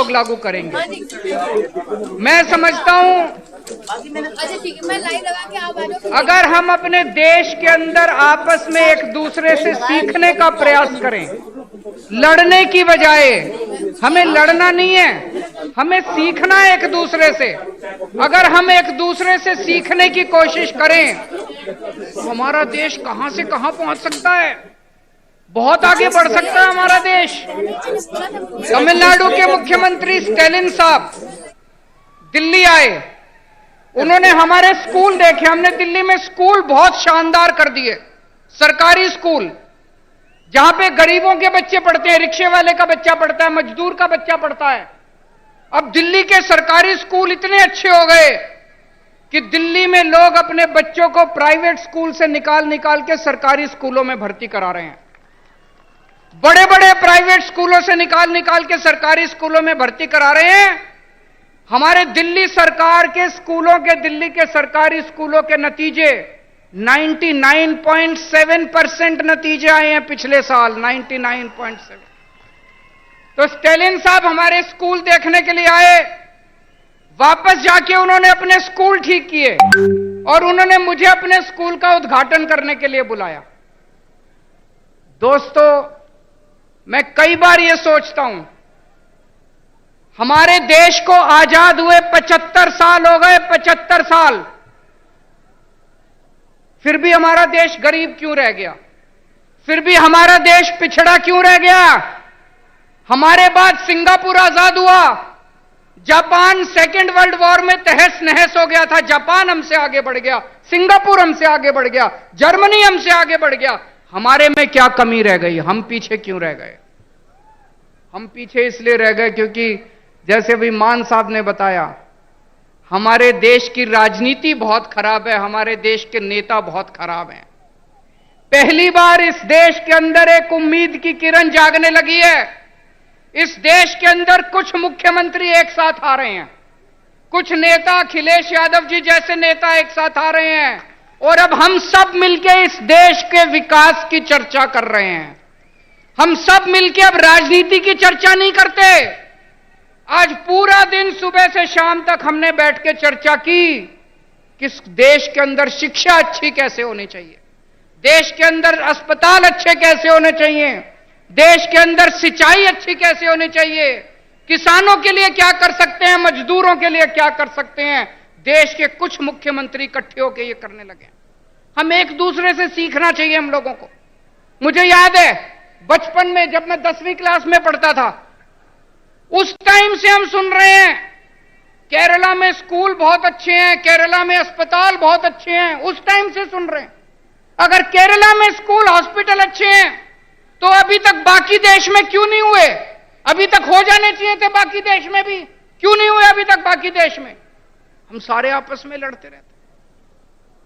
लोग लागू करेंगे। मैं समझता हूं अगर हम अपने देश के अंदर आपस में एक दूसरे से सीखने का प्रयास करें, लड़ने की बजाय, हमें लड़ना नहीं है, हमें सीखना है एक दूसरे से। अगर हम एक दूसरे से सीखने की कोशिश करें तो हमारा देश कहां से कहां पहुंच सकता है, बहुत आगे बढ़ सकता है हमारा देश। तमिलनाडु के मुख्यमंत्री स्टालिन साहब दिल्ली आए, उन्होंने हमारे स्कूल देखे। हमने दिल्ली में स्कूल बहुत शानदार कर दिए, सरकारी स्कूल जहां पे गरीबों के बच्चे पढ़ते हैं, रिक्शे वाले का बच्चा पढ़ता है, मजदूर का बच्चा पढ़ता है। अब दिल्ली के सरकारी स्कूल इतने अच्छे हो गए कि दिल्ली में लोग अपने बच्चों को प्राइवेट स्कूल से निकाल निकाल के सरकारी स्कूलों में भर्ती करा रहे हैं। बड़े बड़े प्राइवेट स्कूलों से निकाल निकाल के सरकारी स्कूलों में भर्ती करा रहे हैं। हमारे दिल्ली सरकार के स्कूलों के, दिल्ली के सरकारी स्कूलों के नतीजे 99.7% नतीजे आए हैं पिछले साल, 99.7। तो स्टालिन साहब हमारे स्कूल देखने के लिए आए, वापस जाके उन्होंने अपने स्कूल ठीक किए और उन्होंने मुझे अपने स्कूल का उद्घाटन करने के लिए बुलाया। दोस्तों, मैं कई बार यह सोचता हूं, हमारे देश को आजाद हुए 75 साल हो गए, 75 साल, फिर भी हमारा देश गरीब क्यों रह गया? फिर भी हमारा देश पिछड़ा क्यों रह गया? हमारे बाद सिंगापुर आजाद हुआ, जापान सेकेंड वर्ल्ड वॉर में तहस नहस हो गया था, जापान हमसे आगे बढ़ गया, सिंगापुर हमसे आगे बढ़ गया, जर्मनी हमसे आगे बढ़ गया। हमारे में क्या कमी रह गई? हम पीछे क्यों रह गए? हम पीछे इसलिए रह गए क्योंकि जैसे भी मान साहब ने बताया, हमारे देश की राजनीति बहुत खराब है, हमारे देश के नेता बहुत खराब हैं। पहली बार इस देश के अंदर एक उम्मीद की किरण जागने लगी है। इस देश के अंदर कुछ मुख्यमंत्री एक साथ आ रहे हैं, कुछ नेता, अखिलेश यादव जी जैसे नेता एक साथ आ रहे हैं और अब हम सब मिलकर इस देश के विकास की चर्चा कर रहे हैं। हम सब मिलकर अब राजनीति की चर्चा नहीं करते। आज पूरा दिन सुबह से शाम तक हमने बैठ के चर्चा की कि देश के अंदर शिक्षा अच्छी कैसे होनी चाहिए, देश के अंदर अस्पताल अच्छे कैसे होने चाहिए, देश के अंदर सिंचाई अच्छी कैसे होनी चाहिए, किसानों के लिए क्या कर सकते हैं, मजदूरों के लिए क्या कर सकते हैं। देश के कुछ मुख्यमंत्री इकट्ठे होकर ये करने लगे। हम एक दूसरे से सीखना चाहिए हम लोगों को। मुझे याद है बचपन में जब मैं 10वीं क्लास में पढ़ता था, उस टाइम से हम सुन रहे हैं केरला में स्कूल बहुत अच्छे हैं, केरला में अस्पताल बहुत अच्छे हैं, उस टाइम से सुन रहे हैं। अगर केरला में स्कूल हॉस्पिटल अच्छे हैं तो अभी तक बाकी देश में क्यों नहीं हुए? अभी तक हो जाने चाहिए थे बाकी देश में भी, क्यों नहीं हुए अभी तक बाकी देश में? हम सारे आपस में लड़ते रहते हैं,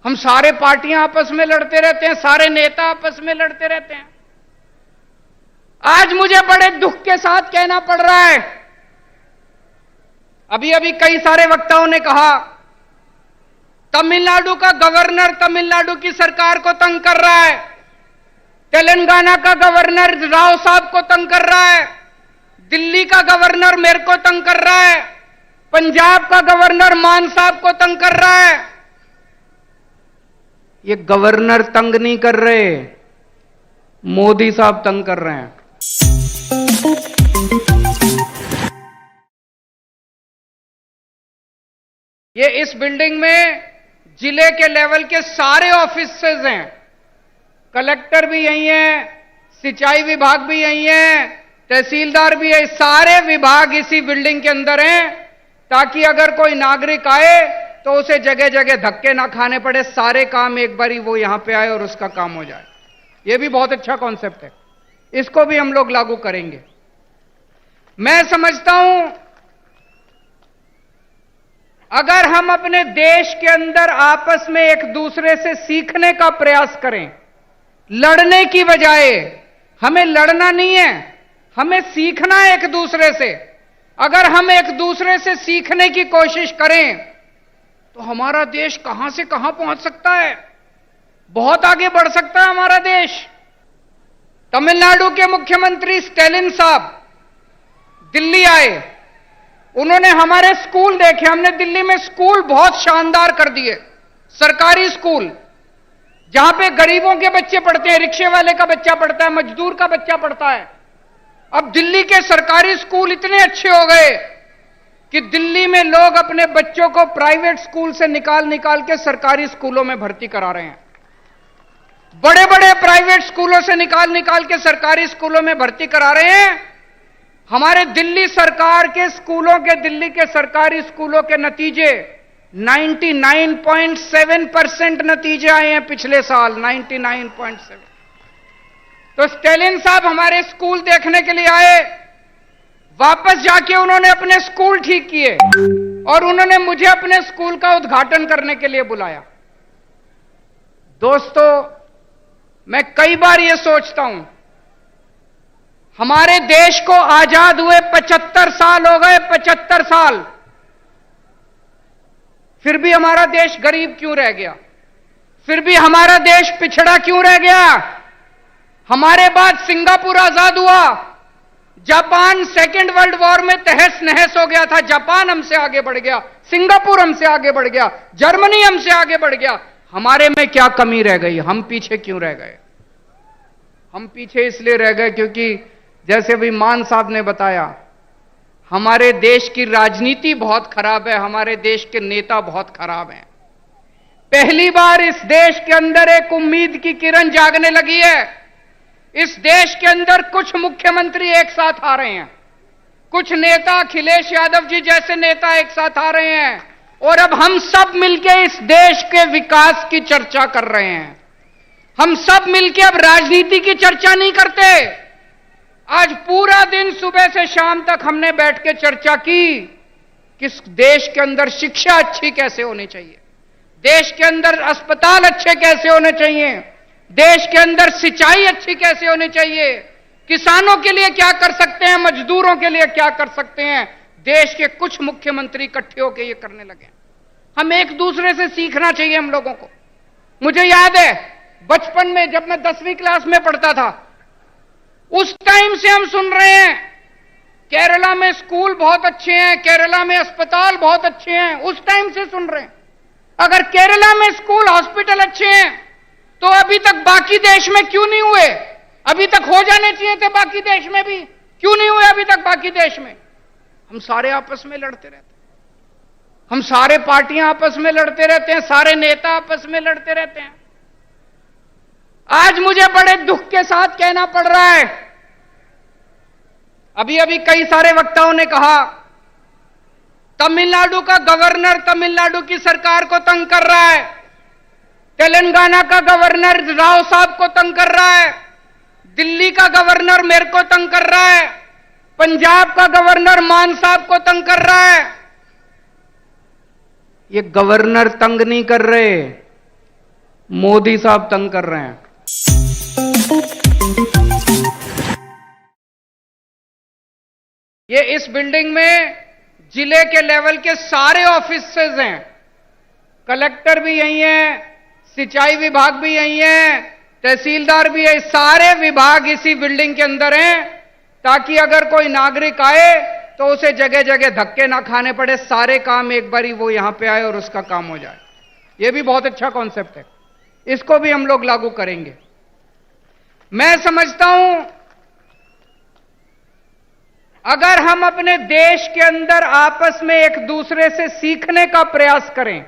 हम सारे पार्टियां आपस में लड़ते रहते हैं, सारे नेता आपस में लड़ते रहते हैं। आज मुझे बड़े दुख के साथ कहना पड़ रहा है, अभी अभी कई सारे वक्ताओं ने कहा तमिलनाडु का गवर्नर तमिलनाडु की सरकार को तंग कर रहा है, तेलंगाना का गवर्नर राव साहब को तंग कर रहा है, दिल्ली का गवर्नर मेरे को तंग कर रहा है, पंजाब का गवर्नर मान साहब को तंग कर रहा है। ये गवर्नर तंग नहीं कर रहे, मोदी साहब तंग कर रहे हैं। ये इस बिल्डिंग में जिले के लेवल के सारे ऑफिसेज हैं, कलेक्टर भी यही है, सिंचाई विभाग भी यही है, तहसीलदार भी है, सारे विभाग इसी बिल्डिंग के अंदर हैं, ताकि अगर कोई नागरिक आए तो उसे जगह जगह धक्के ना खाने पड़े, सारे काम एक बारी वो यहां पे आए और उसका काम हो जाए। ये भी बहुत अच्छा कॉन्सेप्ट है, इसको भी हम लोग लागू करेंगे। मैं समझता हूं अगर हम अपने देश के अंदर आपस में एक दूसरे से सीखने का प्रयास करें, लड़ने की बजाय, हमें लड़ना नहीं है, हमें सीखना है एक दूसरे से। अगर हम एक दूसरे से सीखने की कोशिश करें तो हमारा देश कहां से कहां पहुंच सकता है, बहुत आगे बढ़ सकता है हमारा देश। तमिलनाडु के मुख्यमंत्री स्टालिन साहब दिल्ली आए, उन्होंने हमारे स्कूल देखे। हमने दिल्ली में स्कूल बहुत शानदार कर दिए, सरकारी स्कूल, जहां पे गरीबों के बच्चे पढ़ते हैं, रिक्शे वाले का बच्चा पढ़ता है, मजदूर का बच्चा पढ़ता है। अब दिल्ली के सरकारी स्कूल इतने अच्छे हो गए कि दिल्ली में लोग अपने बच्चों को प्राइवेट स्कूल से निकाल निकाल के सरकारी स्कूलों में भर्ती करा रहे हैं। बड़े बड़े प्राइवेट स्कूलों से निकाल निकाल के सरकारी स्कूलों में भर्ती करा रहे हैं। हमारे दिल्ली सरकार के स्कूलों के, दिल्ली के सरकारी स्कूलों के नतीजे 99.7% नतीजे आए हैं पिछले साल, 99.7। तो स्टेलिन साहब हमारे स्कूल देखने के लिए आए, वापस जाके उन्होंने अपने स्कूल ठीक किए और उन्होंने मुझे अपने स्कूल का उद्घाटन करने के लिए बुलाया। दोस्तों, मैं कई बार यह सोचता हूं, हमारे देश को आजाद हुए 75 साल हो गए, 75 साल, फिर भी हमारा देश गरीब क्यों रह गया? फिर भी हमारा देश पिछड़ा क्यों रह गया? हमारे बाद सिंगापुर आजाद हुआ, जापान सेकेंड वर्ल्ड वॉर में तहस नहस हो गया था, जापान हमसे आगे बढ़ गया, सिंगापुर हमसे आगे बढ़ गया, जर्मनी हमसे आगे बढ़ गया। हमारे में क्या कमी रह गई? हम पीछे क्यों रह गए? हम पीछे इसलिए रह गए क्योंकि जैसे भी मान साहब ने बताया, हमारे देश की राजनीति बहुत खराब है, हमारे देश के नेता बहुत खराब हैं। पहली बार इस देश के अंदर एक उम्मीद की किरण जागने लगी है। इस देश के अंदर कुछ मुख्यमंत्री एक साथ आ रहे हैं, कुछ नेता, अखिलेश यादव जी जैसे नेता एक साथ आ रहे हैं, और अब हम सब मिलकर इस देश के विकास की चर्चा कर रहे हैं। हम सब मिलकर अब राजनीति की चर्चा नहीं करते। आज पूरा दिन सुबह से शाम तक हमने बैठ के चर्चा की कि इस देश के अंदर शिक्षा अच्छी कैसे होनी चाहिए, देश के अंदर अस्पताल अच्छे कैसे होने चाहिए, देश के अंदर सिंचाई अच्छी कैसे होनी चाहिए, किसानों के लिए क्या कर सकते हैं, मजदूरों के लिए क्या कर सकते हैं। देश के कुछ मुख्यमंत्री इकट्ठे होकर ये करने लगे। हम एक दूसरे से सीखना चाहिए हम लोगों को। मुझे याद है बचपन में जब मैं 10वीं क्लास में पढ़ता था, उस टाइम से हम सुन रहे हैं केरला में स्कूल बहुत अच्छे हैं, केरला में अस्पताल बहुत अच्छे हैं, उस टाइम से सुन रहे हैं। अगर केरला में स्कूल, हॉस्पिटल अच्छे हैं तो अभी तक बाकी देश में क्यों नहीं हुए? अभी तक हो जाने चाहिए थे बाकी देश में भी, क्यों नहीं हुए अभी तक बाकी देश में? हम सारे आपस में लड़ते रहते हैं, हम सारे पार्टियां आपस में लड़ते रहते हैं, सारे नेता आपस में लड़ते रहते हैं। आज मुझे बड़े दुख के साथ कहना पड़ रहा है, अभी अभी कई सारे वक्ताओं ने कहा तमिलनाडु का गवर्नर तमिलनाडु की सरकार को तंग कर रहा है, तेलंगाना का गवर्नर राव साहब को तंग कर रहा है, दिल्ली का गवर्नर मेरे को तंग कर रहा है, पंजाब का गवर्नर मान साहब को तंग कर रहा है। ये गवर्नर तंग नहीं कर रहे, मोदी साहब तंग कर रहे हैं। ये इस बिल्डिंग में जिले के लेवल के सारे ऑफिसेज हैं, कलेक्टर भी यही हैं, सिंचाई विभाग भी यही है, तहसीलदार भी है, सारे विभाग इसी बिल्डिंग के अंदर हैं, ताकि अगर कोई नागरिक आए तो उसे जगह जगह धक्के ना खाने पड़े, सारे काम एक बारी वो यहां पे आए और उसका काम हो जाए। ये भी बहुत अच्छा कॉन्सेप्ट है, इसको भी हम लोग लागू करेंगे। मैं समझता हूं अगर हम अपने देश के अंदर आपस में एक दूसरे से सीखने का प्रयास करें,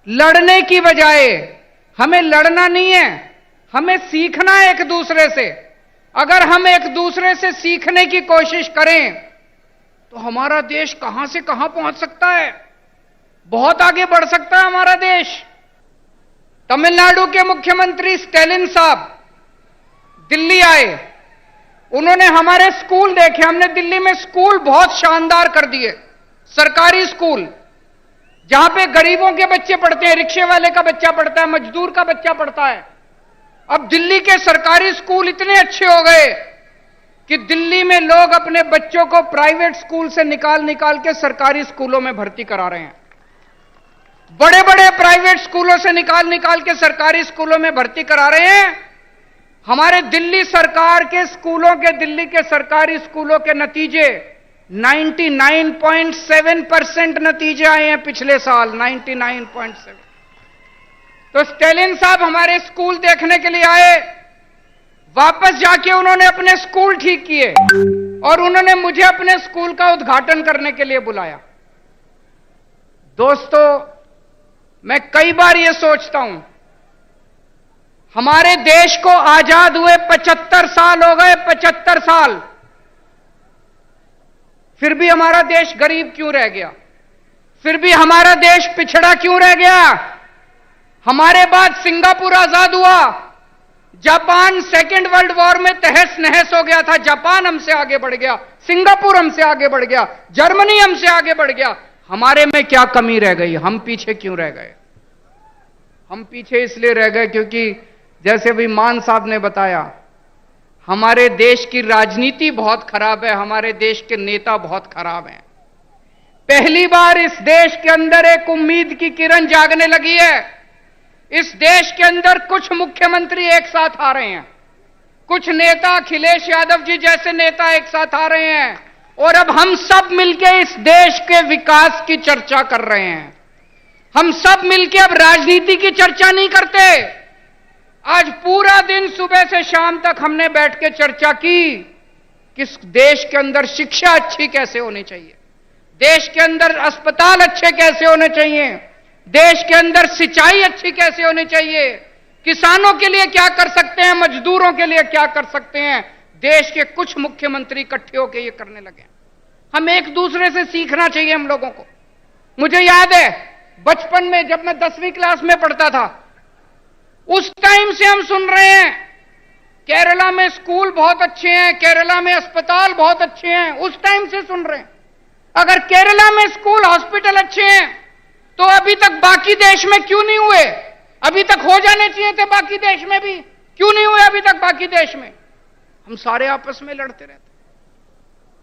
लड़ने की बजाय, हमें लड़ना नहीं है, हमें सीखना है एक दूसरे से। अगर हम एक दूसरे से सीखने की कोशिश करें तो हमारा देश कहां से कहां पहुंच सकता है, बहुत आगे बढ़ सकता है हमारा देश। तमिलनाडु के मुख्यमंत्री स्टेलिन साहब दिल्ली आए, उन्होंने हमारे स्कूल देखे। हमने दिल्ली में स्कूल बहुत शानदार कर दिए, सरकारी स्कूल, जहां पे गरीबों के बच्चे पढ़ते हैं, रिक्शे वाले का बच्चा पढ़ता है, मजदूर का बच्चा पढ़ता है। अब दिल्ली के सरकारी स्कूल इतने अच्छे हो गए कि दिल्ली में लोग अपने बच्चों को प्राइवेट स्कूल से निकाल निकाल के सरकारी स्कूलों में भर्ती करा रहे हैं। बड़े बड़े प्राइवेट स्कूलों से निकाल निकाल के सरकारी स्कूलों में भर्ती करा रहे हैं। हमारे दिल्ली सरकार के स्कूलों के, दिल्ली के सरकारी स्कूलों के नतीजे 99.7% नतीजे आए हैं पिछले साल, 99.7। तो स्टालिन साहब हमारे स्कूल देखने के लिए आए, वापस जाके उन्होंने अपने स्कूल ठीक किए और उन्होंने मुझे अपने स्कूल का उद्घाटन करने के लिए बुलाया। दोस्तों, मैं कई बार यह सोचता हूं, हमारे देश को आजाद हुए 75 साल हो गए, 75 साल, फिर भी हमारा देश गरीब क्यों रह गया? फिर भी हमारा देश पिछड़ा क्यों रह गया? हमारे बाद सिंगापुर आजाद हुआ, जापान सेकेंड वर्ल्ड वॉर में तहस नहस हो गया था, जापान हमसे आगे बढ़ गया, सिंगापुर हमसे आगे बढ़ गया, जर्मनी हमसे आगे बढ़ गया। हमारे में क्या कमी रह गई? हम पीछे क्यों रह गए? हम पीछे इसलिए रह गए क्योंकि जैसे भी मान साहब ने बताया, हमारे देश की राजनीति बहुत खराब है, हमारे देश के नेता बहुत खराब हैं। पहली बार इस देश के अंदर एक उम्मीद की किरण जागने लगी है। इस देश के अंदर कुछ मुख्यमंत्री एक साथ आ रहे हैं, कुछ नेता, अखिलेश यादव जी जैसे नेता एक साथ आ रहे हैं, और अब हम सब मिलकर इस देश के विकास की चर्चा कर रहे हैं। हम सब मिलकर अब राजनीति की चर्चा नहीं करते। आज पूरा दिन सुबह से शाम तक हमने बैठ के चर्चा की कि देश के अंदर शिक्षा अच्छी कैसे होनी चाहिए, देश के अंदर अस्पताल अच्छे कैसे होने चाहिए, देश के अंदर सिंचाई अच्छी कैसे होनी चाहिए, किसानों के लिए क्या कर सकते हैं, मजदूरों के लिए क्या कर सकते हैं। देश के कुछ मुख्यमंत्री इकट्ठे होकर ये करने लगे। हम एक दूसरे से सीखना चाहिए हम लोगों को। मुझे याद है बचपन में जब मैं 10वीं क्लास में पढ़ता था, उस टाइम से हम सुन रहे हैं केरला में स्कूल बहुत अच्छे हैं, केरला में अस्पताल बहुत अच्छे हैं, उस टाइम से सुन रहे हैं। अगर केरला में स्कूल हॉस्पिटल अच्छे हैं तो अभी तक बाकी देश में क्यों नहीं हुए? अभी तक हो जाने चाहिए थे बाकी देश में भी, क्यों नहीं हुए अभी तक बाकी देश में? हम सारे आपस में लड़ते रहते हैं,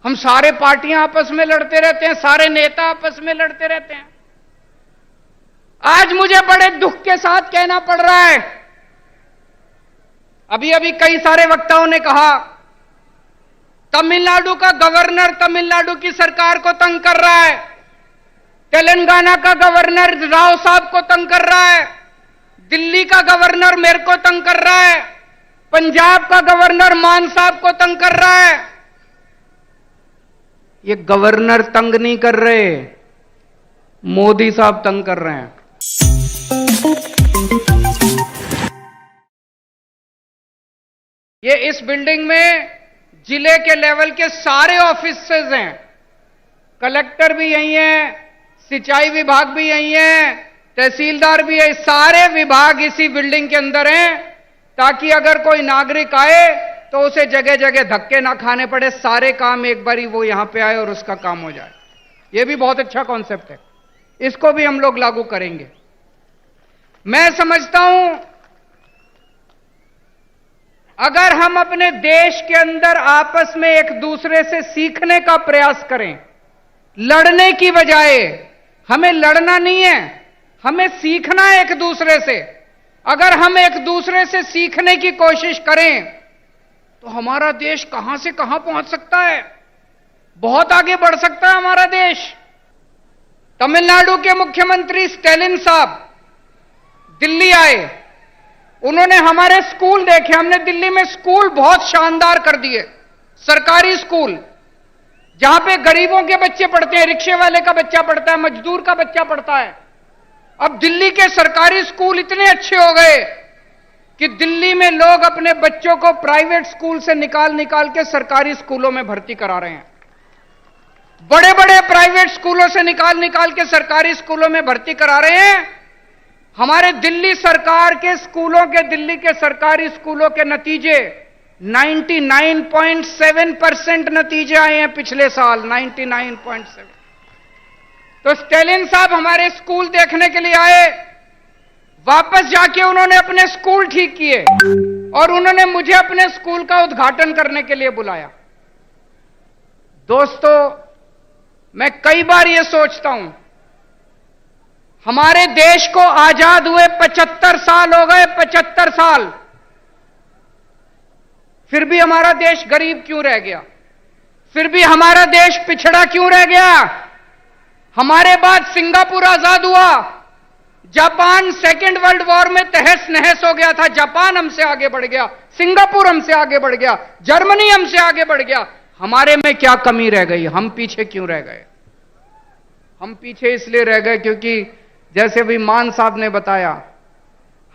हम सारे पार्टियां आपस में लड़ते रहते हैं, सारे नेता आपस में लड़ते रहते हैं। आज मुझे बड़े दुख के साथ कहना पड़ रहा है, अभी अभी कई सारे वक्ताओं ने कहा तमिलनाडु का गवर्नर तमिलनाडु की सरकार को तंग कर रहा है, तेलंगाना का गवर्नर राव साहब को तंग कर रहा है, दिल्ली का गवर्नर मेरे को तंग कर रहा है, पंजाब का गवर्नर मान साहब को तंग कर रहा है। ये गवर्नर तंग नहीं कर रहे, मोदी साहब तंग कर रहे हैं। ये इस बिल्डिंग में जिले के लेवल के सारे ऑफिसेज हैं, कलेक्टर भी यही है, सिंचाई विभाग भी यही है, तहसीलदार भी है, सारे विभाग इसी बिल्डिंग के अंदर हैं, ताकि अगर कोई नागरिक आए तो उसे जगह जगह धक्के ना खाने पड़े, सारे काम एक बारी वो यहां पे आए और उसका काम हो जाए। ये भी बहुत अच्छा कॉन्सेप्ट है, इसको भी हम लोग लागू करेंगे। मैं समझता हूं अगर हम अपने देश के अंदर आपस में एक दूसरे से सीखने का प्रयास करें, लड़ने की बजाय, हमें लड़ना नहीं है, हमें सीखना है एक दूसरे से। अगर हम एक दूसरे से सीखने की कोशिश करें तो हमारा देश कहां से कहां पहुंच सकता है, बहुत आगे बढ़ सकता है हमारा देश। तमिलनाडु के मुख्यमंत्री स्टालिन साहब दिल्ली आए, उन्होंने हमारे स्कूल देखे। हमने दिल्ली में स्कूल बहुत शानदार कर दिए, सरकारी स्कूल जहां पे गरीबों के बच्चे पढ़ते हैं, रिक्शे वाले का बच्चा पढ़ता है, मजदूर का बच्चा पढ़ता है। अब दिल्ली के सरकारी स्कूल इतने अच्छे हो गए कि दिल्ली में लोग अपने बच्चों को प्राइवेट स्कूल से निकाल निकाल के सरकारी स्कूलों में भर्ती करा रहे हैं। बड़े बड़े प्राइवेट स्कूलों से निकाल निकाल के सरकारी स्कूलों में भर्ती करा रहे हैं। हमारे दिल्ली सरकार के स्कूलों के, दिल्ली के सरकारी स्कूलों के नतीजे 99.7% नतीजे आए हैं पिछले साल, 99.7। तो स्टालिन साहब हमारे स्कूल देखने के लिए आए, वापस जाके उन्होंने अपने स्कूल ठीक किए और उन्होंने मुझे अपने स्कूल का उद्घाटन करने के लिए बुलाया। दोस्तों, मैं कई बार यह सोचता हूं, हमारे देश को आजाद हुए 75 साल हो गए, 75 साल, फिर भी हमारा देश गरीब क्यों रह गया? फिर भी हमारा देश पिछड़ा क्यों रह गया? हमारे बाद सिंगापुर आजाद हुआ, जापान सेकेंड वर्ल्ड वॉर में तहस नहस हो गया था, जापान हमसे आगे बढ़ गया, सिंगापुर हमसे आगे बढ़ गया, जर्मनी हमसे आगे बढ़ गया। हमारे में क्या कमी रह गई? हम पीछे क्यों रह गए? हम पीछे इसलिए रह गए क्योंकि जैसे अभी मान साहब ने बताया,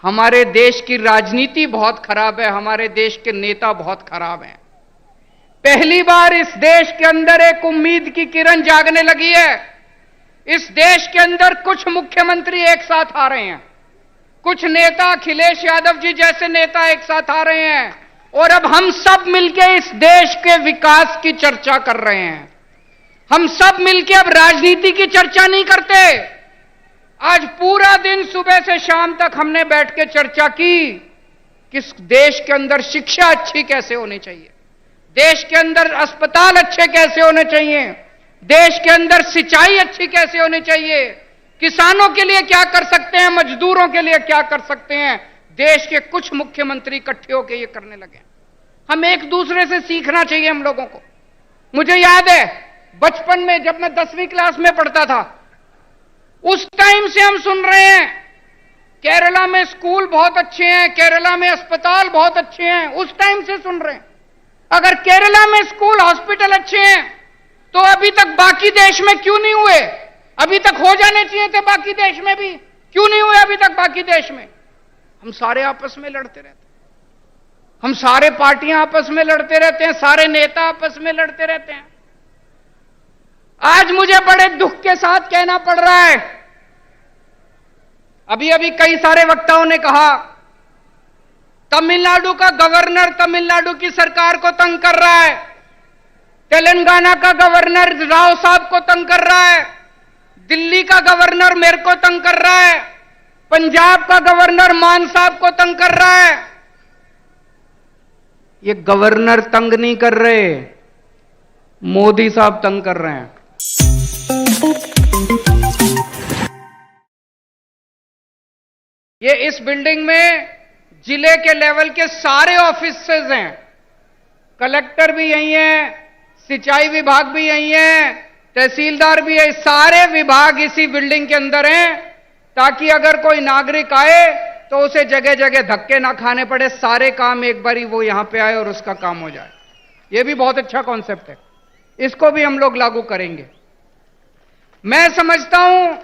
हमारे देश की राजनीति बहुत खराब है, हमारे देश के नेता बहुत खराब हैं। पहली बार इस देश के अंदर एक उम्मीद की किरण जागने लगी है। इस देश के अंदर कुछ मुख्यमंत्री एक साथ आ रहे हैं, कुछ नेता, अखिलेश यादव जी जैसे नेता एक साथ आ रहे हैं, और अब हम सब मिलकर इस देश के विकास की चर्चा कर रहे हैं। हम सब मिलकर अब राजनीति की चर्चा नहीं करते। आज पूरा दिन सुबह से शाम तक हमने बैठ के चर्चा की कि इस देश के अंदर शिक्षा अच्छी कैसे होनी चाहिए, देश के अंदर अस्पताल अच्छे कैसे होने चाहिए, देश के अंदर सिंचाई अच्छी कैसे होनी चाहिए, किसानों के लिए क्या कर सकते हैं, मजदूरों के लिए क्या कर सकते हैं। देश के कुछ मुख्यमंत्री इकट्ठे होकर ये करने लगे। हम एक दूसरे से सीखना चाहिए हम लोगों को। मुझे याद है बचपन में जब मैं 10वीं क्लास में पढ़ता था, उस टाइम से हम सुन रहे हैं केरला में स्कूल बहुत अच्छे हैं, केरला में अस्पताल बहुत अच्छे हैं, उस टाइम से सुन रहे हैं। अगर केरला में स्कूल हॉस्पिटल अच्छे हैं तो अभी तक बाकी देश में क्यों नहीं हुए? अभी तक हो जाने चाहिए थे बाकी देश में भी, क्यों नहीं हुए अभी तक बाकी देश में? हम सारे आपस में लड़ते रहते हैं, हम सारे पार्टियां आपस में लड़ते रहते हैं, सारे नेता आपस में लड़ते रहते हैं। आज मुझे बड़े दुख के साथ कहना पड़ रहा है, अभी अभी कई सारे वक्ताओं ने कहा तमिलनाडु का गवर्नर तमिलनाडु की सरकार को तंग कर रहा है, तेलंगाना का गवर्नर राव साहब को तंग कर रहा है, दिल्ली का गवर्नर मेरे को तंग कर रहा है, पंजाब का गवर्नर मान साहब को तंग कर रहा है। ये गवर्नर तंग नहीं कर रहे, मोदी साहब तंग कर रहे हैं। ये इस बिल्डिंग में जिले के लेवल के सारे ऑफिसेज हैं, कलेक्टर भी यही हैं, सिंचाई विभाग भी यही है, तहसीलदार भी है, सारे विभाग इसी बिल्डिंग के अंदर हैं, ताकि अगर कोई नागरिक आए तो उसे जगह जगह धक्के ना खाने पड़े, सारे काम एक बारी वो यहां पे आए और उसका काम हो जाए। ये भी बहुत अच्छा कॉन्सेप्ट है, इसको भी हम लोग लागू करेंगे। मैं समझता हूं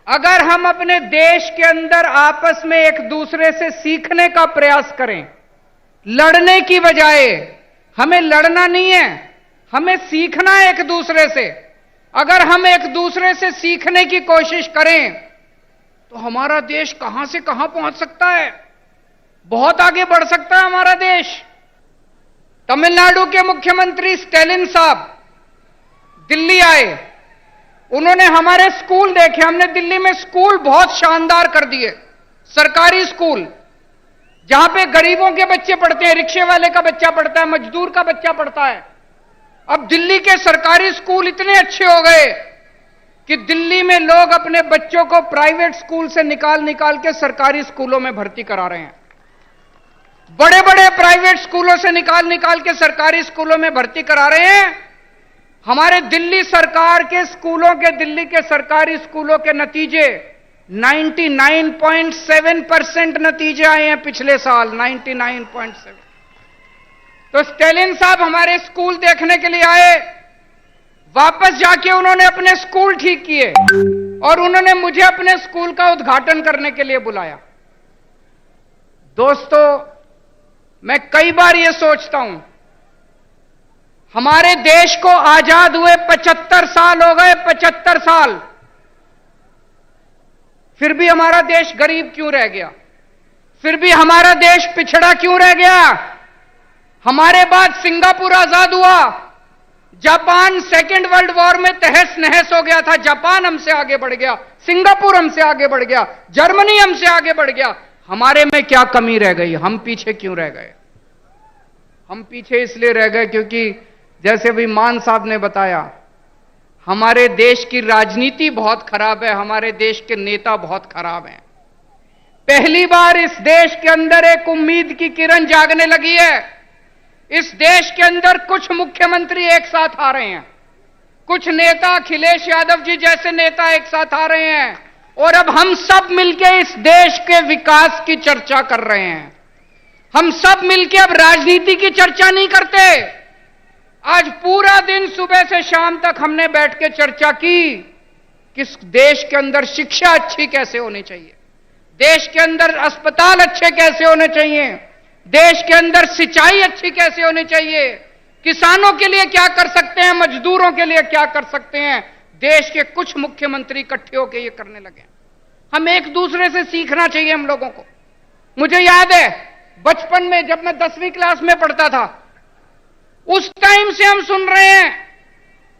अगर हम अपने देश के अंदर आपस में एक दूसरे से सीखने का प्रयास करें, लड़ने की बजाय, हमें लड़ना नहीं है, हमें सीखना है एक दूसरे से। अगर हम एक दूसरे से सीखने की कोशिश करें तो हमारा देश कहां से कहां पहुंच सकता है, बहुत आगे बढ़ सकता है हमारा देश। तमिलनाडु के मुख्यमंत्री स्टैलिन साहब दिल्ली आए, उन्होंने हमारे स्कूल देखे। हमने दिल्ली में स्कूल बहुत शानदार कर दिए, सरकारी स्कूल जहां पे गरीबों के बच्चे पढ़ते हैं, रिक्शे वाले का बच्चा पढ़ता है, मजदूर का बच्चा पढ़ता है। अब दिल्ली के सरकारी स्कूल इतने अच्छे हो गए कि दिल्ली में लोग अपने बच्चों को प्राइवेट स्कूल से निकाल के सरकारी स्कूलों में भर्ती करा रहे हैं। बड़े बड़े प्राइवेट स्कूलों से निकाल के सरकारी स्कूलों में भर्ती करा रहे हैं। हमारे दिल्ली सरकार के स्कूलों के, दिल्ली के सरकारी स्कूलों के नतीजे 99.7% नतीजे आए हैं पिछले साल, 99.7। तो स्टैलिन साहब हमारे स्कूल देखने के लिए आए, वापस जाके उन्होंने अपने स्कूल ठीक किए और उन्होंने मुझे अपने स्कूल का उद्घाटन करने के लिए बुलाया। दोस्तों, मैं कई बार यह सोचता हूं, हमारे देश को आजाद हुए 75 साल हो गए, 75 साल, फिर भी हमारा देश गरीब क्यों रह गया? फिर भी हमारा देश पिछड़ा क्यों रह गया? हमारे बाद सिंगापुर आजाद हुआ, जापान सेकेंड वर्ल्ड वॉर में तहस नहस हो गया था, जापान हमसे आगे बढ़ गया, सिंगापुर हमसे आगे बढ़ गया, जर्मनी हमसे आगे बढ़ गया। हमारे में क्या कमी रह गई? हम पीछे क्यों रह गए? हम पीछे इसलिए रह गए क्योंकि जैसे भी मान साहब ने बताया, हमारे देश की राजनीति बहुत खराब है, हमारे देश के नेता बहुत खराब हैं। पहली बार इस देश के अंदर एक उम्मीद की किरण जागने लगी है। इस देश के अंदर कुछ मुख्यमंत्री एक साथ आ रहे हैं, कुछ नेता, अखिलेश यादव जी जैसे नेता एक साथ आ रहे हैं, और अब हम सब मिलकर इस देश के विकास की चर्चा कर रहे हैं। हम सब मिलकर अब राजनीति की चर्चा नहीं करते। आज पूरा दिन सुबह से शाम तक हमने बैठ के चर्चा की कि देश के अंदर शिक्षा अच्छी कैसे होनी चाहिए, देश के अंदर अस्पताल अच्छे कैसे होने चाहिए, देश के अंदर सिंचाई अच्छी कैसे होनी चाहिए, किसानों के लिए क्या कर सकते हैं, मजदूरों के लिए क्या कर सकते हैं। देश के कुछ मुख्यमंत्री इकट्ठे होकर ये करने लगे। हम एक दूसरे से सीखना चाहिए हम लोगों को। मुझे याद है बचपन में जब मैं 10वीं क्लास में पढ़ता था, उस टाइम से हम सुन रहे हैं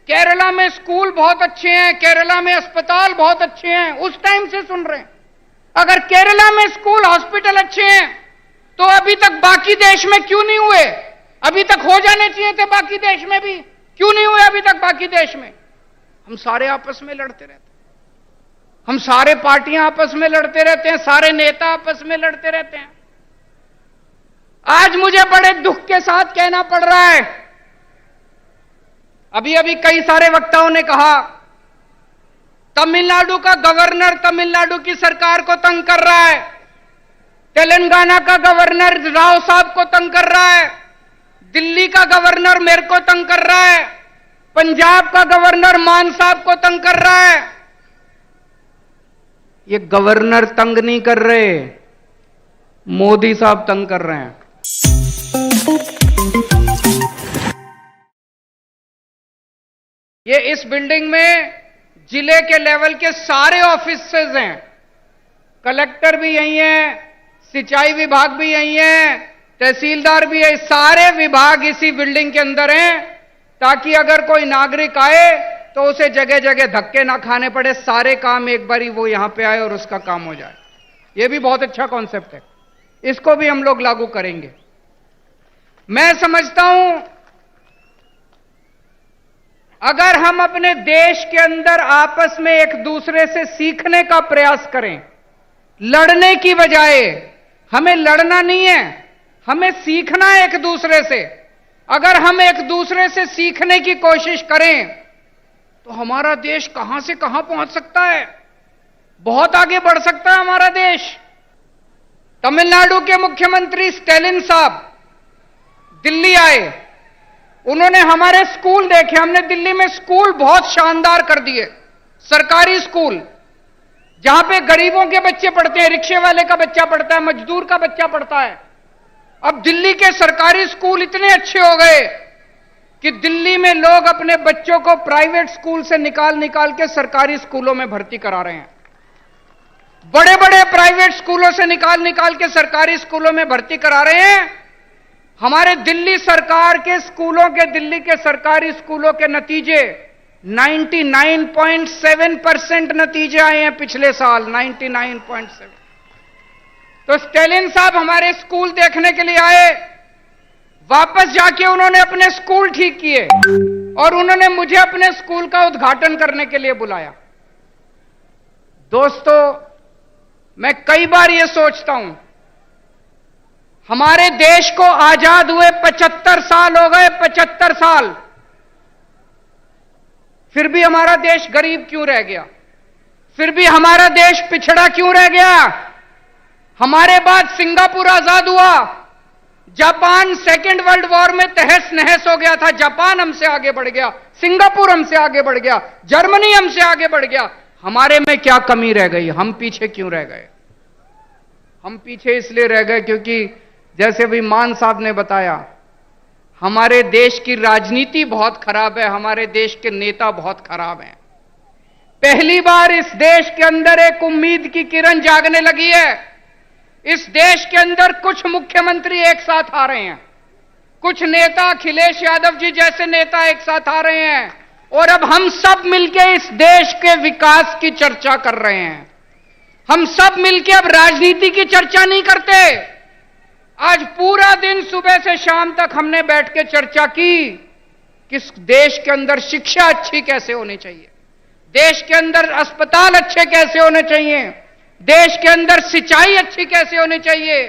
केरला में स्कूल बहुत अच्छे हैं, केरला में अस्पताल बहुत अच्छे हैं। उस टाइम से सुन रहे हैं। अगर केरला में स्कूल, हॉस्पिटल अच्छे हैं तो अभी तक बाकी देश में क्यों नहीं हुए? अभी तक हो जाने चाहिए थे बाकी देश में भी, क्यों नहीं हुए अभी तक बाकी देश में? हम सारे आपस में लड़ते रहते हैं, हम सारे पार्टियां आपस में लड़ते रहते हैं, सारे नेता आपस में लड़ते रहते हैं। आज मुझे बड़े दुख के साथ कहना पड़ रहा है, अभी अभी कई सारे वक्ताओं ने कहा तमिलनाडु का गवर्नर तमिलनाडु की सरकार को तंग कर रहा है, तेलंगाना का गवर्नर राव साहब को तंग कर रहा है, दिल्ली का गवर्नर मेरे को तंग कर रहा है, पंजाब का गवर्नर मान साहब को तंग कर रहा है। ये गवर्नर तंग नहीं कर रहे, मोदी साहब तंग कर रहे हैं। ये इस बिल्डिंग में जिले के लेवल के सारे ऑफिसेज हैं, कलेक्टर भी यही हैं, सिंचाई विभाग भी यही है, तहसीलदार भी है, सारे विभाग इसी बिल्डिंग के अंदर हैं, ताकि अगर कोई नागरिक आए तो उसे जगह जगह धक्के ना खाने पड़े, सारे काम एक बारी वो यहां पे आए और उसका काम हो जाए। ये भी बहुत अच्छा कॉन्सेप्ट है, इसको भी हम लोग लागू करेंगे। मैं समझता हूं अगर हम अपने देश के अंदर आपस में एक दूसरे से सीखने का प्रयास करें, लड़ने की बजाय, हमें लड़ना नहीं है, हमें सीखना है एक दूसरे से। अगर हम एक दूसरे से सीखने की कोशिश करें तो हमारा देश कहां से कहां पहुंच सकता है, बहुत आगे बढ़ सकता है हमारा देश। तमिलनाडु के मुख्यमंत्री स्टैलिन साहब दिल्ली आए, उन्होंने हमारे स्कूल देखे। हमने दिल्ली में स्कूल बहुत शानदार कर दिए, सरकारी स्कूल जहां पे गरीबों के बच्चे पढ़ते हैं, रिक्शे वाले का बच्चा पढ़ता है, मजदूर का बच्चा पढ़ता है। अब दिल्ली के सरकारी स्कूल इतने अच्छे हो गए कि दिल्ली में लोग अपने बच्चों को प्राइवेट स्कूल से निकाल निकाल के सरकारी स्कूलों में भर्ती करा रहे हैं। बड़े बड़े प्राइवेट स्कूलों से निकाल निकाल के सरकारी स्कूलों में भर्ती करा रहे हैं। हमारे दिल्ली सरकार के स्कूलों के, दिल्ली के सरकारी स्कूलों के नतीजे 99.7% नतीजे आए हैं पिछले साल, 99.7। तो स्टैलिन साहब हमारे स्कूल देखने के लिए आए, वापस जाके उन्होंने अपने स्कूल ठीक किए और उन्होंने मुझे अपने स्कूल का उद्घाटन करने के लिए बुलाया। दोस्तों, मैं कई बार यह सोचता हूं, हमारे देश को आजाद हुए 75 साल हो गए, 75 साल, फिर भी हमारा देश गरीब क्यों रह गया? फिर भी हमारा देश पिछड़ा क्यों रह गया? हमारे बाद सिंगापुर आजाद हुआ, जापान सेकेंड वर्ल्ड वॉर में तहस नहस हो गया था, जापान हमसे आगे बढ़ गया, सिंगापुर हमसे आगे बढ़ गया, जर्मनी हमसे आगे बढ़ गया। हमारे में क्या कमी रह गई? हम पीछे क्यों रह गए? हम पीछे इसलिए रह गए क्योंकि जैसे भी मान साहब ने बताया, हमारे देश की राजनीति बहुत खराब है, हमारे देश के नेता बहुत खराब हैं। पहली बार इस देश के अंदर एक उम्मीद की किरण जागने लगी है। इस देश के अंदर कुछ मुख्यमंत्री एक साथ आ रहे हैं, कुछ नेता, अखिलेश यादव जी जैसे नेता एक साथ आ रहे हैं, और अब हम सब मिलकर इस देश के विकास की चर्चा कर रहे हैं। हम सब मिलकर अब राजनीति की चर्चा नहीं करते। आज पूरा दिन सुबह से शाम तक हमने बैठ के चर्चा की कि देश के अंदर शिक्षा अच्छी कैसे होनी चाहिए, देश के अंदर अस्पताल अच्छे कैसे होने चाहिए, देश के अंदर सिंचाई अच्छी कैसे होनी चाहिए,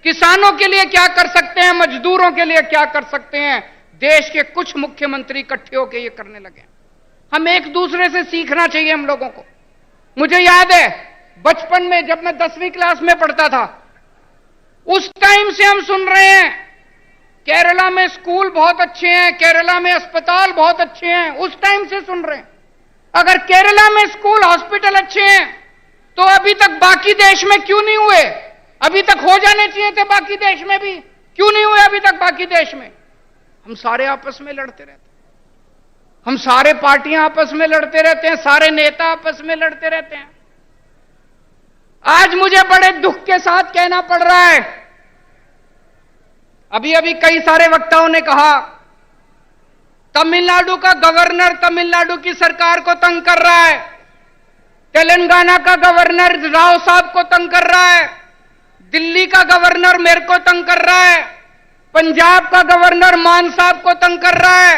किसानों के लिए क्या कर सकते हैं, मजदूरों के लिए क्या कर सकते हैं, देश के कुछ मुख्यमंत्री इकट्ठे होकर ये करने लगे। हम एक दूसरे से सीखना चाहिए हम लोगों को। मुझे याद है बचपन में जब मैं 10वीं क्लास में पढ़ता था, उस टाइम से हम सुन रहे हैं केरला में स्कूल बहुत अच्छे हैं, केरला में अस्पताल बहुत अच्छे हैं, उस टाइम से सुन रहे हैं। अगर केरला में स्कूल हॉस्पिटल अच्छे हैं तो अभी तक बाकी देश में क्यों नहीं हुए? अभी तक हो जाने चाहिए थे बाकी देश में भी, क्यों नहीं हुए अभी तक बाकी देश में? हम सारे आपस में लड़ते रहते हैं, हम सारे पार्टियां आपस में लड़ते रहते हैं, सारे नेता आपस में लड़ते रहते हैं। आज मुझे बड़े दुख के साथ कहना पड़ रहा है, अभी अभी कई सारे वक्ताओं ने कहा तमिलनाडु का गवर्नर तमिलनाडु की सरकार को तंग कर रहा है, तेलंगाना का गवर्नर राव साहब को तंग कर रहा है, दिल्ली का गवर्नर मेरे को तंग कर रहा है, पंजाब का गवर्नर मान साहब को तंग कर रहा है।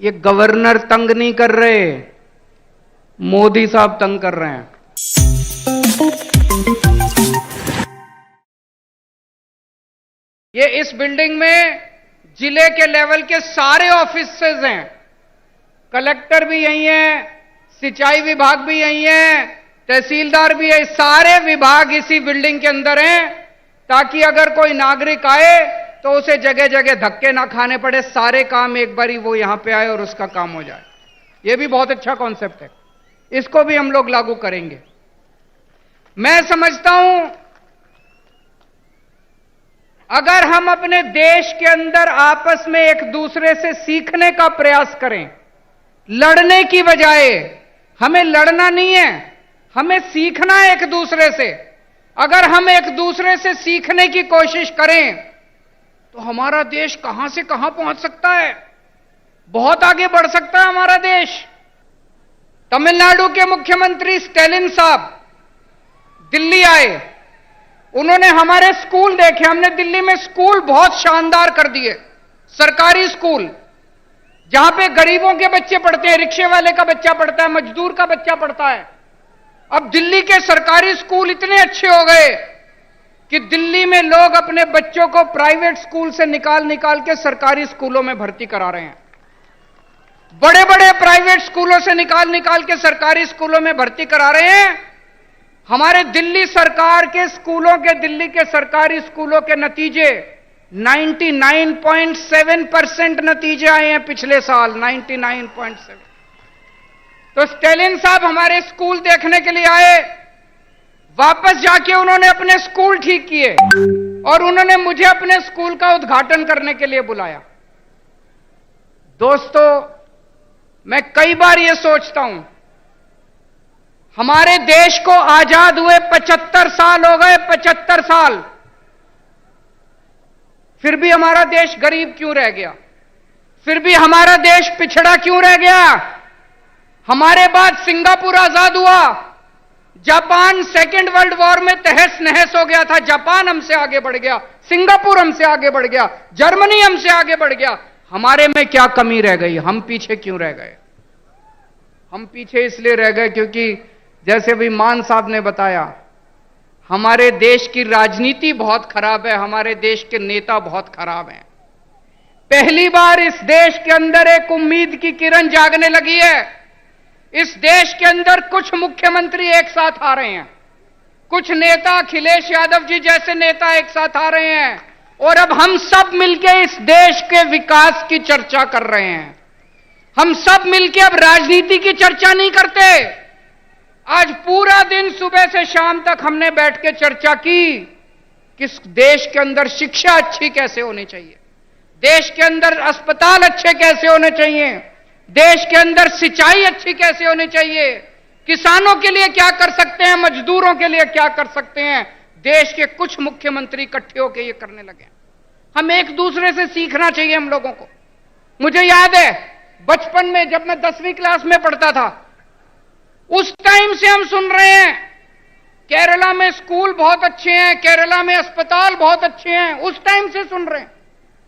ये गवर्नर तंग नहीं कर रहे, मोदी साहब तंग कर रहे हैं। ये इस बिल्डिंग में जिले के लेवल के सारे ऑफिसेज हैं, कलेक्टर भी यही हैं, सिंचाई विभाग भी यही है, तहसीलदार भी है, सारे विभाग इसी बिल्डिंग के अंदर हैं, ताकि अगर कोई नागरिक आए तो उसे जगह जगह धक्के ना खाने पड़े, सारे काम एक बारी वो यहां पे आए और उसका काम हो जाए। ये भी बहुत अच्छा कॉन्सेप्ट है, इसको भी हम लोग लागू करेंगे। मैं समझता हूं अगर हम अपने देश के अंदर आपस में एक दूसरे से सीखने का प्रयास करें, लड़ने की बजाय, हमें लड़ना नहीं है, हमें सीखना है एक दूसरे से। अगर हम एक दूसरे से सीखने की कोशिश करें तो हमारा देश कहां से कहां पहुंच सकता है, बहुत आगे बढ़ सकता है हमारा देश। तमिलनाडु के मुख्यमंत्री स्टैलिन साहब दिल्ली आए, उन्होंने हमारे स्कूल देखे। हमने दिल्ली में स्कूल बहुत शानदार कर दिए, सरकारी स्कूल जहां पे गरीबों के बच्चे पढ़ते हैं, रिक्शे वाले का बच्चा पढ़ता है, मजदूर का बच्चा पढ़ता है। अब दिल्ली के सरकारी स्कूल इतने अच्छे हो गए कि दिल्ली में लोग अपने बच्चों को प्राइवेट स्कूल से निकाल निकाल के सरकारी स्कूलों में भर्ती करा रहे हैं। बड़े बड़े प्राइवेट स्कूलों से निकाल निकाल के सरकारी स्कूलों में भर्ती करा रहे हैं। हमारे दिल्ली सरकार के स्कूलों के, दिल्ली के सरकारी स्कूलों के नतीजे 99.7% नतीजे आए हैं पिछले साल, 99.7। तो स्टैलिन साहब हमारे स्कूल देखने के लिए आए, वापस जाके उन्होंने अपने स्कूल ठीक किए और उन्होंने मुझे अपने स्कूल का उद्घाटन करने के लिए बुलाया। दोस्तों, मैं कई बार यह सोचता हूं, हमारे देश को आजाद हुए 75 साल हो गए, 75 साल, फिर भी हमारा देश गरीब क्यों रह गया? फिर भी हमारा देश पिछड़ा क्यों रह गया? हमारे बाद सिंगापुर आजाद हुआ, जापान सेकेंड वर्ल्ड वॉर में तहस नहस हो गया था, जापान हमसे आगे बढ़ गया, सिंगापुर हमसे आगे बढ़ गया, जर्मनी हमसे आगे बढ़ गया। हमारे में क्या कमी रह गई? हम पीछे क्यों रह गए? हम पीछे इसलिए रह गए क्योंकि जैसे भी मान साहब ने बताया, हमारे देश की राजनीति बहुत खराब है, हमारे देश के नेता बहुत खराब हैं। पहली बार इस देश के अंदर एक उम्मीद की किरण जागने लगी है। इस देश के अंदर कुछ मुख्यमंत्री एक साथ आ रहे हैं, कुछ नेता, अखिलेश यादव जी जैसे नेता एक साथ आ रहे हैं, और अब हम सब मिलकर इस देश के विकास की चर्चा कर रहे हैं। हम सब मिलकर अब राजनीति की चर्चा नहीं करते। आज पूरा दिन सुबह से शाम तक हमने बैठ के चर्चा की कि देश के अंदर शिक्षा अच्छी कैसे होनी चाहिए, देश के अंदर अस्पताल अच्छे कैसे होने चाहिए, देश के अंदर सिंचाई अच्छी कैसे होनी चाहिए, किसानों के लिए क्या कर सकते हैं, मजदूरों के लिए क्या कर सकते हैं। देश के कुछ मुख्यमंत्री इकट्ठे होकर ये करने लगे। हम एक दूसरे से सीखना चाहिए हम लोगों को। मुझे याद है बचपन में जब मैं 10वीं क्लास में पढ़ता था, उस टाइम से हम सुन रहे हैं केरला में स्कूल बहुत अच्छे हैं, केरला में अस्पताल बहुत अच्छे हैं, उस टाइम से सुन रहे हैं।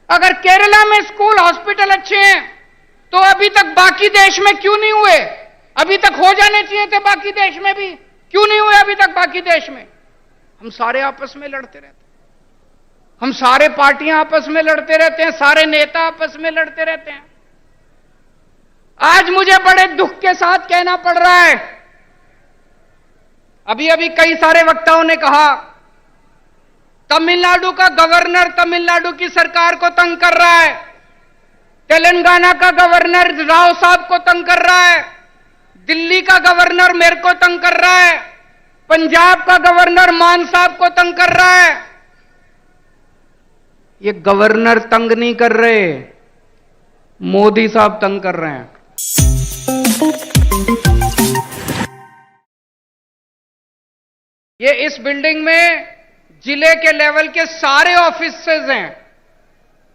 अगर केरला में स्कूल हॉस्पिटल अच्छे हैं तो अभी तक बाकी देश में क्यों नहीं हुए? अभी तक हो जाने चाहिए थे बाकी देश में भी, क्यों नहीं हुए अभी तक बाकी देश में? हम सारे आपस में लड़ते रहते हैं, हम सारे पार्टियां आपस में लड़ते रहते हैं, सारे नेता आपस में लड़ते रहते हैं। आज मुझे बड़े दुख के साथ कहना पड़ रहा है, अभी अभी कई सारे वक्ताओं ने कहा तमिलनाडु का गवर्नर तमिलनाडु की सरकार को तंग कर रहा है, तेलंगाना का गवर्नर राव साहब को तंग कर रहा है, दिल्ली का गवर्नर मेरे को तंग कर रहा है, पंजाब का गवर्नर मान साहब को तंग कर रहा है। ये गवर्नर तंग नहीं कर रहे, मोदी साहब तंग कर रहे हैं। ये इस बिल्डिंग में जिले के लेवल के सारे ऑफिसेज हैं,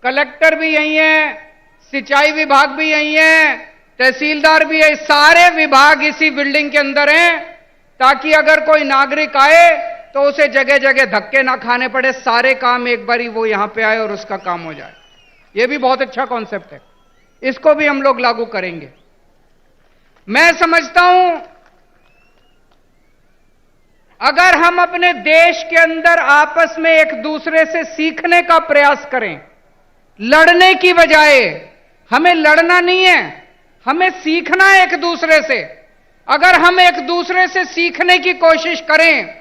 कलेक्टर भी यही है, सिंचाई विभाग भी यही है, तहसीलदार भी है, सारे विभाग इसी बिल्डिंग के अंदर हैं, ताकि अगर कोई नागरिक आए तो उसे जगह जगह धक्के ना खाने पड़े, सारे काम एक बारी वो यहां पे आए और उसका काम हो जाए। ये भी बहुत अच्छा कॉन्सेप्ट है, इसको भी हम लोग लागू करेंगे। मैं समझता हूं अगर हम अपने देश के अंदर आपस में एक दूसरे से सीखने का प्रयास करें, लड़ने की बजाय, हमें लड़ना नहीं है, हमें सीखना है एक दूसरे से। अगर हम एक दूसरे से सीखने की कोशिश करें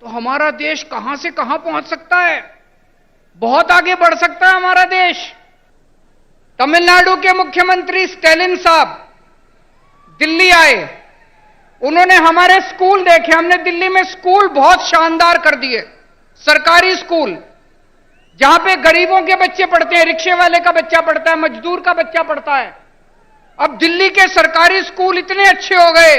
तो हमारा देश कहां से कहां पहुंच सकता है, बहुत आगे बढ़ सकता है हमारा देश। तमिलनाडु के मुख्यमंत्री स्टैलिन साहब दिल्ली आए, उन्होंने हमारे स्कूल देखे। हमने दिल्ली में स्कूल बहुत शानदार कर दिए, सरकारी स्कूल जहां पे गरीबों के बच्चे पढ़ते हैं, रिक्शे वाले का बच्चा पढ़ता है, मजदूर का बच्चा पढ़ता है। अब दिल्ली के सरकारी स्कूल इतने अच्छे हो गए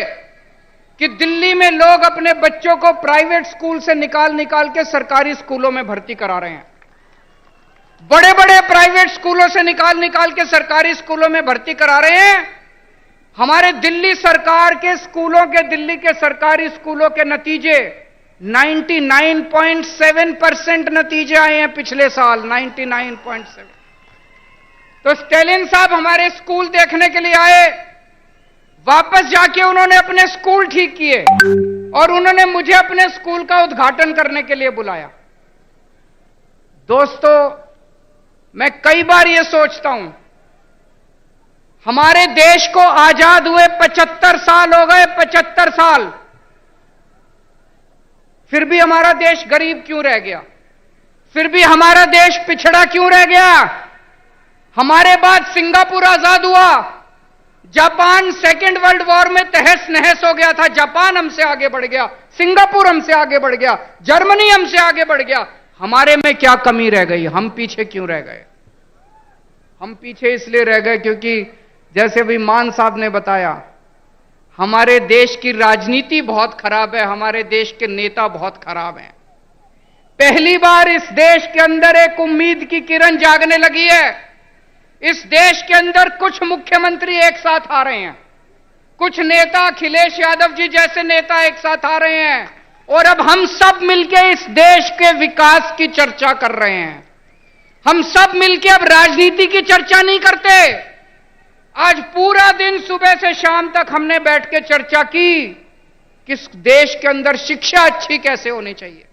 कि दिल्ली में लोग अपने बच्चों को प्राइवेट स्कूल से निकाल निकाल के सरकारी स्कूलों में भर्ती करा रहे हैं। बड़े बड़े प्राइवेट स्कूलों से निकाल निकाल के सरकारी स्कूलों में भर्ती करा रहे हैं। हमारे दिल्ली सरकार के स्कूलों के, दिल्ली के सरकारी स्कूलों के नतीजे 99.7% नतीजे आए हैं पिछले साल, 99.7। तो स्टैलिन साहब हमारे स्कूल देखने के लिए आए, वापस जाके उन्होंने अपने स्कूल ठीक किए और उन्होंने मुझे अपने स्कूल का उद्घाटन करने के लिए बुलाया। दोस्तों, मैं कई बार यह सोचता हूं, हमारे देश को आजाद हुए 75 साल हो गए, 75 साल, फिर भी हमारा देश गरीब क्यों रह गया, फिर भी हमारा देश पिछड़ा क्यों रह गया। हमारे बाद सिंगापुर आजाद हुआ, जापान सेकेंड वर्ल्ड वॉर में तहस नहस हो गया था, जापान हमसे आगे बढ़ गया, सिंगापुर हमसे आगे बढ़ गया, जर्मनी हमसे आगे बढ़ गया। हमारे में क्या कमी रह गई, हम पीछे क्यों रह गए। हम पीछे इसलिए रह गए क्योंकि जैसे अभी मान साहब ने बताया, हमारे देश की राजनीति बहुत खराब है, हमारे देश के नेता बहुत खराब हैं। पहली बार इस देश के अंदर एक उम्मीद की किरण जागने लगी है। इस देश के अंदर कुछ मुख्यमंत्री एक साथ आ रहे हैं, कुछ नेता, अखिलेश यादव जी जैसे नेता एक साथ आ रहे हैं, और अब हम सब मिलकर इस देश के विकास की चर्चा कर रहे हैं। हम सब मिलकर अब राजनीति की चर्चा नहीं करते। आज पूरा दिन सुबह से शाम तक हमने बैठ के चर्चा की कि इस देश के अंदर शिक्षा अच्छी कैसे होनी चाहिए,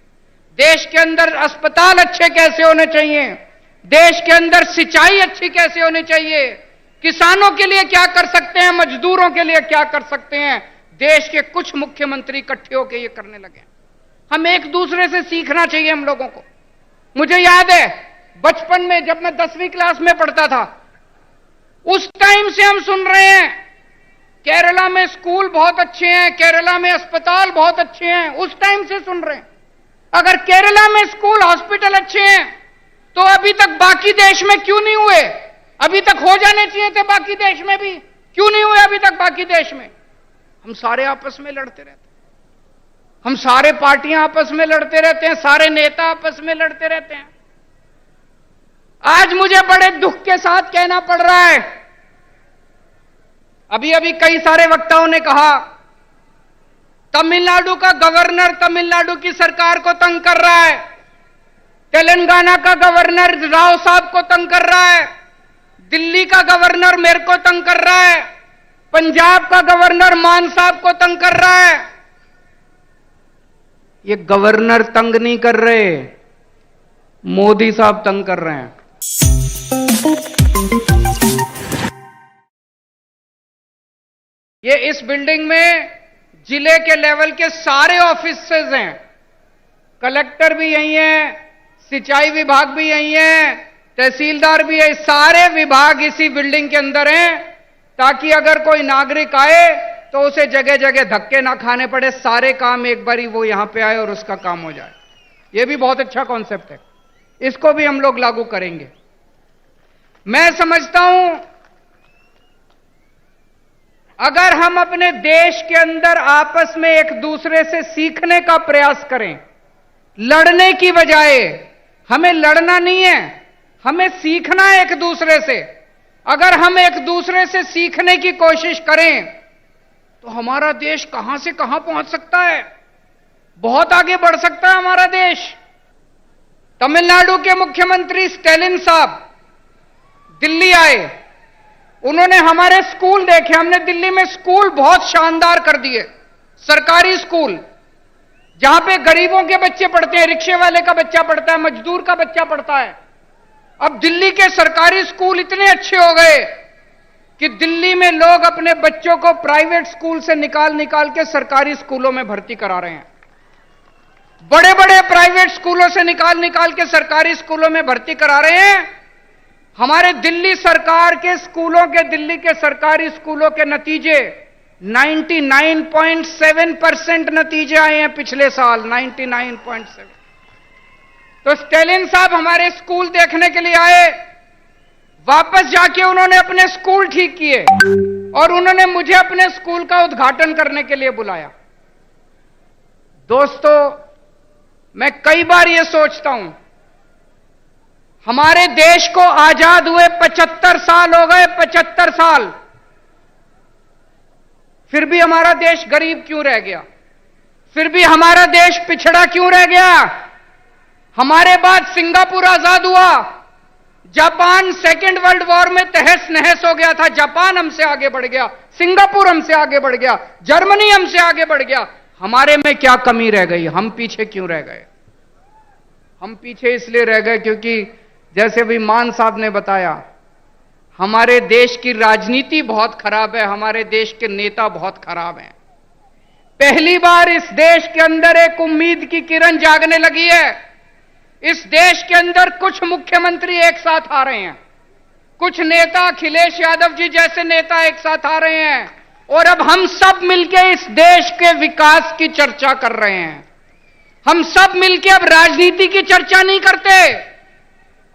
देश के अंदर अस्पताल अच्छे कैसे होने चाहिए, देश के अंदर सिंचाई अच्छी कैसे होनी चाहिए, किसानों के लिए क्या कर सकते हैं, मजदूरों के लिए क्या कर सकते हैं। देश के कुछ मुख्यमंत्री इकट्ठे होकर ये करने लगे। हम एक दूसरे से सीखना चाहिए हम लोगों को। मुझे याद है बचपन में जब मैं 10वीं क्लास में पढ़ता था, उस टाइम से हम सुन रहे हैं केरला में स्कूल बहुत अच्छे हैं, केरला में अस्पताल बहुत अच्छे हैं, उस टाइम से सुन रहे हैं। अगर केरला में स्कूल, हॉस्पिटल अच्छे हैं तो अभी तक बाकी देश में क्यों नहीं हुए। अभी तक हो जाने चाहिए थे बाकी देश में भी, क्यों नहीं हुए अभी तक बाकी देश में। हम सारे आपस में लड़ते रहते हैं, हम सारे पार्टियां आपस में लड़ते रहते हैं, सारे नेता आपस में लड़ते रहते हैं। आज मुझे बड़े दुख के साथ कहना पड़ रहा है, अभी अभी कई सारे वक्ताओं ने कहा तमिलनाडु का गवर्नर तमिलनाडु की सरकार को तंग कर रहा है, तेलंगाना का गवर्नर राव साहब को तंग कर रहा है, दिल्ली का गवर्नर मेरे को तंग कर रहा है, पंजाब का गवर्नर मान साहब को तंग कर रहा है। ये गवर्नर तंग नहीं कर रहे, मोदी साहब तंग कर रहे हैं। ये इस बिल्डिंग में जिले के लेवल के सारे ऑफिसेज हैं, कलेक्टर भी यही हैं, सिंचाई विभाग भी यही है, तहसीलदार भी है, सारे विभाग इसी बिल्डिंग के अंदर हैं, ताकि अगर कोई नागरिक आए तो उसे जगह जगह धक्के ना खाने पड़े, सारे काम एक बारी वो यहां पे आए और उसका काम हो जाए। ये भी बहुत अच्छा कॉन्सेप्ट है, इसको भी हम लोग लागू करेंगे। मैं समझता हूं अगर हम अपने देश के अंदर आपस में एक दूसरे से सीखने का प्रयास करें, लड़ने की बजाय, हमें लड़ना नहीं है, हमें सीखना है एक दूसरे से। अगर हम एक दूसरे से सीखने की कोशिश करें तो हमारा देश कहां से कहां पहुंच सकता है, बहुत आगे बढ़ सकता है हमारा देश। तमिलनाडु के मुख्यमंत्री स्टैलिन साहब दिल्ली आए, उन्होंने हमारे स्कूल देखे। हमने दिल्ली में स्कूल बहुत शानदार कर दिए, सरकारी स्कूल जहां पे गरीबों के बच्चे पढ़ते हैं, रिक्शे वाले का बच्चा पढ़ता है, मजदूर का बच्चा पढ़ता है। अब दिल्ली के सरकारी स्कूल इतने अच्छे हो गए कि दिल्ली में लोग अपने बच्चों को प्राइवेट स्कूल से निकाल निकाल के सरकारी स्कूलों में भर्ती करा रहे हैं। बड़े बड़े प्राइवेट स्कूलों से निकाल निकाल के सरकारी स्कूलों में भर्ती करा रहे हैं। हमारे दिल्ली सरकार के स्कूलों के, दिल्ली के सरकारी स्कूलों के नतीजे 99.7% नतीजे आए हैं पिछले साल, 99.7। तो स्टैलिन साहब हमारे स्कूल देखने के लिए आए, वापस जाके उन्होंने अपने स्कूल ठीक किए और उन्होंने मुझे अपने स्कूल का उद्घाटन करने के लिए बुलाया। दोस्तों, मैं कई बार यह सोचता हूं, हमारे देश को आजाद हुए 75 साल हो गए, 75 साल, फिर भी हमारा देश गरीब क्यों रह गया? फिर भी हमारा देश पिछड़ा क्यों रह गया? हमारे बाद सिंगापुर आजाद हुआ, जापान सेकेंड वर्ल्ड वॉर में तहस नहस हो गया था, जापान हमसे आगे बढ़ गया, सिंगापुर हमसे आगे बढ़ गया, जर्मनी हमसे आगे बढ़ गया। हमारे में क्या कमी रह गई? हम पीछे क्यों रह गए? हम पीछे इसलिए रह गए क्योंकि जैसे भी मान साहब ने बताया, हमारे देश की राजनीति बहुत खराब है, हमारे देश के नेता बहुत खराब हैं। पहली बार इस देश के अंदर एक उम्मीद की किरण जागने लगी है। इस देश के अंदर कुछ मुख्यमंत्री एक साथ आ रहे हैं, कुछ नेता, अखिलेश यादव जी जैसे नेता एक साथ आ रहे हैं, और अब हम सब मिलकर इस देश के विकास की चर्चा कर रहे हैं। हम सब मिलकर अब राजनीति की चर्चा नहीं करते।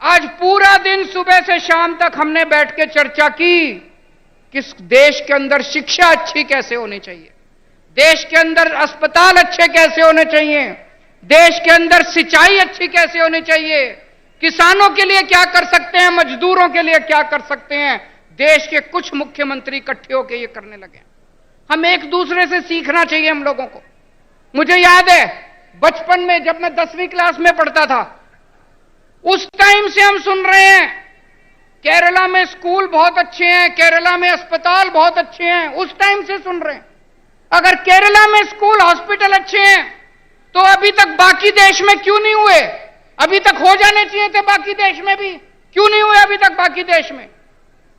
आज पूरा दिन सुबह से शाम तक हमने बैठ के चर्चा की कि देश के अंदर शिक्षा अच्छी कैसे होनी चाहिए, देश के अंदर अस्पताल अच्छे कैसे होने चाहिए, देश के अंदर सिंचाई अच्छी कैसे होनी चाहिए, किसानों के लिए क्या कर सकते हैं, मजदूरों के लिए क्या कर सकते हैं। देश के कुछ मुख्यमंत्री इकट्ठे होकर ये करने लगे। हम एक दूसरे से सीखना चाहिए हम लोगों को। मुझे याद है बचपन में जब मैं 10वीं क्लास में पढ़ता था, उस टाइम से हम सुन रहे हैं केरला में स्कूल बहुत अच्छे हैं, केरला में अस्पताल बहुत अच्छे हैं, उस टाइम से सुन रहे हैं। अगर केरला में स्कूल, हॉस्पिटल अच्छे हैं तो अभी तक बाकी देश में क्यों नहीं हुए? अभी तक हो जाने चाहिए थे बाकी देश में भी, क्यों नहीं हुए अभी तक बाकी देश में?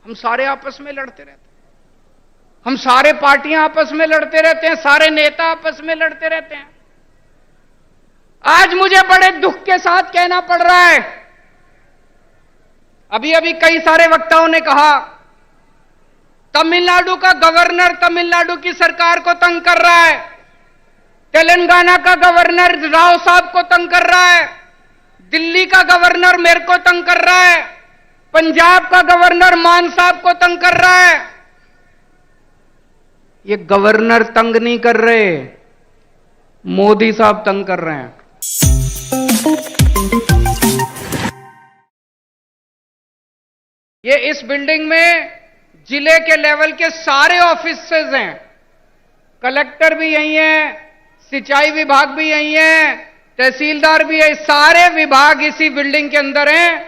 हम सारे आपस में लड़ते रहते हैं, हम सारे पार्टियां आपस में लड़ते रहते हैं, सारे नेता आपस में लड़ते रहते हैं। आज मुझे बड़े दुख के साथ कहना पड़ रहा है, अभी अभी कई सारे वक्ताओं ने कहा तमिलनाडु का गवर्नर तमिलनाडु की सरकार को तंग कर रहा है, तेलंगाना का गवर्नर राव साहब को तंग कर रहा है, दिल्ली का गवर्नर मेरे को तंग कर रहा है, पंजाब का गवर्नर मान साहब को तंग कर रहा है। ये गवर्नर तंग नहीं कर रहे, मोदी साहब तंग कर रहे हैं। ये इस बिल्डिंग में जिले के लेवल के सारे ऑफिसेज हैं, कलेक्टर भी यही है, सिंचाई विभाग भी यही है, तहसीलदार भी है, सारे विभाग इसी बिल्डिंग के अंदर हैं,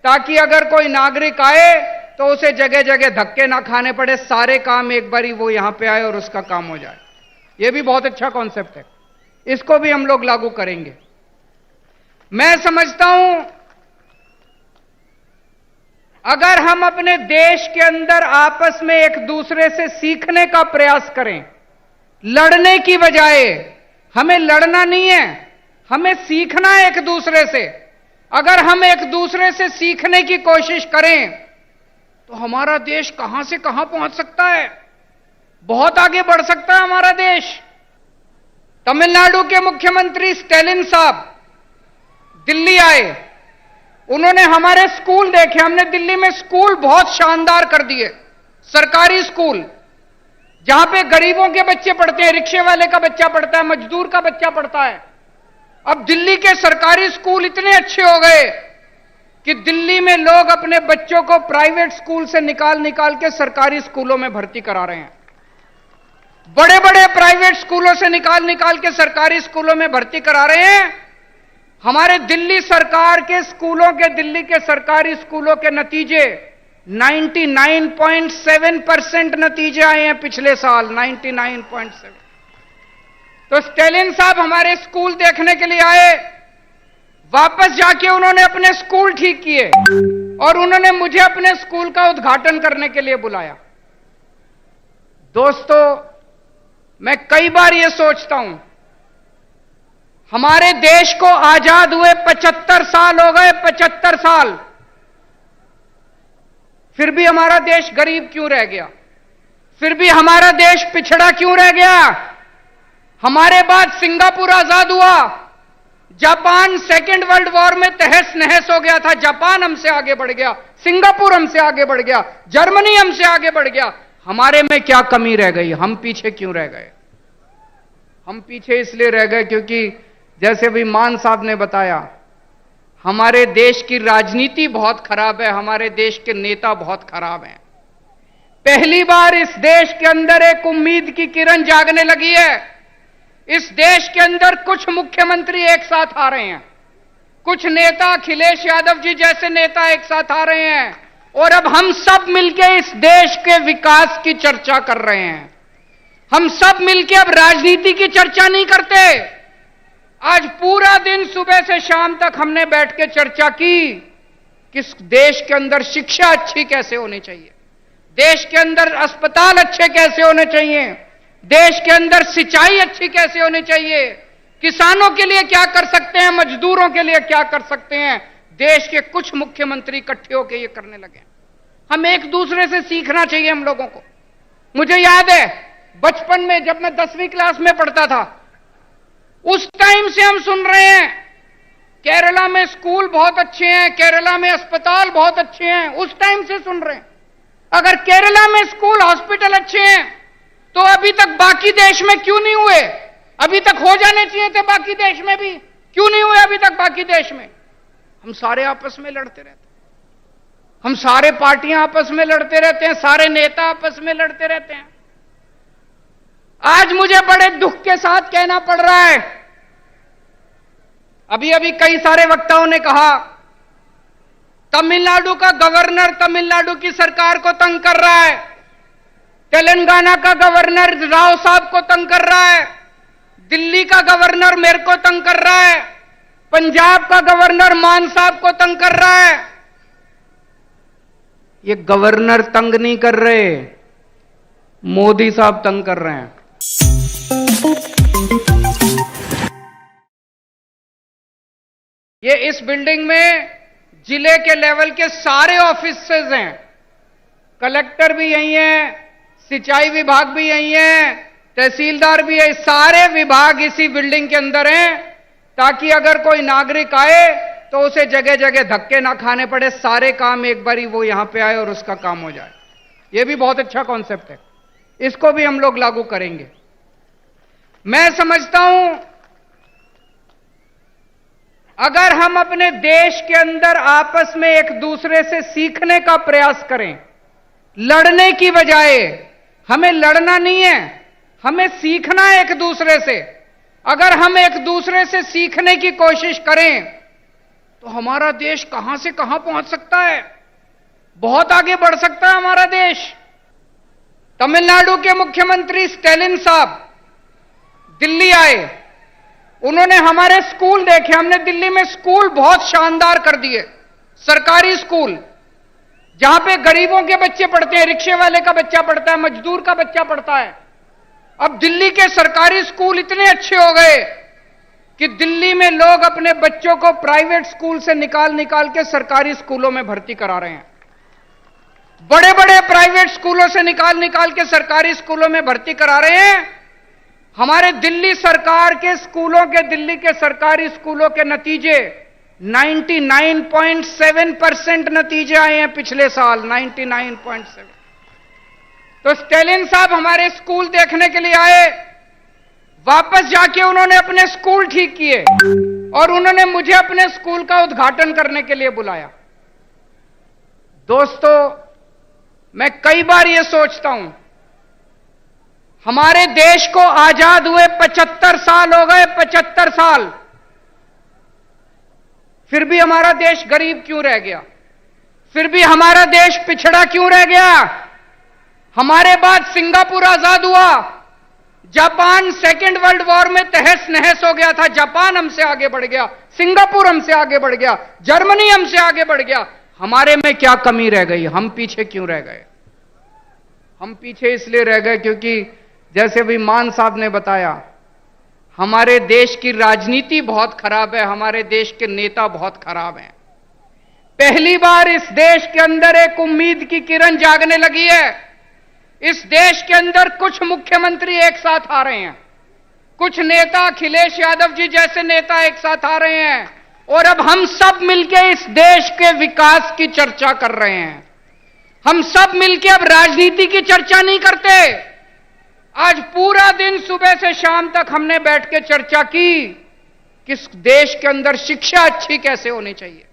ताकि अगर कोई नागरिक आए तो उसे जगह जगह धक्के ना खाने पड़े, सारे काम एक बारी वो यहां पे आए और उसका काम हो जाए। ये भी बहुत अच्छा कॉन्सेप्ट है, इसको भी हम लोग लागू करेंगे। मैं समझता हूं अगर हम अपने देश के अंदर आपस में एक दूसरे से सीखने का प्रयास करें, लड़ने की बजाय, हमें लड़ना नहीं है, हमें सीखना है एक दूसरे से। अगर हम एक दूसरे से सीखने की कोशिश करें तो हमारा देश कहां से कहां पहुंच सकता है, बहुत आगे बढ़ सकता है हमारा देश। तमिलनाडु के मुख्यमंत्री स्टैलिन साहब दिल्ली आए, उन्होंने हमारे स्कूल देखे। हमने दिल्ली में स्कूल बहुत शानदार कर दिए, सरकारी स्कूल जहां पे गरीबों के बच्चे पढ़ते हैं, रिक्शे वाले का बच्चा पढ़ता है, मजदूर का बच्चा पढ़ता है। अब दिल्ली के सरकारी स्कूल इतने अच्छे हो गए कि दिल्ली में लोग अपने बच्चों को प्राइवेट स्कूल से निकाल निकाल के सरकारी स्कूलों में भर्ती करा रहे हैं। बड़े बड़े प्राइवेट स्कूलों से निकाल निकाल के सरकारी स्कूलों में भर्ती करा रहे हैं। हमारे दिल्ली सरकार के स्कूलों के, दिल्ली के सरकारी स्कूलों के नतीजे 99.7% नतीजे आए हैं पिछले साल, 99.7। तो स्टैलिन साहब हमारे स्कूल देखने के लिए आए, वापस जाके उन्होंने अपने स्कूल ठीक किए और उन्होंने मुझे अपने स्कूल का उद्घाटन करने के लिए बुलाया। दोस्तों, मैं कई बार यह सोचता हूं, हमारे देश को आजाद हुए 75 साल हो गए, 75 साल, फिर भी हमारा देश गरीब क्यों रह गया? फिर भी हमारा देश पिछड़ा क्यों रह गया? हमारे बाद सिंगापुर आजाद हुआ, जापान सेकेंड वर्ल्ड वॉर में तहस नहस हो गया था, जापान हमसे आगे बढ़ गया, सिंगापुर हमसे आगे बढ़ गया, जर्मनी हमसे आगे बढ़ गया। हमारे में क्या कमी रह गई? हम पीछे क्यों रह गए? हम पीछे इसलिए रह गए क्योंकि जैसे भी मान साहब ने बताया, हमारे देश की राजनीति बहुत खराब है, हमारे देश के नेता बहुत खराब हैं। पहली बार इस देश के अंदर एक उम्मीद की किरण जागने लगी है। इस देश के अंदर कुछ मुख्यमंत्री एक साथ आ रहे हैं, कुछ नेता, अखिलेश यादव जी जैसे नेता एक साथ आ रहे हैं और अब हम सब मिलकर इस देश के विकास की चर्चा कर रहे हैं। हम सब मिलकर अब राजनीति की चर्चा नहीं करते। आज पूरा दिन सुबह से शाम तक हमने बैठ के चर्चा की कि देश के अंदर शिक्षा अच्छी कैसे होनी चाहिए, देश के अंदर अस्पताल अच्छे कैसे होने चाहिए, देश के अंदर सिंचाई अच्छी कैसे होनी चाहिए, किसानों के लिए क्या कर सकते हैं, मजदूरों के लिए क्या कर सकते हैं। देश के कुछ मुख्यमंत्री इकट्ठे होकर ये करने लगे। हम एक दूसरे से सीखना चाहिए हम लोगों को। मुझे याद है बचपन में जब मैं 10वीं क्लास में पढ़ता था, उस टाइम से हम सुन रहे हैं केरला में स्कूल बहुत अच्छे हैं, केरला में अस्पताल बहुत अच्छे हैं, उस टाइम से सुन रहे हैं। अगर केरला में स्कूल, हॉस्पिटल अच्छे हैं तो अभी तक बाकी देश में क्यों नहीं हुए? अभी तक हो जाने चाहिए थे बाकी देश में भी, क्यों नहीं हुए अभी तक बाकी देश में? हम सारे आपस में लड़ते रहते हैं, हम सारे पार्टियां आपस में लड़ते रहते हैं, सारे नेता आपस में लड़ते रहते हैं। आज मुझे बड़े दुख के साथ कहना पड़ रहा है, अभी अभी कई सारे वक्ताओं ने कहा तमिलनाडु का गवर्नर तमिलनाडु की सरकार को तंग कर रहा है, तेलंगाना का गवर्नर राव साहब को तंग कर रहा है, दिल्ली का गवर्नर मेरे को तंग कर रहा है, पंजाब का गवर्नर मान साहब को तंग कर रहा है। ये गवर्नर तंग नहीं कर रहे, मोदी साहब तंग कर रहे हैं। ये इस बिल्डिंग में जिले के लेवल के सारे ऑफिसेज हैं, कलेक्टर भी यही है, सिंचाई विभाग भी यही है, तहसीलदार भी है, सारे विभाग इसी बिल्डिंग के अंदर हैं, ताकि अगर कोई नागरिक आए तो उसे जगह जगह धक्के ना खाने पड़े, सारे काम एक बारी वो यहां पे आए और उसका काम हो जाए। ये भी बहुत अच्छा कॉन्सेप्ट है, इसको भी हम लोग लागू करेंगे। मैं समझता हूं अगर हम अपने देश के अंदर आपस में एक दूसरे से सीखने का प्रयास करें, लड़ने की बजाय, हमें लड़ना नहीं है, हमें सीखना है एक दूसरे से। अगर हम एक दूसरे से सीखने की कोशिश करें तो हमारा देश कहां से कहां पहुंच सकता है, बहुत आगे बढ़ सकता है हमारा देश। तमिलनाडु के मुख्यमंत्री स्टैलिन साहब दिल्ली आए, उन्होंने हमारे स्कूल देखे। हमने दिल्ली में स्कूल बहुत शानदार कर दिए, सरकारी स्कूल जहां पे गरीबों के बच्चे पढ़ते हैं, रिक्शे वाले का बच्चा पढ़ता है, मजदूर का बच्चा पढ़ता है। अब दिल्ली के सरकारी स्कूल इतने अच्छे हो गए कि दिल्ली में लोग अपने बच्चों को प्राइवेट स्कूल से निकाल निकाल के सरकारी स्कूलों में भर्ती करा रहे हैं। बड़े बड़े प्राइवेट स्कूलों से निकाल निकाल के सरकारी स्कूलों में भर्ती करा रहे हैं। हमारे दिल्ली सरकार के स्कूलों के, दिल्ली के सरकारी स्कूलों के नतीजे 99.7% नतीजे आए हैं पिछले साल, 99.7। तो स्टेलिन साहब हमारे स्कूल देखने के लिए आए, वापस जाके उन्होंने अपने स्कूल ठीक किए और उन्होंने मुझे अपने स्कूल का उद्घाटन करने के लिए बुलाया। दोस्तों, मैं कई बार यह सोचता हूं, हमारे देश को आजाद हुए 75 साल हो गए, 75 साल, फिर भी हमारा देश गरीब क्यों रह गया? फिर भी हमारा देश पिछड़ा क्यों रह गया? हमारे बाद सिंगापुर आजाद हुआ, जापान सेकेंड वर्ल्ड वॉर में तहस नहस हो गया था, जापान हमसे आगे बढ़ गया, सिंगापुर हमसे आगे बढ़ गया, जर्मनी हमसे आगे बढ़ गया। हमारे में क्या कमी रह गई? हम पीछे क्यों रह गए? हम पीछे इसलिए रह गए क्योंकि जैसे भी मान साहब ने बताया, हमारे देश की राजनीति बहुत खराब है, हमारे देश के नेता बहुत खराब हैं। पहली बार इस देश के अंदर एक उम्मीद की किरण जागने लगी है। इस देश के अंदर कुछ मुख्यमंत्री एक साथ आ रहे हैं, कुछ नेता, अखिलेश यादव जी जैसे नेता एक साथ आ रहे हैं और अब हम सब मिलकर इस देश के विकास की चर्चा कर रहे हैं। हम सब मिलकर अब राजनीति की चर्चा नहीं करते। आज पूरा दिन सुबह से शाम तक हमने बैठ के चर्चा की कि देश के अंदर शिक्षा अच्छी कैसे होनी चाहिए,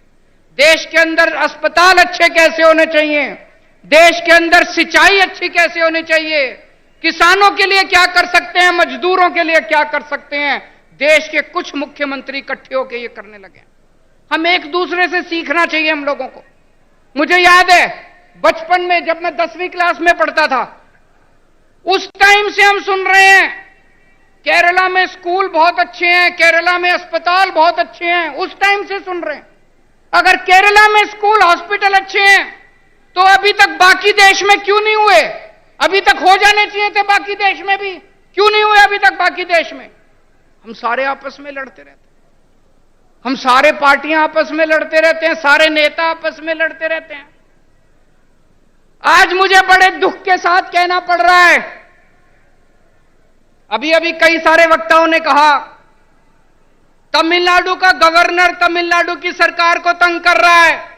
देश के अंदर अस्पताल अच्छे कैसे होने चाहिए, देश के अंदर सिंचाई अच्छी कैसे होनी चाहिए, किसानों के लिए क्या कर सकते हैं, मजदूरों के लिए क्या कर सकते हैं। देश के कुछ मुख्यमंत्री इकट्ठे होकर ये करने लगे। हम एक दूसरे से सीखना चाहिए हम लोगों को। मुझे याद है बचपन में जब मैं 10वीं क्लास में पढ़ता था, उस टाइम से हम सुन रहे हैं केरला में स्कूल बहुत अच्छे हैं, केरला में अस्पताल बहुत अच्छे हैं, उस टाइम से सुन रहे हैं। अगर केरला में स्कूल, हॉस्पिटल अच्छे हैं तो अभी तक बाकी देश में क्यों नहीं हुए? अभी तक हो जाने चाहिए थे बाकी देश में भी, क्यों नहीं हुए अभी तक बाकी देश में? हम सारे आपस में लड़ते रहते हैं, हम सारे पार्टियां आपस में लड़ते रहते हैं, सारे नेता आपस में लड़ते रहते हैं। आज मुझे बड़े दुख के साथ कहना पड़ रहा है, अभी अभी कई सारे वक्ताओं ने कहा तमिलनाडु का गवर्नर तमिलनाडु की सरकार को तंग कर रहा है,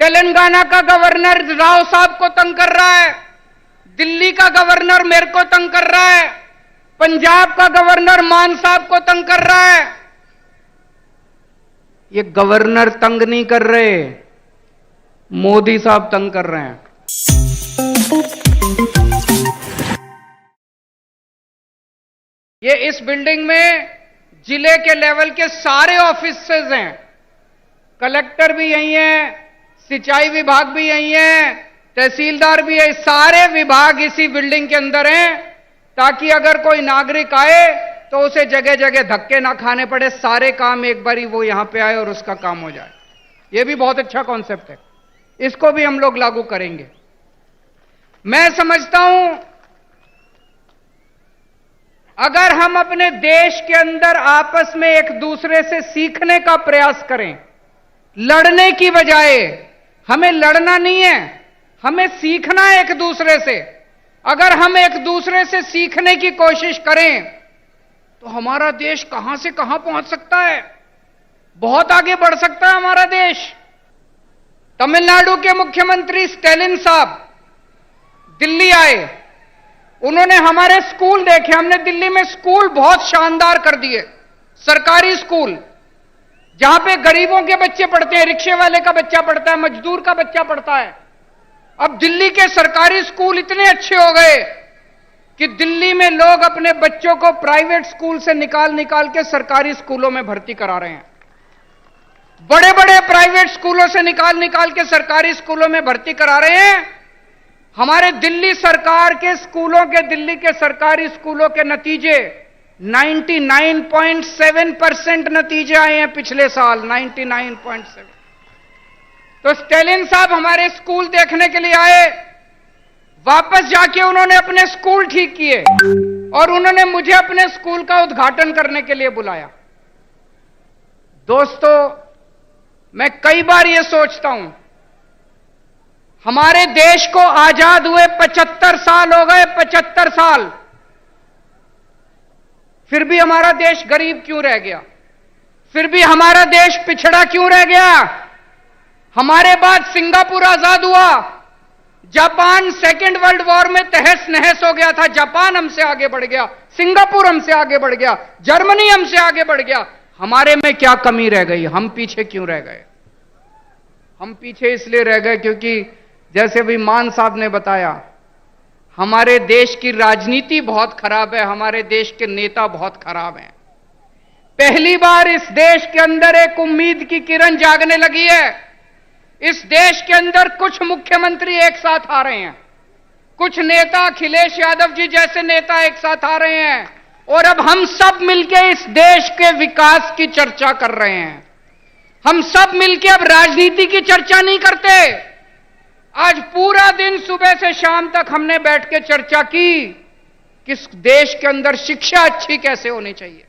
तेलंगाना का गवर्नर राव साहब को तंग कर रहा है, दिल्ली का गवर्नर मेरे को तंग कर रहा है, पंजाब का गवर्नर मान साहब को तंग कर रहा है। ये गवर्नर तंग नहीं कर रहे, मोदी साहब तंग कर रहे हैं। ये इस बिल्डिंग में जिले के लेवल के सारे ऑफिसेज हैं, कलेक्टर भी यही हैं, सिंचाई विभाग भी यही है, तहसीलदार भी है, सारे विभाग इसी बिल्डिंग के अंदर हैं, ताकि अगर कोई नागरिक आए तो उसे जगह जगह धक्के ना खाने पड़े, सारे काम एक बारी वो यहां पे आए और उसका काम हो जाए। ये भी बहुत अच्छा कॉन्सेप्ट है, इसको भी हम लोग लागू करेंगे। मैं समझता हूं अगर हम अपने देश के अंदर आपस में एक दूसरे से सीखने का प्रयास करें, लड़ने की बजाय, हमें लड़ना नहीं है, हमें सीखना है एक दूसरे से। अगर हम एक दूसरे से सीखने की कोशिश करें तो हमारा देश कहां से कहां पहुंच सकता है, बहुत आगे बढ़ सकता है हमारा देश। तमिलनाडु के मुख्यमंत्री स्टेलिन साहब दिल्ली आए, उन्होंने हमारे स्कूल देखे। हमने दिल्ली में स्कूल बहुत शानदार कर दिए, सरकारी स्कूल जहां पे गरीबों के बच्चे पढ़ते हैं, रिक्शे वाले का बच्चा पढ़ता है, मजदूर का बच्चा पढ़ता है। अब दिल्ली के सरकारी स्कूल इतने अच्छे हो गए कि दिल्ली में लोग अपने बच्चों को प्राइवेट स्कूल से निकाल निकाल के सरकारी स्कूलों में भर्ती करा रहे हैं। बड़े बड़े प्राइवेट स्कूलों से निकाल निकाल के सरकारी स्कूलों में भर्ती करा रहे हैं। हमारे दिल्ली सरकार के स्कूलों के, दिल्ली के सरकारी स्कूलों के नतीजे 99.7% नतीजे आए हैं पिछले साल, 99.7। तो स्टालिन साहब हमारे स्कूल देखने के लिए आए, वापस जाके उन्होंने अपने स्कूल ठीक किए और उन्होंने मुझे अपने स्कूल का उद्घाटन करने के लिए बुलाया। दोस्तों, मैं कई बार यह सोचता हूं, हमारे देश को आजाद हुए 75 साल हो गए, 75 साल, फिर भी हमारा देश गरीब क्यों रह गया? फिर भी हमारा देश पिछड़ा क्यों रह गया? हमारे बाद सिंगापुर आजाद हुआ, जापान सेकेंड वर्ल्ड वॉर में तहस नहस हो गया था, जापान हमसे आगे बढ़ गया, सिंगापुर हमसे आगे बढ़ गया, जर्मनी हमसे आगे बढ़ गया। हमारे में क्या कमी रह गई? हम पीछे क्यों रह गए? हम पीछे इसलिए रह गए क्योंकि जैसे भी मान साहब ने बताया, हमारे देश की राजनीति बहुत खराब है, हमारे देश के नेता बहुत खराब हैं। पहली बार इस देश के अंदर एक उम्मीद की किरण जागने लगी है। इस देश के अंदर कुछ मुख्यमंत्री एक साथ आ रहे हैं, कुछ नेता, अखिलेश यादव जी जैसे नेता एक साथ आ रहे हैं, और अब हम सब मिलकर इस देश के विकास की चर्चा कर रहे हैं। हम सब मिलकर अब राजनीति की चर्चा नहीं करते। आज पूरा दिन सुबह से शाम तक हमने बैठ के चर्चा की कि देश के अंदर शिक्षा अच्छी कैसे होनी चाहिए,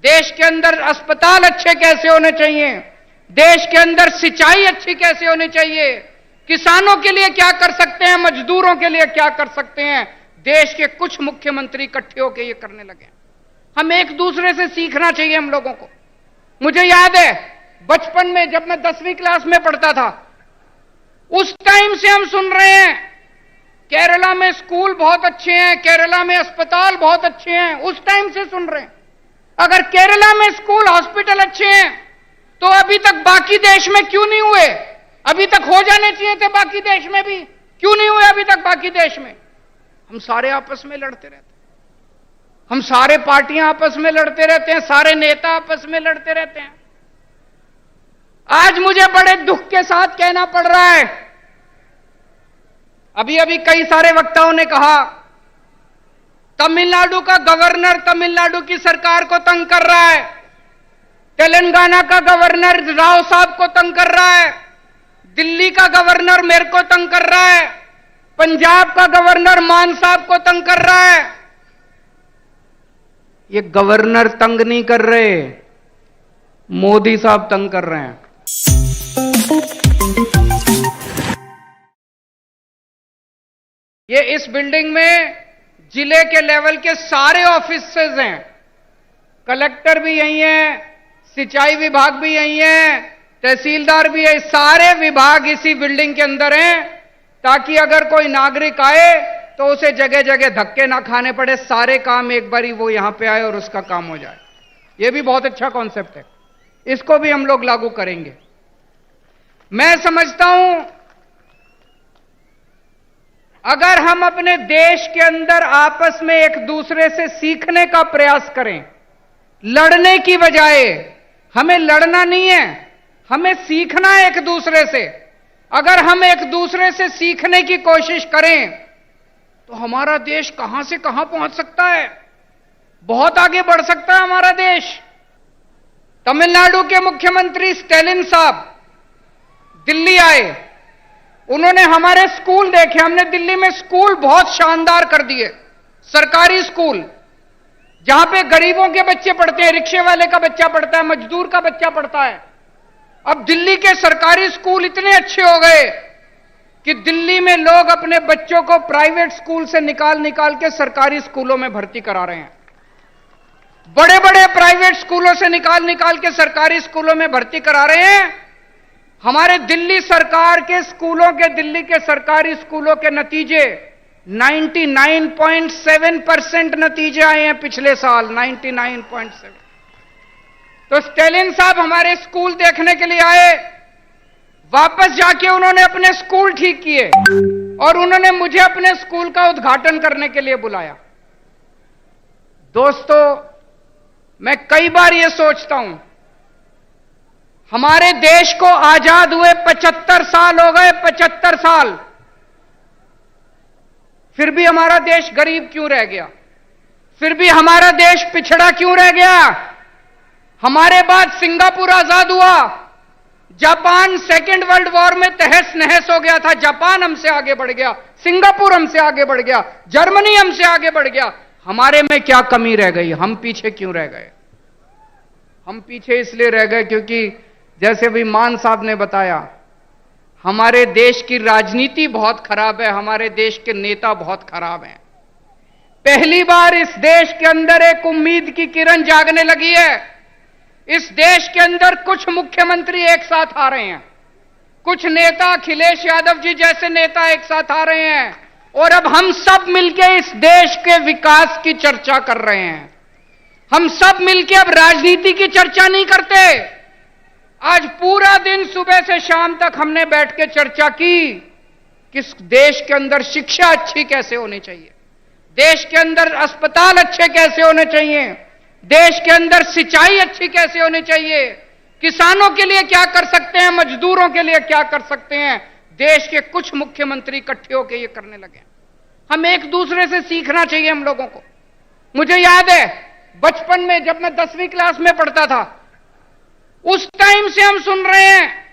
देश के अंदर अस्पताल अच्छे कैसे होने चाहिए, देश के अंदर सिंचाई अच्छी कैसे होनी चाहिए, किसानों के लिए क्या कर सकते हैं, मजदूरों के लिए क्या कर सकते हैं। देश के कुछ मुख्यमंत्री इकट्ठे होकर ये करने लगे। हम एक दूसरे से सीखना चाहिए हम लोगों को। मुझे याद है बचपन में जब मैं 10वीं क्लास में पढ़ता था, उस टाइम से हम सुन रहे हैं केरला में स्कूल बहुत अच्छे हैं, केरला में अस्पताल बहुत अच्छे हैं, उस टाइम से सुन रहे हैं। अगर केरला में स्कूल हॉस्पिटल अच्छे हैं तो अभी तक बाकी देश में क्यों नहीं हुए? अभी तक हो जाने चाहिए थे बाकी देश में भी, क्यों नहीं हुए अभी तक बाकी देश में? हम सारे आपस में लड़ते रहते हैं, हम सारे पार्टियां आपस में लड़ते रहते हैं, सारे नेता आपस में लड़ते रहते हैं। आज मुझे बड़े दुख के साथ कहना पड़ रहा है, अभी अभी कई सारे वक्ताओं ने कहा तमिलनाडु का गवर्नर तमिलनाडु की सरकार को तंग कर रहा है, तेलंगाना का गवर्नर राव साहब को तंग कर रहा है, दिल्ली का गवर्नर मेरे को तंग कर रहा है, पंजाब का गवर्नर मान साहब को तंग कर रहा है। ये गवर्नर तंग नहीं कर रहे, मोदी साहब तंग कर रहे हैं। ये इस बिल्डिंग में जिले के लेवल के सारे ऑफिसेज हैं, कलेक्टर भी यही है, सिंचाई विभाग भी यही है, तहसीलदार भी है, सारे विभाग इसी बिल्डिंग के अंदर हैं, ताकि अगर कोई नागरिक आए तो उसे जगह जगह धक्के ना खाने पड़े, सारे काम एक बारी वो यहां पे आए और उसका काम हो जाए। ये भी बहुत अच्छा कॉन्सेप्ट है, इसको भी हम लोग लागू करेंगे। मैं समझता हूं अगर हम अपने देश के अंदर आपस में एक दूसरे से सीखने का प्रयास करें, लड़ने की बजाय, हमें लड़ना नहीं है, हमें सीखना है एक दूसरे से। अगर हम एक दूसरे से सीखने की कोशिश करें तो हमारा देश कहां से कहां पहुंच सकता है, बहुत आगे बढ़ सकता है हमारा देश। तमिलनाडु के मुख्यमंत्री स्टालिन साहब दिल्ली आए, उन्होंने हमारे स्कूल देखे। हमने दिल्ली में स्कूल बहुत शानदार कर दिए, सरकारी स्कूल जहां पे गरीबों के बच्चे पढ़ते हैं, रिक्शे वाले का बच्चा पढ़ता है, मजदूर का बच्चा पढ़ता है। अब दिल्ली के सरकारी स्कूल इतने अच्छे हो गए कि दिल्ली में लोग अपने बच्चों को प्राइवेट स्कूल से निकाल निकाल के सरकारी स्कूलों में भर्ती करा रहे हैं। बड़े बड़े प्राइवेट स्कूलों से निकाल निकाल के सरकारी स्कूलों में भर्ती करा रहे हैं। हमारे दिल्ली सरकार के स्कूलों के, दिल्ली के सरकारी स्कूलों के नतीजे 99.7% नतीजे आए हैं पिछले साल, 99.7। तो स्टालिन साहब हमारे स्कूल देखने के लिए आए, वापस जाके उन्होंने अपने स्कूल ठीक किए और उन्होंने मुझे अपने स्कूल का उद्घाटन करने के लिए बुलाया। दोस्तों, मैं कई बार यह सोचता हूं, हमारे देश को आजाद हुए 75 साल हो गए, 75 साल, फिर भी हमारा देश गरीब क्यों रह गया? फिर भी हमारा देश पिछड़ा क्यों रह गया? हमारे बाद सिंगापुर आजाद हुआ, जापान सेकेंड वर्ल्ड वॉर में तहस नहस हो गया था, जापान हमसे आगे बढ़ गया, सिंगापुर हमसे आगे बढ़ गया, जर्मनी हमसे आगे बढ़ गया। हमारे में क्या कमी रह गई? हम पीछे क्यों रह गए? हम पीछे इसलिए रह गए क्योंकि जैसे अभी मान साहब ने बताया, हमारे देश की राजनीति बहुत खराब है, हमारे देश के नेता बहुत खराब हैं। पहली बार इस देश के अंदर एक उम्मीद की किरण जागने लगी है। इस देश के अंदर कुछ मुख्यमंत्री एक साथ आ रहे हैं, कुछ नेता, अखिलेश यादव जी जैसे नेता एक साथ आ रहे हैं, और अब हम सब मिलकर इस देश के विकास की चर्चा कर रहे हैं। हम सब मिलकर अब राजनीति की चर्चा नहीं करते। आज पूरा दिन सुबह से शाम तक हमने बैठ के चर्चा की कि देश के अंदर शिक्षा अच्छी कैसे होनी चाहिए, देश के अंदर अस्पताल अच्छे कैसे होने चाहिए, देश के अंदर सिंचाई अच्छी कैसे होनी चाहिए, किसानों के लिए क्या कर सकते हैं, मजदूरों के लिए क्या कर सकते हैं। देश के कुछ मुख्यमंत्री इकट्ठे होकर ये करने लगे। हम एक दूसरे से सीखना चाहिए हम लोगों को। मुझे याद है बचपन में जब मैं 10वीं क्लास में पढ़ता था, उस टाइम से हम सुन रहे हैं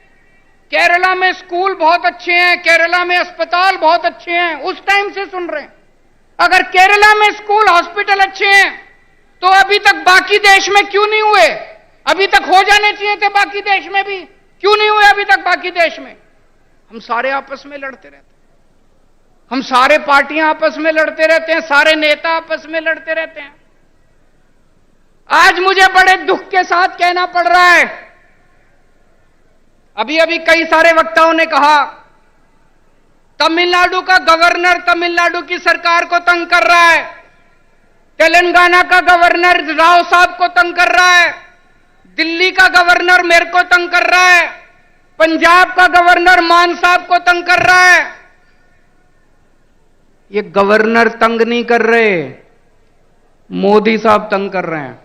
केरला में स्कूल बहुत अच्छे हैं, केरला में अस्पताल बहुत अच्छे हैं, उस टाइम से सुन रहे हैं। अगर केरला में स्कूल हॉस्पिटल अच्छे हैं तो अभी तक बाकी देश में क्यों नहीं हुए? अभी तक हो जाने चाहिए थे बाकी देश में भी, क्यों नहीं हुए अभी तक बाकी देश में? हम सारे आपस में लड़ते रहते हैं, हम सारे पार्टियां आपस में लड़ते रहते हैं, सारे नेता आपस में लड़ते रहते हैं। आज मुझे बड़े दुख के साथ कहना पड़ रहा है, अभी अभी कई सारे वक्ताओं ने कहा तमिलनाडु का गवर्नर तमिलनाडु की सरकार को तंग कर रहा है, तेलंगाना का गवर्नर राव साहब को तंग कर रहा है, दिल्ली का गवर्नर मेरे को तंग कर रहा है, पंजाब का गवर्नर मान साहब को तंग कर रहा है। ये गवर्नर तंग नहीं कर रहे, मोदी साहब तंग कर रहे हैं।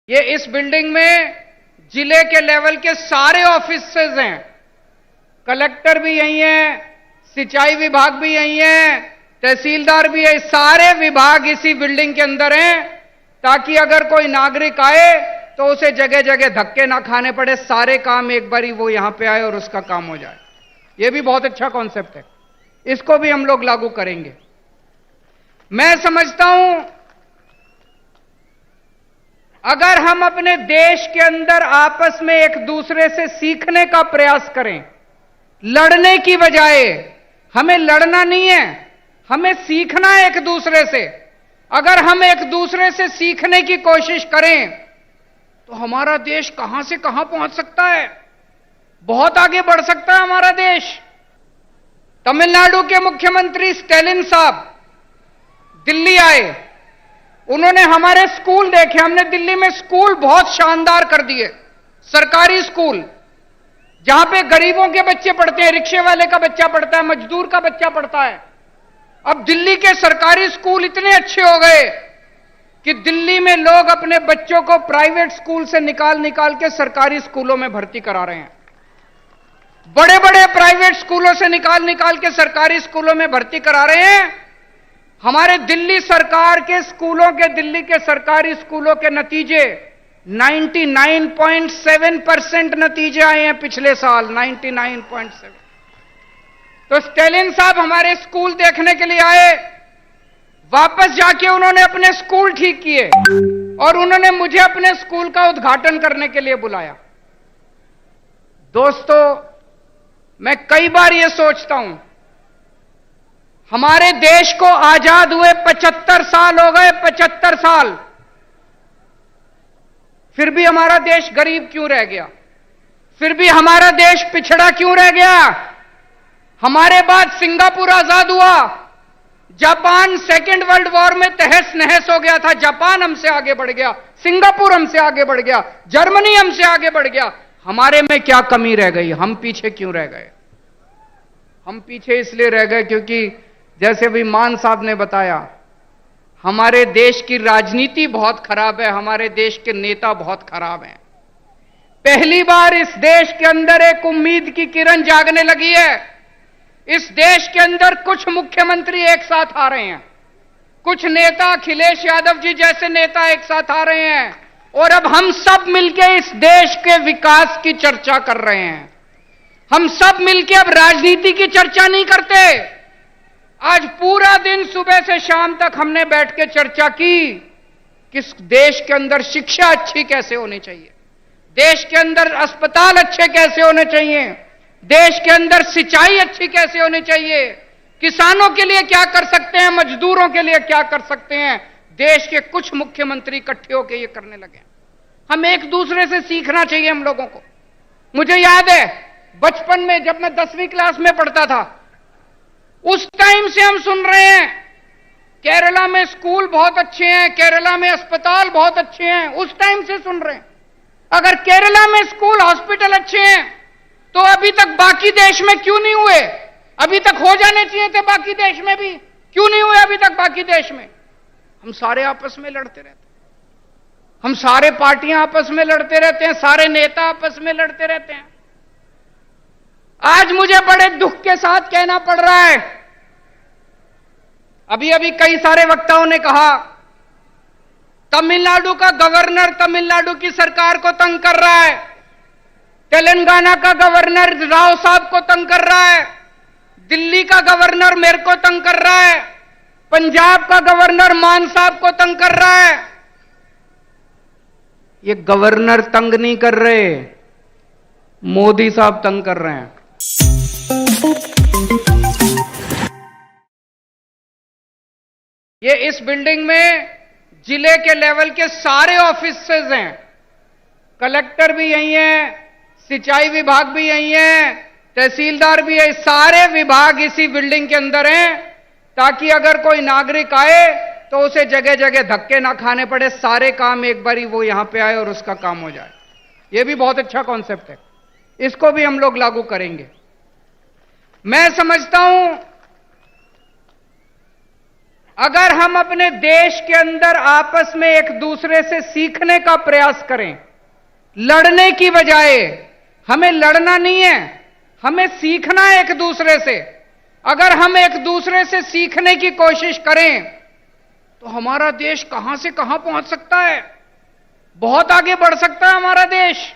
ये इस बिल्डिंग में जिले के लेवल के सारे ऑफिसेज हैं, कलेक्टर भी यही हैं, सिंचाई विभाग भी यही है, तहसीलदार भी है, सारे विभाग इसी बिल्डिंग के अंदर हैं, ताकि अगर कोई नागरिक आए तो उसे जगह जगह धक्के ना खाने पड़े, सारे काम एक बारी वो यहां पे आए और उसका काम हो जाए। ये भी बहुत अच्छा कॉन्सेप्ट है, इसको भी हम लोग लागू करेंगे। मैं समझता हूं अगर हम अपने देश के अंदर आपस में एक दूसरे से सीखने का प्रयास करें, लड़ने की बजाय, हमें लड़ना नहीं है, हमें सीखना है एक दूसरे से। अगर हम एक दूसरे से सीखने की कोशिश करें तो हमारा देश कहां से कहां पहुंच सकता है, बहुत आगे बढ़ सकता है हमारा देश। तमिलनाडु के मुख्यमंत्री स्टैलिन साहब दिल्ली आए, उन्होंने हमारे स्कूल देखे। हमने दिल्ली में स्कूल बहुत शानदार कर दिए, सरकारी स्कूल जहां पे गरीबों के बच्चे पढ़ते हैं, रिक्शे वाले का बच्चा पढ़ता है, मजदूर का बच्चा पढ़ता है। अब दिल्ली के सरकारी स्कूल इतने अच्छे हो गए कि दिल्ली में लोग अपने बच्चों को प्राइवेट स्कूल से निकाल के सरकारी स्कूलों में भर्ती करा रहे हैं। बड़े बड़े प्राइवेट स्कूलों से निकाल के सरकारी स्कूलों में भर्ती करा रहे हैं। हमारे दिल्ली सरकार के स्कूलों के, दिल्ली के सरकारी स्कूलों के नतीजे 99.7% नतीजे आए हैं पिछले साल, 99.7। तो स्टैलिन साहब हमारे स्कूल देखने के लिए आए, वापस जाके उन्होंने अपने स्कूल ठीक किए और उन्होंने मुझे अपने स्कूल का उद्घाटन करने के लिए बुलाया। दोस्तों, मैं कई बार यह सोचता हूं, हमारे देश को आजाद हुए 75 साल हो गए, 75 साल, फिर भी हमारा देश गरीब क्यों रह गया? फिर भी हमारा देश पिछड़ा क्यों रह गया? हमारे बाद सिंगापुर आजाद हुआ, जापान सेकेंड वर्ल्ड वॉर में तहस नहस हो गया था, जापान हमसे आगे बढ़ गया, सिंगापुर हमसे आगे बढ़ गया, जर्मनी हमसे आगे बढ़ गया। हमारे में क्या कमी रह गई? हम पीछे क्यों रह गए? हम पीछे इसलिए रह गए क्योंकि जैसे भी मान साहब ने बताया, हमारे देश की राजनीति बहुत खराब है, हमारे देश के नेता बहुत खराब हैं। पहली बार इस देश के अंदर एक उम्मीद की किरण जागने लगी है। इस देश के अंदर कुछ मुख्यमंत्री एक साथ आ रहे हैं, कुछ नेता, अखिलेश यादव जी जैसे नेता एक साथ आ रहे हैं, और अब हम सब मिलकर इस देश के विकास की चर्चा कर रहे हैं। हम सब मिलकर अब राजनीति की चर्चा नहीं करते। आज पूरा दिन सुबह से शाम तक हमने बैठ के चर्चा की कि देश के अंदर शिक्षा अच्छी कैसे होनी चाहिए, देश के अंदर अस्पताल अच्छे कैसे होने चाहिए, देश के अंदर सिंचाई अच्छी कैसे होनी चाहिए, किसानों के लिए क्या कर सकते हैं, मजदूरों के लिए क्या कर सकते हैं। देश के कुछ मुख्यमंत्री इकट्ठे होकर ये करने लगे। हम एक दूसरे से सीखना चाहिए हम लोगों को। मुझे याद है बचपन में जब मैं 10वीं क्लास में पढ़ता था, उस टाइम से हम सुन रहे हैं केरला में स्कूल बहुत अच्छे हैं, केरला में अस्पताल बहुत अच्छे हैं। उस टाइम से सुन रहे हैं। अगर केरला में स्कूल, हॉस्पिटल अच्छे हैं तो अभी तक बाकी देश में क्यों नहीं हुए? अभी तक हो जाने चाहिए थे बाकी देश में भी, क्यों नहीं हुए अभी तक बाकी देश में? हम सारे आपस में लड़ते रहते हैं, हम सारे पार्टियां आपस में लड़ते रहते हैं, सारे नेता आपस में लड़ते रहते हैं। आज मुझे बड़े दुख के साथ कहना पड़ रहा है, अभी अभी कई सारे वक्ताओं ने कहा तमिलनाडु का गवर्नर तमिलनाडु की सरकार को तंग कर रहा है, तेलंगाना का गवर्नर राव साहब को तंग कर रहा है, दिल्ली का गवर्नर मेरे को तंग कर रहा है, पंजाब का गवर्नर मान साहब को तंग कर रहा है। ये गवर्नर तंग नहीं कर रहे, मोदी साहब तंग कर रहे हैं। ये इस बिल्डिंग में जिले के लेवल के सारे ऑफिसेज हैं, कलेक्टर भी यही हैं, सिंचाई विभाग भी यही है, तहसीलदार भी है, सारे विभाग इसी बिल्डिंग के अंदर हैं, ताकि अगर कोई नागरिक आए तो उसे जगह जगह धक्के ना खाने पड़े, सारे काम एक बारी वो यहां पे आए और उसका काम हो जाए। ये भी बहुत अच्छा कॉन्सेप्ट है, इसको भी हम लोग लागू करेंगे। मैं समझता हूं अगर हम अपने देश के अंदर आपस में एक दूसरे से सीखने का प्रयास करें, लड़ने की बजाय, हमें लड़ना नहीं है, हमें सीखना है एक दूसरे से। अगर हम एक दूसरे से सीखने की कोशिश करें तो हमारा देश कहां से कहां पहुंच सकता है, बहुत आगे बढ़ सकता है हमारा देश।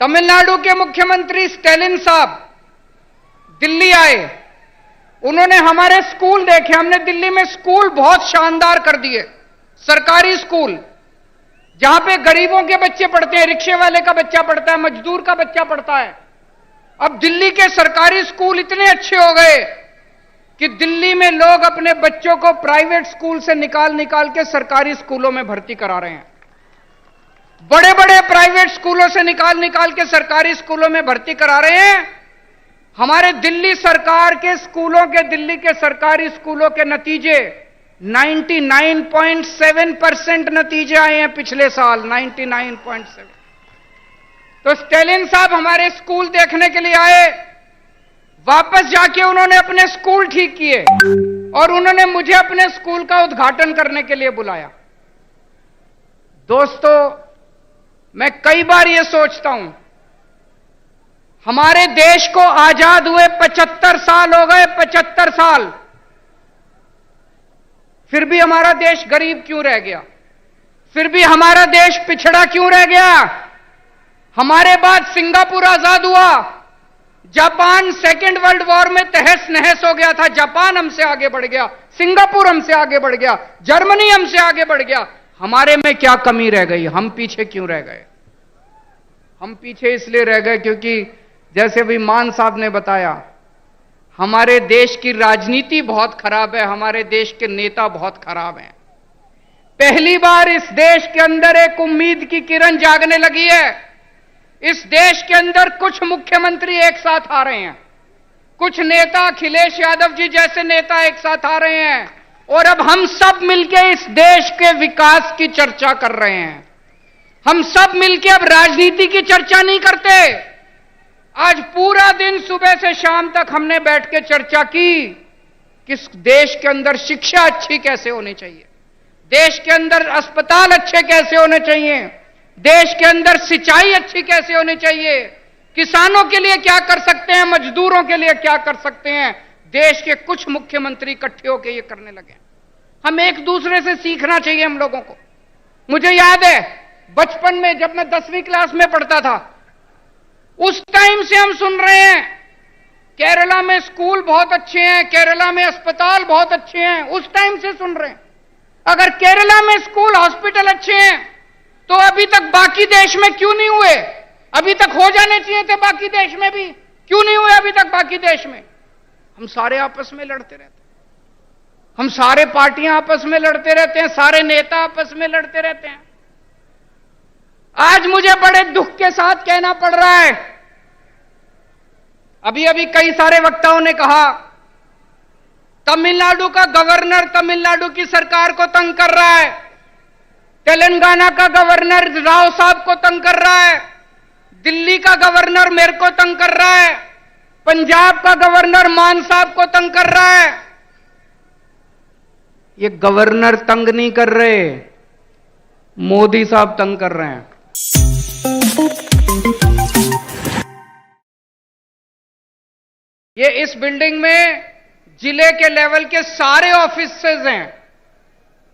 तमिलनाडु के मुख्यमंत्री स्टैलिन साहब दिल्ली आए, उन्होंने हमारे स्कूल देखे। हमने दिल्ली में स्कूल बहुत शानदार कर दिए, सरकारी स्कूल जहां पे गरीबों के बच्चे पढ़ते हैं, रिक्शे वाले का बच्चा पढ़ता है, मजदूर का बच्चा पढ़ता है। अब दिल्ली के सरकारी स्कूल इतने अच्छे हो गए कि दिल्ली में लोग अपने बच्चों को प्राइवेट स्कूल से निकाल निकाल के सरकारी स्कूलों में भर्ती करा रहे हैं। बड़े बड़े प्राइवेट स्कूलों से निकाल निकाल के सरकारी स्कूलों में भर्ती करा रहे हैं। हमारे दिल्ली सरकार के स्कूलों के, दिल्ली के सरकारी स्कूलों के नतीजे 99.7% नतीजे आए हैं पिछले साल, 99.7। तो स्टैलिन साहब हमारे स्कूल देखने के लिए आए, वापस जाके उन्होंने अपने स्कूल ठीक किए और उन्होंने मुझे अपने स्कूल का उद्घाटन करने के लिए बुलाया। दोस्तों, मैं कई बार यह सोचता हूं, हमारे देश को आजाद हुए 75 साल हो गए, 75 साल, फिर भी हमारा देश गरीब क्यों रह गया? फिर भी हमारा देश पिछड़ा क्यों रह गया? हमारे बाद सिंगापुर आजाद हुआ, जापान सेकेंड वर्ल्ड वॉर में तहस नहस हो गया था, जापान हमसे आगे बढ़ गया, सिंगापुर हमसे आगे बढ़ गया, जर्मनी हमसे आगे बढ़ गया। हमारे में क्या कमी रह गई? हम पीछे क्यों रह गए? हम पीछे इसलिए रह गए क्योंकि जैसे भी मान साहब ने बताया, हमारे देश की राजनीति बहुत खराब है, हमारे देश के नेता बहुत खराब हैं। पहली बार इस देश के अंदर एक उम्मीद की किरण जागने लगी है। इस देश के अंदर कुछ मुख्यमंत्री एक साथ आ रहे हैं, कुछ नेता, अखिलेश यादव जी जैसे नेता एक साथ आ रहे हैं, और अब हम सब मिलकर इस देश के विकास की चर्चा कर रहे हैं। हम सब मिलकर अब राजनीति की चर्चा नहीं करते। आज पूरा दिन सुबह से शाम तक हमने बैठ के चर्चा की कि देश के अंदर शिक्षा अच्छी कैसे होनी चाहिए, देश के अंदर अस्पताल अच्छे कैसे होने चाहिए, देश के अंदर सिंचाई अच्छी कैसे होनी चाहिए, किसानों के लिए क्या कर सकते हैं, मजदूरों के लिए क्या कर सकते हैं, देश के कुछ मुख्यमंत्री इकट्ठे होकर ये करने लगे। हम एक दूसरे से सीखना चाहिए हम लोगों को। मुझे याद है बचपन में जब मैं 10वीं क्लास में पढ़ता था, उस टाइम से हम सुन रहे हैं केरला में स्कूल बहुत अच्छे हैं, केरला में अस्पताल बहुत अच्छे हैं, उस टाइम से सुन रहे हैं। अगर केरला में स्कूल हॉस्पिटल अच्छे हैं तो अभी तक बाकी देश में क्यों नहीं हुए? अभी तक हो जाने चाहिए थे बाकी देश में भी, क्यों नहीं हुए अभी तक बाकी देश में? हम सारे आपस में लड़ते रहते हैं, हम सारे पार्टियां आपस में लड़ते रहते हैं, सारे नेता आपस में लड़ते रहते हैं। आज मुझे बड़े दुख के साथ कहना पड़ रहा है, अभी अभी कई सारे वक्ताओं ने कहा तमिलनाडु का गवर्नर तमिलनाडु की सरकार को तंग कर रहा है, तेलंगाना का गवर्नर राव साहब को तंग कर रहा है, दिल्ली का गवर्नर मेरे को तंग कर रहा है, पंजाब का गवर्नर मान साहब को तंग कर रहा है। ये गवर्नर तंग नहीं कर रहे, मोदी साहब तंग कर रहे हैं। ये इस बिल्डिंग में जिले के लेवल के सारे ऑफिसेज हैं,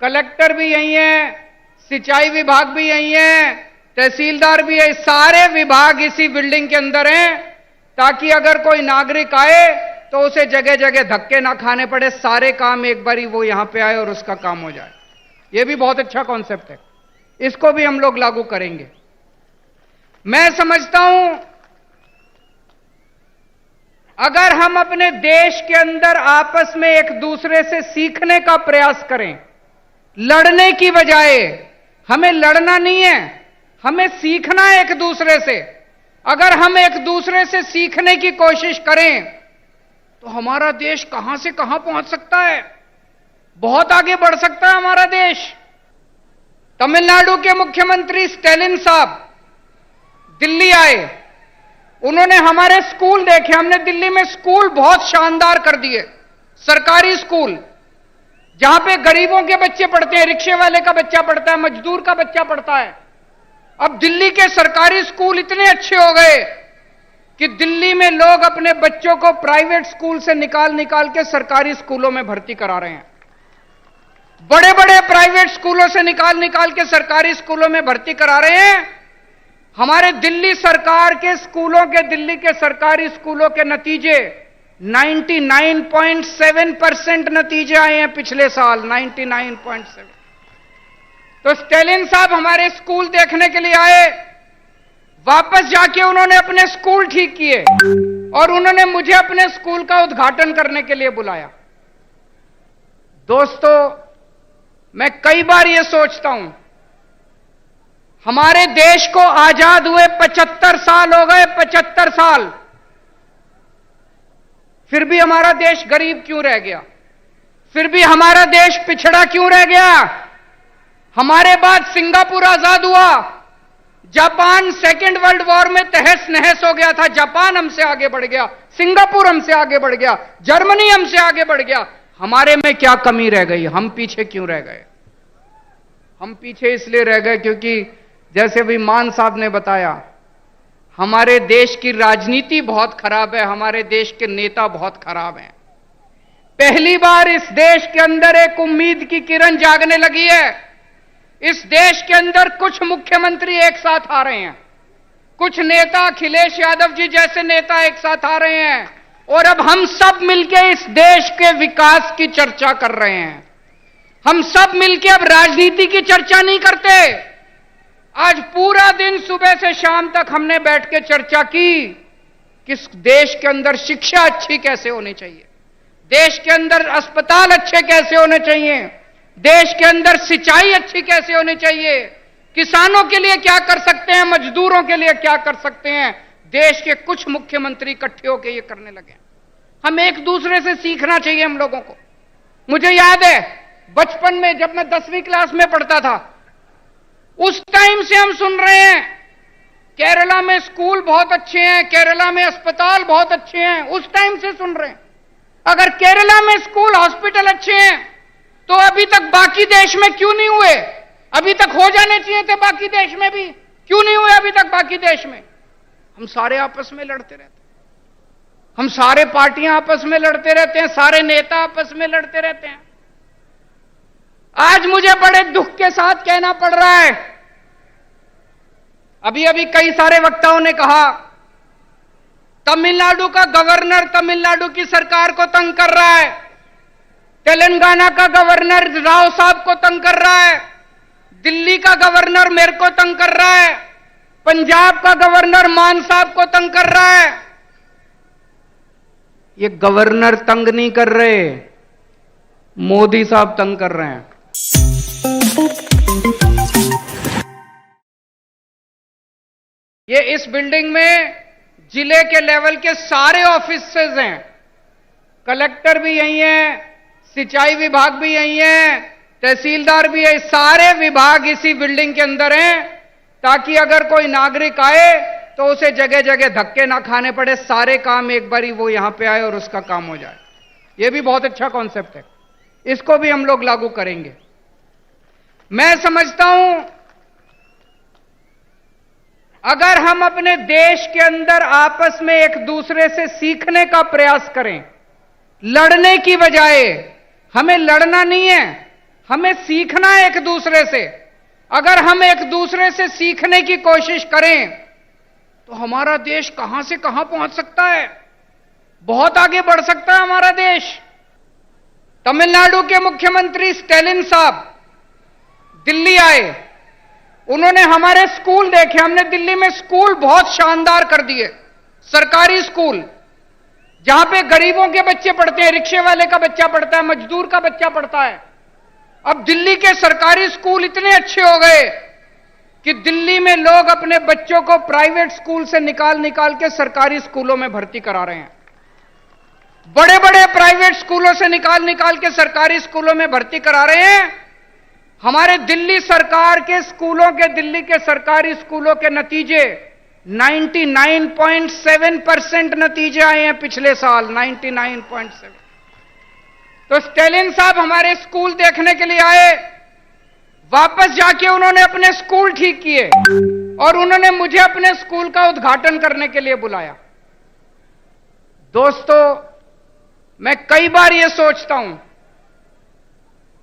कलेक्टर भी यही है, सिंचाई विभाग भी यही है, तहसीलदार भी है, सारे विभाग इसी बिल्डिंग के अंदर हैं, ताकि अगर कोई नागरिक आए तो उसे जगह जगह धक्के ना खाने पड़े, सारे काम एक बारी वो यहां पे आए और उसका काम हो जाए। ये भी बहुत अच्छा कॉन्सेप्ट है, इसको भी हम लोग लागू करेंगे। मैं समझता हूं अगर हम अपने देश के अंदर आपस में एक दूसरे से सीखने का प्रयास करें, लड़ने की बजाय, हमें लड़ना नहीं है, हमें सीखना है एक दूसरे से। अगर हम एक दूसरे से सीखने की कोशिश करें तो हमारा देश कहां से कहां पहुंच सकता है, बहुत आगे बढ़ सकता है हमारा देश। तमिलनाडु के मुख्यमंत्री स्टैलिन साहब दिल्ली आए, उन्होंने हमारे स्कूल देखे। हमने दिल्ली में स्कूल बहुत शानदार कर दिए, सरकारी स्कूल जहां पे गरीबों के बच्चे पढ़ते हैं, रिक्शे वाले का बच्चा पढ़ता है, मजदूर का बच्चा पढ़ता है। अब दिल्ली के सरकारी स्कूल इतने अच्छे हो गए कि दिल्ली में लोग अपने बच्चों को प्राइवेट स्कूल से निकाल निकाल के सरकारी स्कूलों में भर्ती करा रहे हैं। बड़े बड़े प्राइवेट स्कूलों से निकाल निकाल के सरकारी स्कूलों में भर्ती करा रहे हैं। हमारे दिल्ली सरकार के स्कूलों के, दिल्ली के सरकारी स्कूलों के नतीजे 99.7% नतीजे आए हैं पिछले साल, 99.7। तो स्टैलिन साहब हमारे स्कूल देखने के लिए आए, वापस जाके उन्होंने अपने स्कूल ठीक किए और उन्होंने मुझे अपने स्कूल का उद्घाटन करने के लिए बुलाया। दोस्तों, मैं कई बार यह सोचता हूं, हमारे देश को आजाद हुए 75 साल हो गए, 75 साल, फिर भी हमारा देश गरीब क्यों रह गया? फिर भी हमारा देश पिछड़ा क्यों रह गया? हमारे बाद सिंगापुर आजाद हुआ, जापान सेकेंड वर्ल्ड वॉर में तहस नहस हो गया था, जापान हमसे आगे बढ़ गया, सिंगापुर हमसे आगे बढ़ गया, जर्मनी हमसे आगे बढ़ गया। हमारे में क्या कमी रह गई? हम पीछे क्यों रह गए? हम पीछे इसलिए रह गए क्योंकि जैसे भी मान साहब ने बताया, हमारे देश की राजनीति बहुत खराब है, हमारे देश के नेता बहुत खराब हैं। पहली बार इस देश के अंदर एक उम्मीद की किरण जागने लगी है। इस देश के अंदर कुछ मुख्यमंत्री एक साथ आ रहे हैं, कुछ नेता, अखिलेश यादव जी जैसे नेता एक साथ आ रहे हैं और अब हम सब मिलकर इस देश के विकास की चर्चा कर रहे हैं। हम सब मिलकर अब राजनीति की चर्चा नहीं करते। आज पूरा दिन सुबह से शाम तक हमने बैठ के चर्चा की कि देश के अंदर शिक्षा अच्छी कैसे होनी चाहिए, देश के अंदर अस्पताल अच्छे कैसे होने चाहिए, देश के अंदर सिंचाई अच्छी कैसे होनी चाहिए, किसानों के लिए क्या कर सकते हैं, मजदूरों के लिए क्या कर सकते हैं। देश के कुछ मुख्यमंत्री इकट्ठे होकर ये करने लगे। हम एक दूसरे से सीखना चाहिए हम लोगों को। मुझे याद है बचपन में जब मैं 10वीं क्लास में पढ़ता था, उस टाइम से हम सुन रहे हैं केरला में स्कूल बहुत अच्छे हैं, केरला में अस्पताल बहुत अच्छे हैं, उस टाइम से सुन रहे हैं। अगर केरला में स्कूल हॉस्पिटल अच्छे हैं तो अभी तक बाकी देश में क्यों नहीं हुए? अभी तक हो जाने चाहिए थे बाकी देश में भी, क्यों नहीं हुए अभी तक बाकी देश में? हम सारे आपस में लड़ते रहते हैं, हम सारे पार्टियां आपस में लड़ते रहते हैं, सारे नेता आपस में लड़ते रहते हैं। आज मुझे बड़े दुख के साथ कहना पड़ रहा है, अभी अभी कई सारे वक्ताओं ने कहा तमिलनाडु का गवर्नर तमिलनाडु की सरकार को तंग कर रहा है, तेलंगाना का गवर्नर राव साहब को तंग कर रहा है, दिल्ली का गवर्नर मेरे को तंग कर रहा है, पंजाब का गवर्नर मान साहब को तंग कर रहा है। ये गवर्नर तंग नहीं कर रहे, मोदी साहब तंग कर रहे हैं। ये इस बिल्डिंग में जिले के लेवल के सारे ऑफिसेज हैं, कलेक्टर भी यही हैं, सिंचाई विभाग भी यही है, तहसीलदार भी है, सारे विभाग इसी बिल्डिंग के अंदर हैं, ताकि अगर कोई नागरिक आए तो उसे जगह जगह धक्के ना खाने पड़े, सारे काम एक बारी वो यहां पे आए और उसका काम हो जाए। ये भी बहुत अच्छा कॉन्सेप्ट है, इसको भी हम लोग लागू करेंगे। मैं समझता हूं अगर हम अपने देश के अंदर आपस में एक दूसरे से सीखने का प्रयास करें, लड़ने की बजाय, हमें लड़ना नहीं है, हमें सीखना है एक दूसरे से। अगर हम एक दूसरे से सीखने की कोशिश करें तो हमारा देश कहां से कहां पहुंच सकता है, बहुत आगे बढ़ सकता है हमारा देश। तमिलनाडु के मुख्यमंत्री स्टैलिन साहब दिल्ली आए, उन्होंने हमारे स्कूल देखे। हमने दिल्ली में स्कूल बहुत शानदार कर दिए, सरकारी स्कूल जहां पे गरीबों के बच्चे पढ़ते हैं, रिक्शे वाले का बच्चा पढ़ता है, मजदूर का बच्चा पढ़ता है। अब दिल्ली के सरकारी स्कूल इतने अच्छे हो गए कि दिल्ली में लोग अपने बच्चों को प्राइवेट स्कूल से निकाल निकाल के सरकारी स्कूलों में भर्ती करा रहे हैं। बड़े बड़े प्राइवेट स्कूलों से निकाल निकाल के सरकारी स्कूलों में भर्ती करा रहे हैं। हमारे दिल्ली सरकार के स्कूलों के, दिल्ली के सरकारी स्कूलों के नतीजे 99.7% नतीजे आए हैं पिछले साल, 99.7। तो स्टैलिन साहब हमारे स्कूल देखने के लिए आए, वापस जाके उन्होंने अपने स्कूल ठीक किए और उन्होंने मुझे अपने स्कूल का उद्घाटन करने के लिए बुलाया। दोस्तों, मैं कई बार यह सोचता हूं,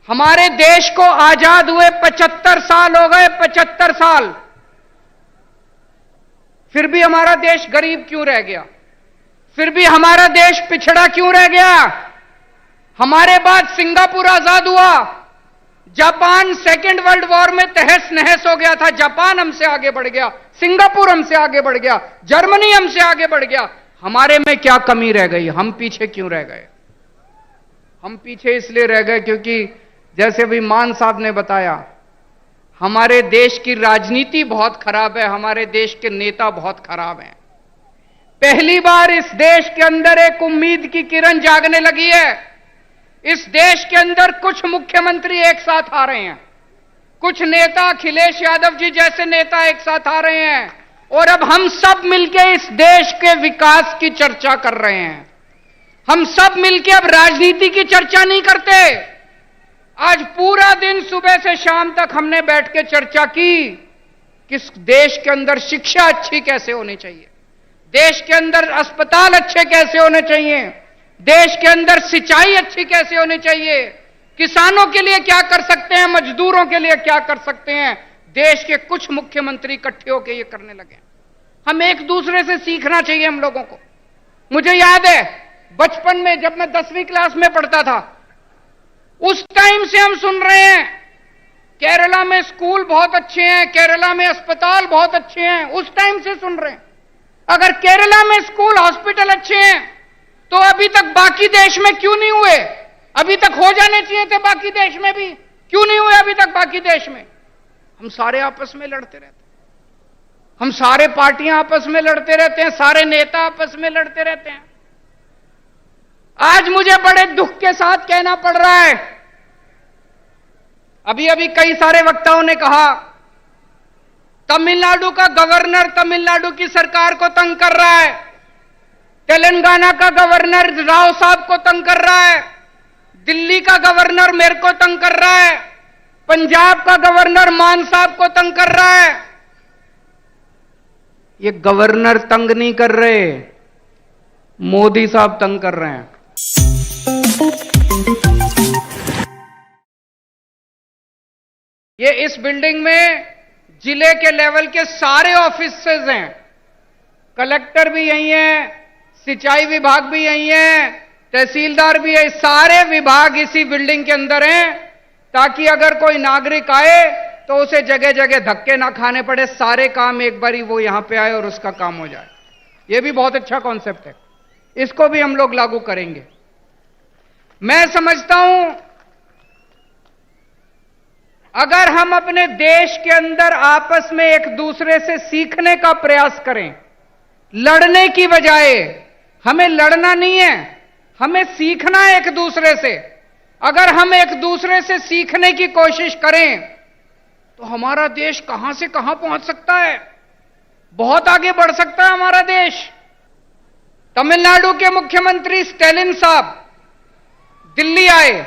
हमारे देश को आजाद हुए 75 साल हो गए, 75 साल, फिर भी हमारा देश गरीब क्यों रह गया? फिर भी हमारा देश पिछड़ा क्यों रह गया? हमारे बाद सिंगापुर आजाद हुआ, जापान सेकेंड वर्ल्ड वॉर में तहस नहस हो गया था, जापान हमसे आगे बढ़ गया, सिंगापुर हमसे आगे बढ़ गया, जर्मनी हमसे आगे बढ़ गया। हमारे में क्या कमी रह गई? हम पीछे क्यों रह गए? हम पीछे इसलिए रह गए क्योंकि जैसे भी मान साहब ने बताया, हमारे देश की राजनीति बहुत खराब है, हमारे देश के नेता बहुत खराब हैं। पहली बार इस देश के अंदर एक उम्मीद की किरण जागने लगी है। इस देश के अंदर कुछ मुख्यमंत्री एक साथ आ रहे हैं, कुछ नेता, अखिलेश यादव जी जैसे नेता एक साथ आ रहे हैं, और अब हम सब मिलकर इस देश के विकास की चर्चा कर रहे हैं। हम सब मिलकर अब राजनीति की चर्चा नहीं करते। आज पूरा दिन सुबह से शाम तक हमने बैठ के चर्चा की कि देश के अंदर शिक्षा अच्छी कैसे होनी चाहिए, देश के अंदर अस्पताल अच्छे कैसे होने चाहिए, देश के अंदर सिंचाई अच्छी कैसे होनी चाहिए, किसानों के लिए क्या कर सकते हैं, मजदूरों के लिए क्या कर सकते हैं। देश के कुछ मुख्यमंत्री इकट्ठे होकर ये करने लगे। हम एक दूसरे से सीखना चाहिए हम लोगों को। मुझे याद है बचपन में जब मैं 10वीं क्लास में पढ़ता था, उस टाइम से हम सुन रहे हैं केरला में स्कूल बहुत अच्छे हैं, केरला में अस्पताल बहुत अच्छे हैं, उस टाइम से सुन रहे हैं। अगर केरला में स्कूल हॉस्पिटल अच्छे हैं तो अभी तक बाकी देश में क्यों नहीं हुए? अभी तक हो जाने चाहिए थे बाकी देश में भी, क्यों नहीं हुए अभी तक बाकी देश में? हम सारे आपस में लड़ते रहते हैं, हम सारे पार्टियां आपस में लड़ते रहते हैं, सारे नेता आपस में लड़ते रहते हैं। आज मुझे बड़े दुख के साथ कहना पड़ रहा है, अभी अभी कई सारे वक्ताओं ने कहा तमिलनाडु का गवर्नर तमिलनाडु की सरकार को तंग कर रहा है, तेलंगाना का गवर्नर राव साहब को तंग कर रहा है, दिल्ली का गवर्नर मेरे को तंग कर रहा है, पंजाब का गवर्नर मान साहब को तंग कर रहा है। ये गवर्नर तंग नहीं कर रहे, मोदी साहब तंग कर रहे हैं। ये इस बिल्डिंग में जिले के लेवल के सारे ऑफिसेज हैं, कलेक्टर भी यही है, सिंचाई विभाग भी यही है, तहसीलदार भी है, सारे विभाग इसी बिल्डिंग के अंदर हैं, ताकि अगर कोई नागरिक आए तो उसे जगह जगह धक्के ना खाने पड़े, सारे काम एक बारी वो यहां पे आए और उसका काम हो जाए। ये भी बहुत अच्छा कॉन्सेप्ट है, इसको भी हम लोग लागू करेंगे। मैं समझता हूं अगर हम अपने देश के अंदर आपस में एक दूसरे से सीखने का प्रयास करें, लड़ने की बजाय, हमें लड़ना नहीं है, हमें सीखना है एक दूसरे से। अगर हम एक दूसरे से सीखने की कोशिश करें तो हमारा देश कहां से कहां पहुंच सकता है, बहुत आगे बढ़ सकता है हमारा देश। तमिलनाडु के मुख्यमंत्री स्टैलिन साहब दिल्ली आए,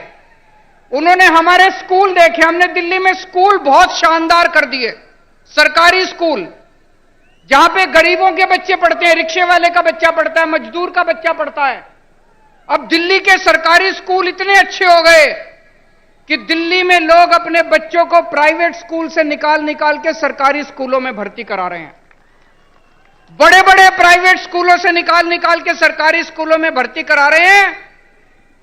उन्होंने हमारे स्कूल देखे। हमने दिल्ली में स्कूल बहुत शानदार कर दिए, सरकारी स्कूल जहां पे गरीबों के बच्चे पढ़ते हैं, रिक्शे वाले का बच्चा पढ़ता है, मजदूर का बच्चा पढ़ता है। अब दिल्ली के सरकारी स्कूल इतने अच्छे हो गए कि दिल्ली में लोग अपने बच्चों को प्राइवेट स्कूल से निकाल निकाल के सरकारी स्कूलों में भर्ती करा रहे हैं। बड़े बड़े प्राइवेट स्कूलों से निकाल निकाल के सरकारी स्कूलों में भर्ती करा रहे हैं।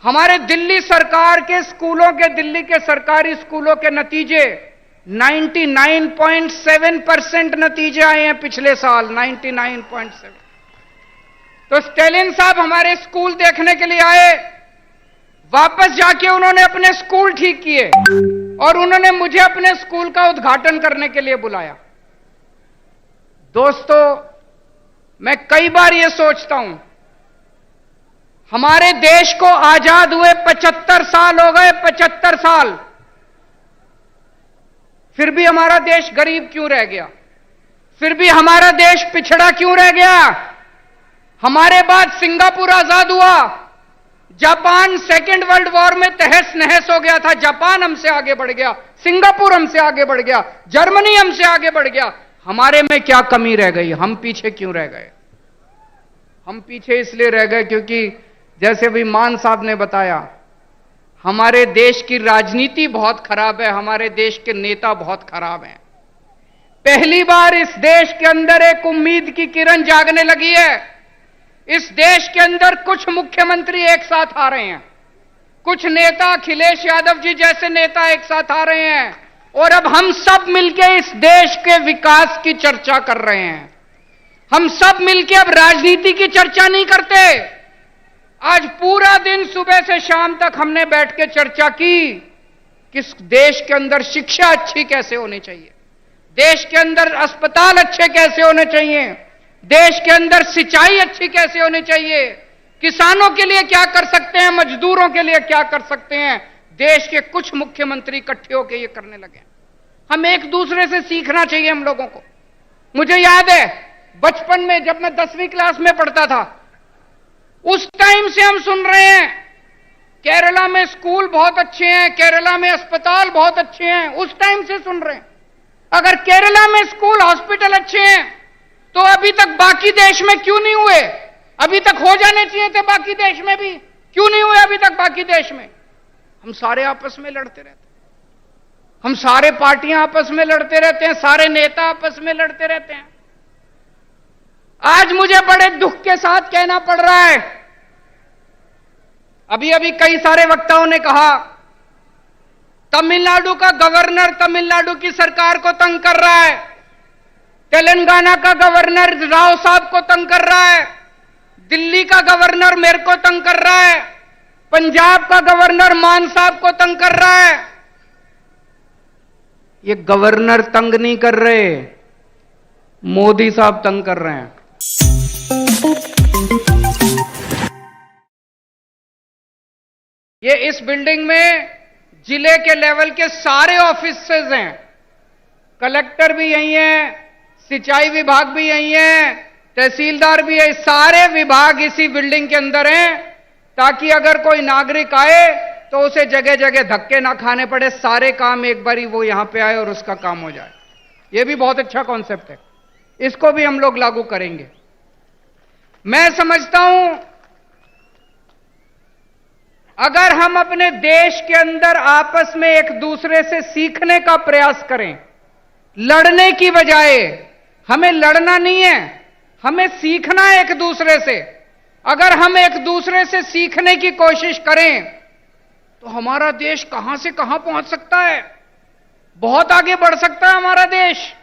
हमारे दिल्ली सरकार के स्कूलों के, दिल्ली के सरकारी स्कूलों के नतीजे 99.7% नतीजे आए हैं पिछले साल, 99.7। तो स्टैलिन साहब हमारे स्कूल देखने के लिए आए, वापस जाके उन्होंने अपने स्कूल ठीक किए और उन्होंने मुझे अपने स्कूल का उद्घाटन करने के लिए बुलाया। दोस्तों, मैं कई बार यह सोचता हूं, हमारे देश को आजाद हुए 75 साल हो गए, 75 साल, फिर भी हमारा देश गरीब क्यों रह गया? फिर भी हमारा देश पिछड़ा क्यों रह गया? हमारे बाद सिंगापुर आजाद हुआ, जापान सेकेंड वर्ल्ड वॉर में तहस नहस हो गया था, जापान हमसे आगे बढ़ गया, सिंगापुर हमसे आगे बढ़ गया, जर्मनी हमसे आगे बढ़ गया। हमारे में क्या कमी रह गई? हम पीछे क्यों रह गए? हम पीछे इसलिए रह गए क्योंकि जैसे अभी मान साहब ने बताया, हमारे देश की राजनीति बहुत खराब है, हमारे देश के नेता बहुत खराब हैं। पहली बार इस देश के अंदर एक उम्मीद की किरण जागने लगी है। इस देश के अंदर कुछ मुख्यमंत्री एक साथ आ रहे हैं, कुछ नेता, अखिलेश यादव जी जैसे नेता एक साथ आ रहे हैं, और अब हम सब मिलकर इस देश के विकास की चर्चा कर रहे हैं। हम सब मिलकर अब राजनीति की चर्चा नहीं करते। आज पूरा दिन सुबह से शाम तक हमने बैठ के चर्चा की कि इस देश के अंदर शिक्षा अच्छी कैसे होनी चाहिए, देश के अंदर अस्पताल अच्छे कैसे होने चाहिए, देश के अंदर सिंचाई अच्छी कैसे होनी चाहिए, किसानों के लिए क्या कर सकते हैं, मजदूरों के लिए क्या कर सकते हैं। देश के कुछ मुख्यमंत्री इकट्ठे होकर ये करने लगे। हम एक दूसरे से सीखना चाहिए हम लोगों को। मुझे याद है बचपन में जब मैं 10वीं क्लास में पढ़ता था, उस टाइम से हम सुन रहे हैं केरला में स्कूल बहुत अच्छे हैं, केरला में अस्पताल बहुत अच्छे हैं, उस टाइम से सुन रहे हैं। अगर केरला में स्कूल, हॉस्पिटल अच्छे हैं तो अभी तक बाकी देश में क्यों नहीं हुए? अभी तक हो जाने चाहिए थे बाकी देश में भी, क्यों नहीं हुए अभी तक बाकी देश में? हम सारे आपस में लड़ते रहते हैं, हम सारे पार्टियां आपस में लड़ते रहते हैं, सारे नेता आपस में लड़ते रहते हैं। आज मुझे बड़े दुख के साथ कहना पड़ रहा है, अभी अभी कई सारे वक्ताओं ने कहा तमिलनाडु का गवर्नर तमिलनाडु की सरकार को तंग कर रहा है, तेलंगाना का गवर्नर राव साहब को तंग कर रहा है, दिल्ली का गवर्नर मेरे को तंग कर रहा है, पंजाब का गवर्नर मान साहब को तंग कर रहा है। ये गवर्नर तंग नहीं कर रहे, मोदी साहब तंग कर रहे हैं। ये इस बिल्डिंग में जिले के लेवल के सारे ऑफिसेज हैं, कलेक्टर भी यही है, सिंचाई विभाग भी यही है, तहसीलदार भी है, सारे विभाग इसी बिल्डिंग के अंदर हैं, ताकि अगर कोई नागरिक आए तो उसे जगह जगह धक्के ना खाने पड़े, सारे काम एक बारी वो यहां पे आए और उसका काम हो जाए। ये भी बहुत अच्छा कॉन्सेप्ट है, इसको भी हम लोग लागू करेंगे। मैं समझता हूं अगर हम अपने देश के अंदर आपस में एक दूसरे से सीखने का प्रयास करें, लड़ने की बजाय, हमें लड़ना नहीं है, हमें सीखना है एक दूसरे से। अगर हम एक दूसरे से सीखने की कोशिश करें तो हमारा देश कहां से कहां पहुंच सकता है, बहुत आगे बढ़ सकता है हमारा देश।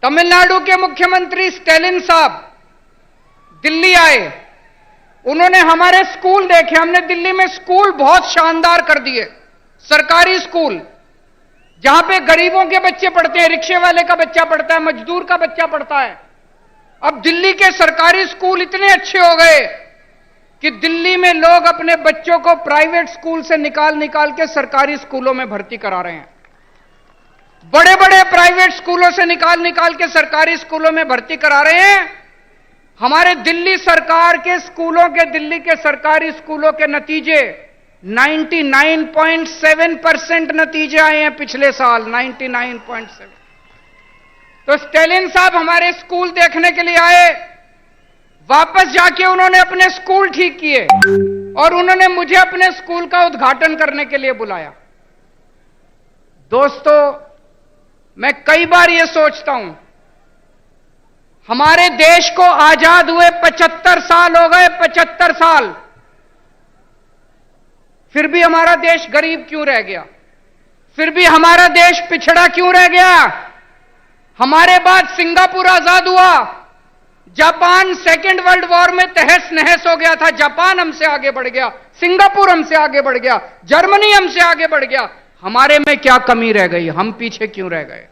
तमिलनाडु के मुख्यमंत्री स्टैलिन साहब दिल्ली आए, उन्होंने हमारे स्कूल देखे। हमने दिल्ली में स्कूल बहुत शानदार कर दिए, सरकारी स्कूल जहां पे गरीबों के बच्चे पढ़ते हैं, रिक्शे वाले का बच्चा पढ़ता है, मजदूर का बच्चा पढ़ता है। अब दिल्ली के सरकारी स्कूल इतने अच्छे हो गए कि दिल्ली में लोग अपने बच्चों को प्राइवेट स्कूल से निकाल निकाल के सरकारी स्कूलों में भर्ती करा रहे हैं। बड़े बड़े प्राइवेट स्कूलों से निकाल निकाल के सरकारी स्कूलों में भर्ती करा रहे हैं। हमारे दिल्ली सरकार के स्कूलों के, दिल्ली के सरकारी स्कूलों के नतीजे 99.7% नतीजे आए हैं पिछले साल, 99.7। तो स्टैलिन साहब हमारे स्कूल देखने के लिए आए, वापस जाके उन्होंने अपने स्कूल ठीक किए और उन्होंने मुझे अपने स्कूल का उद्घाटन करने के लिए बुलाया। दोस्तों, मैं कई बार यह सोचता हूं, हमारे देश को आजाद हुए 75 साल हो गए, 75 साल, फिर भी हमारा देश गरीब क्यों रह गया? फिर भी हमारा देश पिछड़ा क्यों रह गया? हमारे बाद सिंगापुर आजाद हुआ, जापान सेकेंड वर्ल्ड वॉर में तहस नहस हो गया था, जापान हमसे आगे बढ़ गया, सिंगापुर हमसे आगे बढ़ गया, जर्मनी हमसे आगे बढ़ गया। हमारे में क्या कमी रह गई? हम पीछे क्यों रह गए?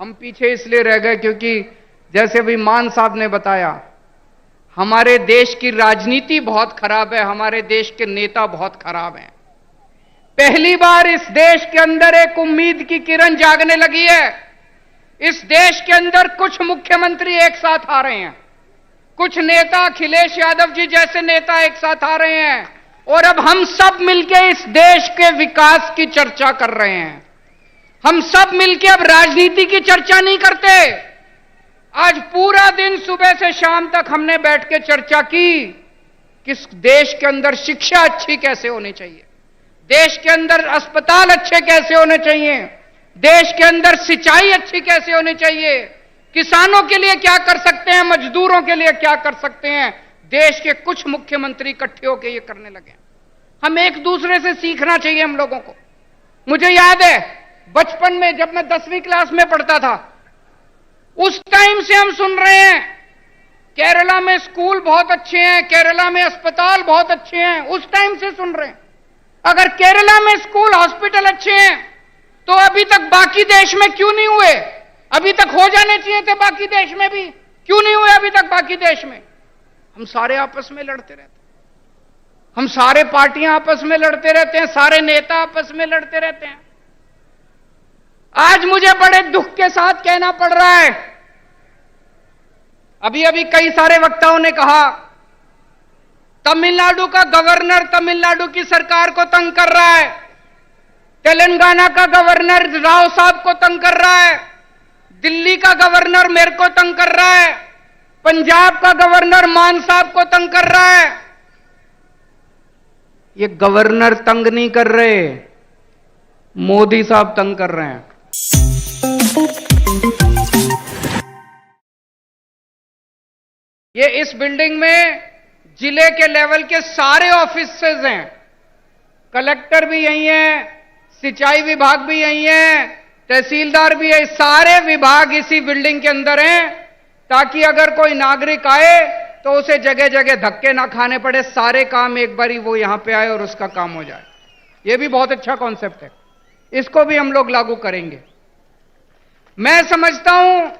हम पीछे इसलिए रह गए क्योंकि जैसे भी मान साहब ने बताया, हमारे देश की राजनीति बहुत खराब है, हमारे देश के नेता बहुत खराब हैं। पहली बार इस देश के अंदर एक उम्मीद की किरण जागने लगी है। इस देश के अंदर कुछ मुख्यमंत्री एक साथ आ रहे हैं, कुछ नेता, अखिलेश यादव जी जैसे नेता एक साथ आ रहे हैं और अब हम सब मिलकर इस देश के विकास की चर्चा कर रहे हैं। हम सब मिलकर अब राजनीति की चर्चा नहीं करते। आज पूरा दिन सुबह से शाम तक हमने बैठ के चर्चा की कि देश के अंदर शिक्षा अच्छी कैसे होनी चाहिए, देश के अंदर अस्पताल अच्छे कैसे होने चाहिए, देश के अंदर सिंचाई अच्छी कैसे होनी चाहिए, किसानों के लिए क्या कर सकते हैं, मजदूरों के लिए क्या कर सकते हैं। देश के कुछ मुख्यमंत्री इकट्ठे होकर ये करने लगे। हम एक दूसरे से सीखना चाहिए हम लोगों को। मुझे याद है बचपन में जब मैं 10वीं क्लास में पढ़ता था, उस टाइम से हम सुन रहे हैं केरला में स्कूल बहुत अच्छे हैं, केरला में अस्पताल बहुत अच्छे हैं, उस टाइम से सुन रहे हैं। अगर केरला में स्कूल, हॉस्पिटल अच्छे हैं तो अभी तक बाकी देश में क्यों नहीं हुए? अभी तक हो जाने चाहिए थे बाकी देश में भी, क्यों नहीं हुए अभी तक बाकी देश में? हम सारे आपस में लड़ते रहते हैं, हम सारे पार्टियां आपस में लड़ते रहते हैं, सारे नेता आपस में लड़ते रहते हैं। आज मुझे बड़े दुख के साथ कहना पड़ रहा है, अभी अभी कई सारे वक्ताओं ने कहा तमिलनाडु का गवर्नर तमिलनाडु की सरकार को तंग कर रहा है, तेलंगाना का गवर्नर राव साहब को तंग कर रहा है, दिल्ली का गवर्नर मेरे को तंग कर रहा है, पंजाब का गवर्नर मान साहब को तंग कर रहा है। ये गवर्नर तंग नहीं कर रहे, मोदी साहब तंग कर रहे हैं। ये इस बिल्डिंग में जिले के लेवल के सारे ऑफिसेज हैं, कलेक्टर भी यही हैं, सिंचाई विभाग भी यही है, तहसीलदार भी है, सारे विभाग इसी बिल्डिंग के अंदर हैं, ताकि अगर कोई नागरिक आए तो उसे जगह जगह धक्के ना खाने पड़े, सारे काम एक बारी वो यहां पे आए और उसका काम हो जाए। ये भी बहुत अच्छा कॉन्सेप्ट है, इसको भी हम लोग लागू करेंगे। मैं समझता हूं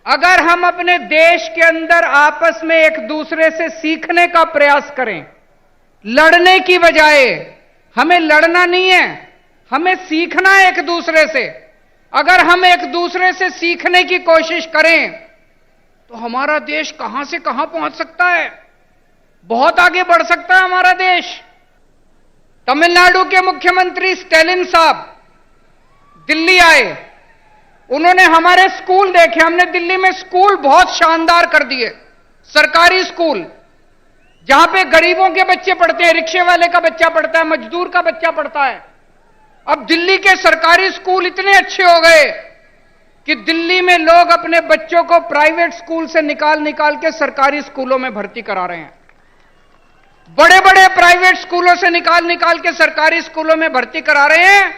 अगर हम अपने देश के अंदर आपस में एक दूसरे से सीखने का प्रयास करें, लड़ने की बजाय, हमें लड़ना नहीं है, हमें सीखना है एक दूसरे से। अगर हम एक दूसरे से सीखने की कोशिश करें तो हमारा देश कहां से कहां पहुंच सकता है, बहुत आगे बढ़ सकता है हमारा देश। तमिलनाडु के मुख्यमंत्री स्टैलिन साहब दिल्ली आए, उन्होंने हमारे स्कूल देखे। हमने दिल्ली में स्कूल बहुत शानदार कर दिए, सरकारी स्कूल, जहां पे गरीबों के बच्चे पढ़ते हैं, रिक्शे वाले का बच्चा पढ़ता है, मजदूर का बच्चा पढ़ता है। अब दिल्ली के सरकारी स्कूल इतने अच्छे हो गए कि दिल्ली में लोग अपने बच्चों को प्राइवेट स्कूल से निकाल निकाल के सरकारी स्कूलों में भर्ती करा रहे हैं। बड़े बड़े प्राइवेट स्कूलों से निकाल निकाल के सरकारी स्कूलों में भर्ती करा रहे हैं।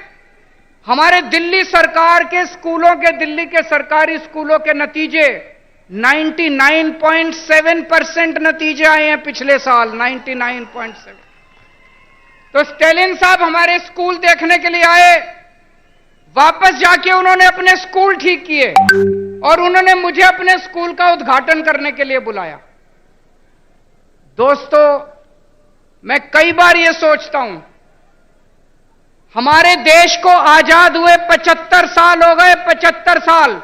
हमारे दिल्ली सरकार के स्कूलों के, दिल्ली के सरकारी स्कूलों के नतीजे 99.7% नतीजे आए हैं पिछले साल, 99.7। तो स्टेलिन साहब हमारे स्कूल देखने के लिए आए, वापस जाके उन्होंने अपने स्कूल ठीक किए और उन्होंने मुझे अपने स्कूल का उद्घाटन करने के लिए बुलाया। दोस्तों, मैं कई बार यह सोचता हूं, हमारे देश को आजाद हुए 75 साल हो गए, 75 साल,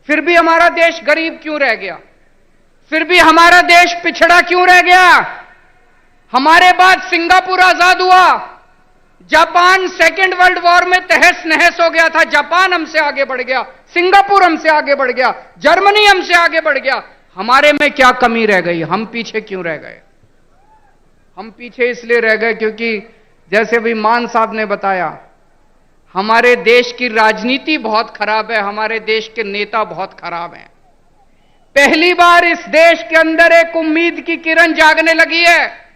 फिर भी हमारा देश गरीब क्यों रह गया? फिर भी हमारा देश पिछड़ा क्यों रह गया? हमारे बाद सिंगापुर आजाद हुआ, जापान सेकेंड वर्ल्ड वॉर में तहस नहस हो गया था, जापान हमसे आगे बढ़ गया, सिंगापुर हमसे आगे बढ़ गया, जर्मनी हमसे आगे बढ़ गया। हमारे में क्या कमी रह गई? हम पीछे क्यों रह गए? हम पीछे इसलिए रह गए क्योंकि जैसे भी मान साहब ने बताया, हमारे देश की राजनीति बहुत खराब है, हमारे देश के नेता बहुत खराब हैं। पहली बार इस देश के अंदर एक उम्मीद की किरण जागने लगी है।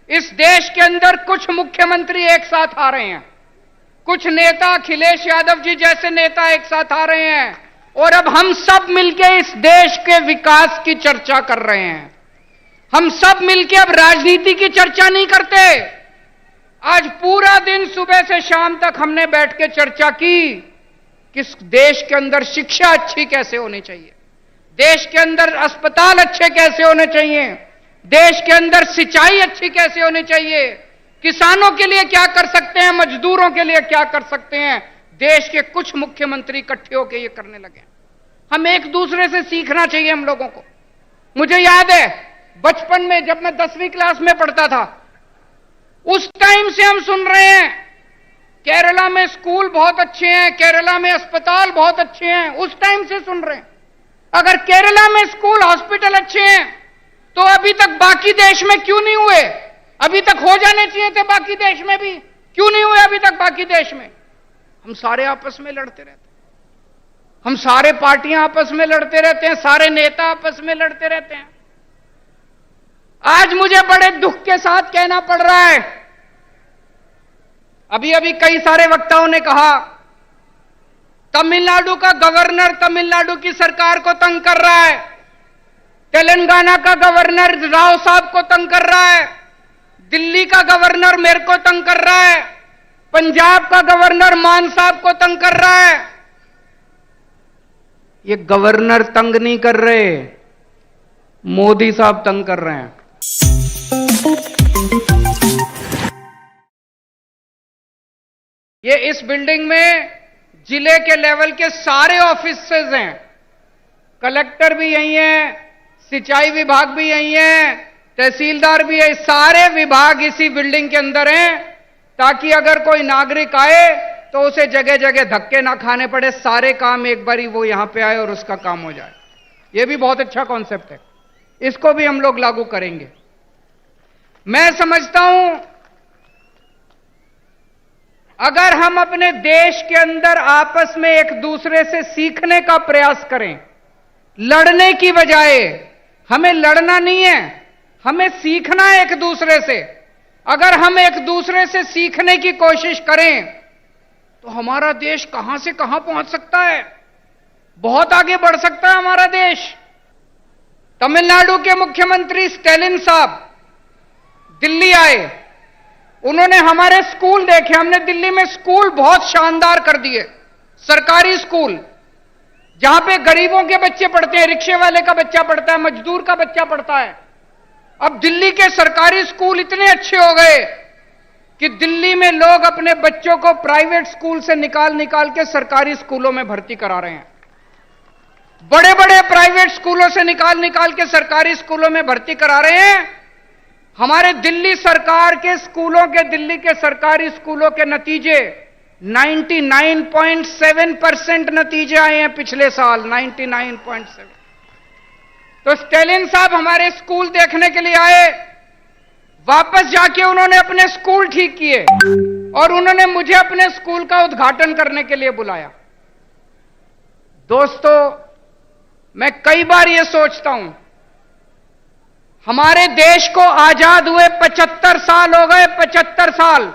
इस देश के अंदर कुछ मुख्यमंत्री एक साथ आ रहे हैं, कुछ नेता, अखिलेश यादव जी जैसे नेता एक साथ आ रहे हैं, और अब हम सब मिलकर इस देश के विकास की चर्चा कर रहे हैं। हम सब मिलकर अब राजनीति की चर्चा नहीं करते। आज पूरा दिन सुबह से शाम तक हमने बैठ के चर्चा की कि देश के अंदर शिक्षा अच्छी कैसे होनी चाहिए, देश के अंदर अस्पताल अच्छे कैसे होने चाहिए, देश के अंदर सिंचाई अच्छी कैसे होनी चाहिए, किसानों के लिए क्या कर सकते हैं, मजदूरों के लिए क्या कर सकते हैं। देश के कुछ मुख्यमंत्री इकट्ठे होकर ये करने लगे। हम एक दूसरे से सीखना चाहिए हम लोगों को। मुझे याद है बचपन में जब मैं 10वीं क्लास में पढ़ता था, उस टाइम से हम सुन रहे हैं केरला में स्कूल बहुत अच्छे हैं, केरला में अस्पताल बहुत अच्छे हैं, उस टाइम से सुन रहे हैं। अगर केरला में स्कूल, हॉस्पिटल अच्छे हैं तो अभी तक बाकी देश में क्यों नहीं हुए? अभी तक हो जाने चाहिए थे बाकी देश में भी, क्यों नहीं हुए अभी तक बाकी देश में? हम सारे आपस में लड़ते रहते हैं, हम सारे पार्टियां आपस में लड़ते रहते हैं, सारे नेता आपस में लड़ते रहते हैं। आज मुझे बड़े दुख के साथ कहना पड़ रहा है, अभी अभी कई सारे वक्ताओं ने कहा तमिलनाडु का गवर्नर तमिलनाडु की सरकार को तंग कर रहा है, तेलंगाना का गवर्नर राव साहब को तंग कर रहा है, दिल्ली का गवर्नर मेरे को तंग कर रहा है, पंजाब का गवर्नर मान साहब को तंग कर रहा है। ये गवर्नर तंग नहीं कर रहे, मोदी साहब तंग कर रहे हैं। ये इस बिल्डिंग में जिले के लेवल के सारे ऑफिसेज हैं, कलेक्टर भी यही है, सिंचाई विभाग भी यही है, तहसीलदार भी है, सारे विभाग इसी बिल्डिंग के अंदर हैं, ताकि अगर कोई नागरिक आए तो उसे जगह जगह धक्के ना खाने पड़े, सारे काम एक बारी वो यहां पे आए और उसका काम हो जाए। ये भी बहुत अच्छा कॉन्सेप्ट है, इसको भी हम लोग लागू करेंगे। मैं समझता हूं अगर हम अपने देश के अंदर आपस में एक दूसरे से सीखने का प्रयास करें, लड़ने की बजाय, हमें लड़ना नहीं है, हमें सीखना है एक दूसरे से। अगर हम एक दूसरे से सीखने की कोशिश करें तो हमारा देश कहां से कहां पहुंच सकता है, बहुत आगे बढ़ सकता है हमारा देश। तमिलनाडु के मुख्यमंत्री स्टेलिन साहब दिल्ली आए, उन्होंने हमारे स्कूल देखे। हमने दिल्ली में स्कूल बहुत शानदार कर दिए, सरकारी स्कूल, जहां पे गरीबों के बच्चे पढ़ते हैं, रिक्शे वाले का बच्चा पढ़ता है, मजदूर का बच्चा पढ़ता है। अब दिल्ली के सरकारी स्कूल इतने अच्छे हो गए कि दिल्ली में लोग अपने बच्चों को प्राइवेट स्कूल से निकाल निकाल के सरकारी स्कूलों में भर्ती करा रहे हैं। बड़े बड़े प्राइवेट स्कूलों से निकाल निकाल के सरकारी स्कूलों में भर्ती करा रहे हैं। हमारे दिल्ली सरकार के स्कूलों के, दिल्ली के सरकारी स्कूलों के नतीजे 99.7% नतीजे आए हैं पिछले साल, 99.7। तो स्टेलिन साहब हमारे स्कूल देखने के लिए आए, वापस जाके उन्होंने अपने स्कूल ठीक किए और उन्होंने मुझे अपने स्कूल का उद्घाटन करने के लिए बुलाया। दोस्तों, मैं कई बार यह सोचता हूं, हमारे देश को आजाद हुए 75 साल हो गए, 75 साल,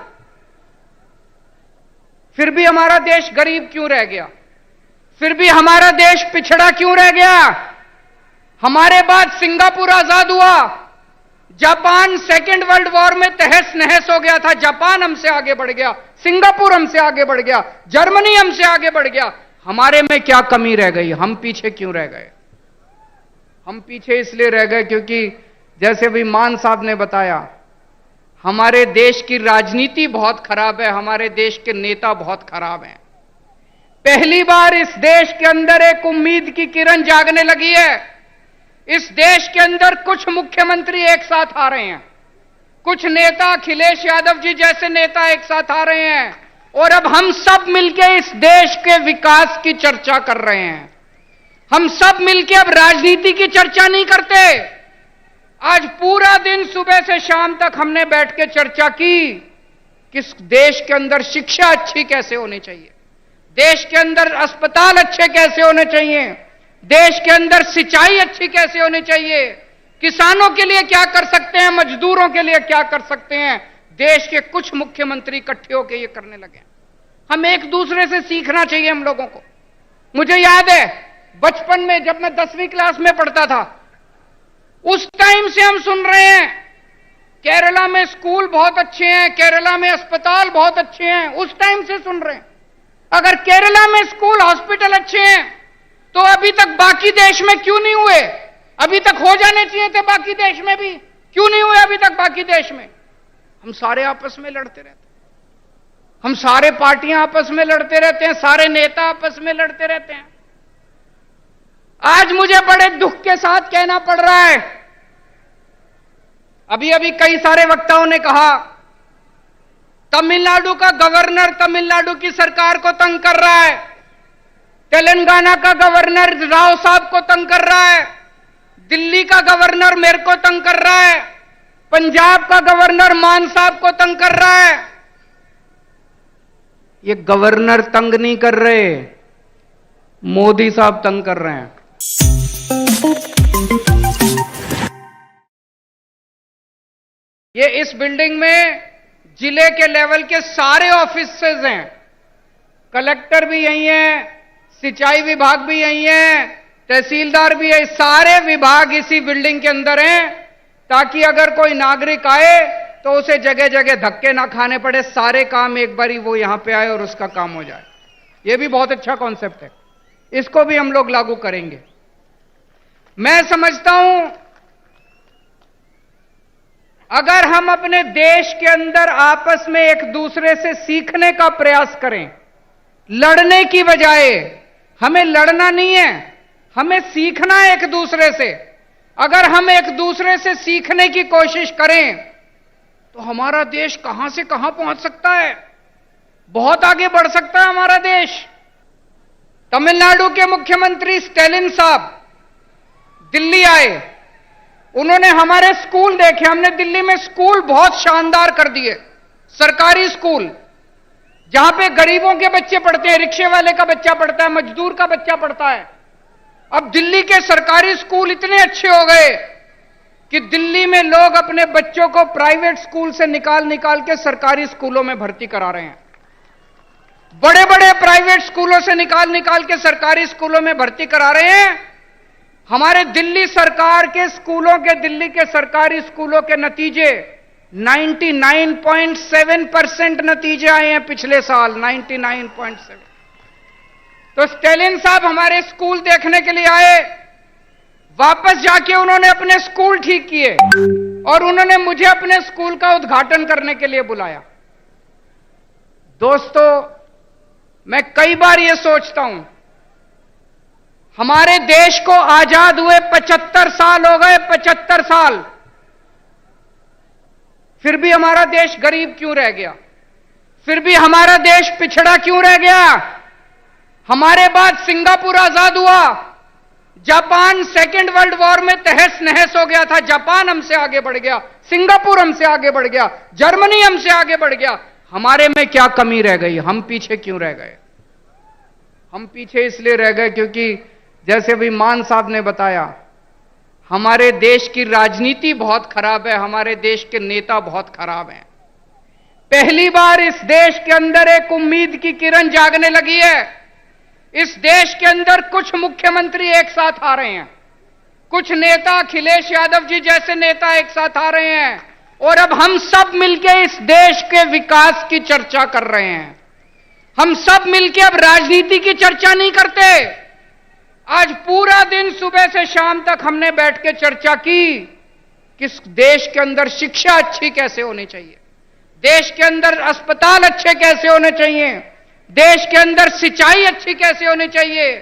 फिर भी हमारा देश गरीब क्यों रह गया? फिर भी हमारा देश पिछड़ा क्यों रह गया? हमारे बाद सिंगापुर आजाद हुआ, जापान सेकेंड वर्ल्ड वॉर में तहस नहस हो गया था, जापान हमसे आगे बढ़ गया, सिंगापुर हमसे आगे बढ़ गया, जर्मनी हमसे आगे बढ़ गया। हमारे में क्या कमी रह गई? हम पीछे क्यों रह गए? हम पीछे इसलिए रह गए क्योंकि जैसे भी मान साहब ने बताया, हमारे देश की राजनीति बहुत खराब है, हमारे देश के नेता बहुत खराब हैं। पहली बार इस देश के अंदर एक उम्मीद की किरण जागने लगी है। इस देश के अंदर कुछ मुख्यमंत्री एक साथ आ रहे हैं, कुछ नेता, अखिलेश यादव जी जैसे नेता एक साथ आ रहे हैं और अब हम सब मिलकर इस देश के विकास की चर्चा कर रहे हैं। हम सब मिलकर अब राजनीति की चर्चा नहीं करते। आज पूरा दिन सुबह से शाम तक हमने बैठ के चर्चा की कि देश के अंदर शिक्षा अच्छी कैसे होनी चाहिए, देश के अंदर अस्पताल अच्छे कैसे होने चाहिए, देश के अंदर सिंचाई अच्छी कैसे होनी चाहिए, किसानों के लिए क्या कर सकते हैं, मजदूरों के लिए क्या कर सकते हैं। देश के कुछ मुख्यमंत्री इकट्ठे होकर ये करने लगे। हम एक दूसरे से सीखना चाहिए हम लोगों को। मुझे याद है बचपन में जब मैं 10वीं क्लास में पढ़ता था, उस टाइम से हम सुन रहे हैं केरला में स्कूल बहुत अच्छे हैं, केरला में अस्पताल बहुत अच्छे हैं, उस टाइम से सुन रहे हैं। अगर केरला में स्कूल हॉस्पिटल अच्छे हैं तो अभी तक बाकी देश में क्यों नहीं हुए? अभी तक हो जाने चाहिए थे बाकी देश में भी, क्यों नहीं हुए अभी तक बाकी देश में? हम सारे आपस में लड़ते रहते हैं, हम सारे पार्टियां आपस में लड़ते रहते हैं, सारे नेता आपस में लड़ते रहते हैं। आज मुझे बड़े दुख के साथ कहना पड़ रहा है, अभी अभी कई सारे वक्ताओं ने कहा तमिलनाडु का गवर्नर तमिलनाडु की सरकार को तंग कर रहा है, तेलंगाना का गवर्नर राव साहब को तंग कर रहा है, दिल्ली का गवर्नर मेरे को तंग कर रहा है, पंजाब का गवर्नर मान साहब को तंग कर रहा है। ये गवर्नर तंग नहीं कर रहे, मोदी साहब तंग कर रहे हैं। ये इस बिल्डिंग में जिले के लेवल के सारे ऑफिसेज हैं, कलेक्टर भी यही हैं, सिंचाई विभाग भी यही है, तहसीलदार भी है, सारे विभाग इसी बिल्डिंग के अंदर हैं, ताकि अगर कोई नागरिक आए तो उसे जगह जगह धक्के ना खाने पड़े, सारे काम एक बारी वो यहां पे आए और उसका काम हो जाए। ये भी बहुत अच्छा कॉन्सेप्ट है, इसको भी हम लोग लागू करेंगे। मैं समझता हूं अगर हम अपने देश के अंदर आपस में एक दूसरे से सीखने का प्रयास करें, लड़ने की बजाय, हमें लड़ना नहीं है, हमें सीखना है एक दूसरे से। अगर हम एक दूसरे से सीखने की कोशिश करें तो हमारा देश कहां से कहां पहुंच सकता है, बहुत आगे बढ़ सकता है हमारा देश। तमिलनाडु के मुख्यमंत्री स्टेलिन साहब दिल्ली आए, उन्होंने हमारे स्कूल देखे। हमने दिल्ली में स्कूल बहुत शानदार कर दिए, सरकारी स्कूल जहां पे गरीबों के बच्चे पढ़ते हैं, रिक्शे वाले का बच्चा पढ़ता है, मजदूर का बच्चा पढ़ता है। अब दिल्ली के सरकारी स्कूल इतने अच्छे हो गए कि दिल्ली में लोग अपने बच्चों को प्राइवेट स्कूल से निकाल निकाल के सरकारी स्कूलों में भर्ती करा रहे हैं। बड़े बड़े प्राइवेट स्कूलों से निकाल निकाल के सरकारी स्कूलों में भर्ती करा रहे हैं। हमारे दिल्ली सरकार के स्कूलों के, दिल्ली के सरकारी स्कूलों के नतीजे 99.7% नतीजे आए हैं पिछले साल, 99.7। तो स्टेलिन साहब हमारे स्कूल देखने के लिए आए, वापस जाके उन्होंने अपने स्कूल ठीक किए और उन्होंने मुझे अपने स्कूल का उद्घाटन करने के लिए बुलाया। दोस्तों, मैं कई बार यह सोचता हूं, हमारे देश को आजाद हुए 75 साल हो गए, 75 साल, फिर भी हमारा देश गरीब क्यों रह गया? फिर भी हमारा देश पिछड़ा क्यों रह गया? हमारे बाद सिंगापुर आजाद हुआ, जापान सेकेंड वर्ल्ड वॉर में तहस नहस हो गया था, जापान हमसे आगे बढ़ गया, सिंगापुर हमसे आगे बढ़ गया, जर्मनी हमसे आगे बढ़ गया। हमारे में क्या कमी रह गई? हम पीछे क्यों रह गए? हम पीछे इसलिए रह गए क्योंकि जैसे भी मान साहब ने बताया, हमारे देश की राजनीति बहुत खराब है, हमारे देश के नेता बहुत खराब हैं। पहली बार इस देश के अंदर एक उम्मीद की किरण जागने लगी है। इस देश के अंदर कुछ मुख्यमंत्री एक साथ आ रहे हैं, कुछ नेता, अखिलेश यादव जी जैसे नेता एक साथ आ रहे हैं, और अब हम सब मिलकर इस देश के विकास की चर्चा कर रहे हैं। हम सब मिलकर अब राजनीति की चर्चा नहीं करते। आज पूरा दिन सुबह से शाम तक हमने बैठ के चर्चा की कि देश के अंदर शिक्षा अच्छी कैसे होनी चाहिए, देश के अंदर अस्पताल अच्छे कैसे होने चाहिए, देश के अंदर सिंचाई अच्छी कैसे होनी चाहिए,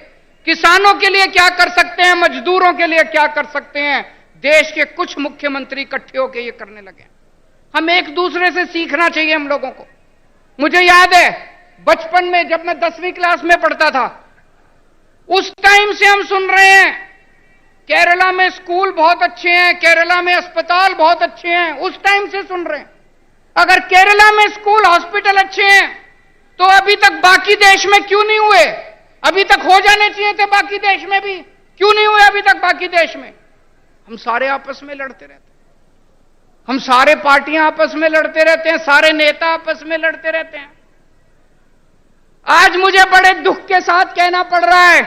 किसानों के लिए क्या कर सकते हैं, मजदूरों के लिए क्या कर सकते हैं। देश के कुछ मुख्यमंत्री इकट्ठे होकर ये करने लगे। हम एक दूसरे से सीखना चाहिए हम लोगों को। मुझे याद है बचपन में जब मैं 10वीं क्लास में पढ़ता था, उस टाइम से हम सुन रहे हैं केरला में स्कूल बहुत अच्छे हैं, केरला में अस्पताल बहुत अच्छे हैं, उस टाइम से सुन रहे हैं। अगर केरला में स्कूल हॉस्पिटल अच्छे हैं तो अभी तक बाकी देश में क्यों नहीं हुए? अभी तक हो जाने चाहिए थे बाकी देश में भी, क्यों नहीं हुए अभी तक बाकी देश में? हम सारे आपस में लड़ते रहते हैं, हम सारे पार्टियां आपस में लड़ते रहते हैं, सारे नेता आपस में लड़ते रहते हैं। आज मुझे बड़े दुख के साथ कहना पड़ रहा है,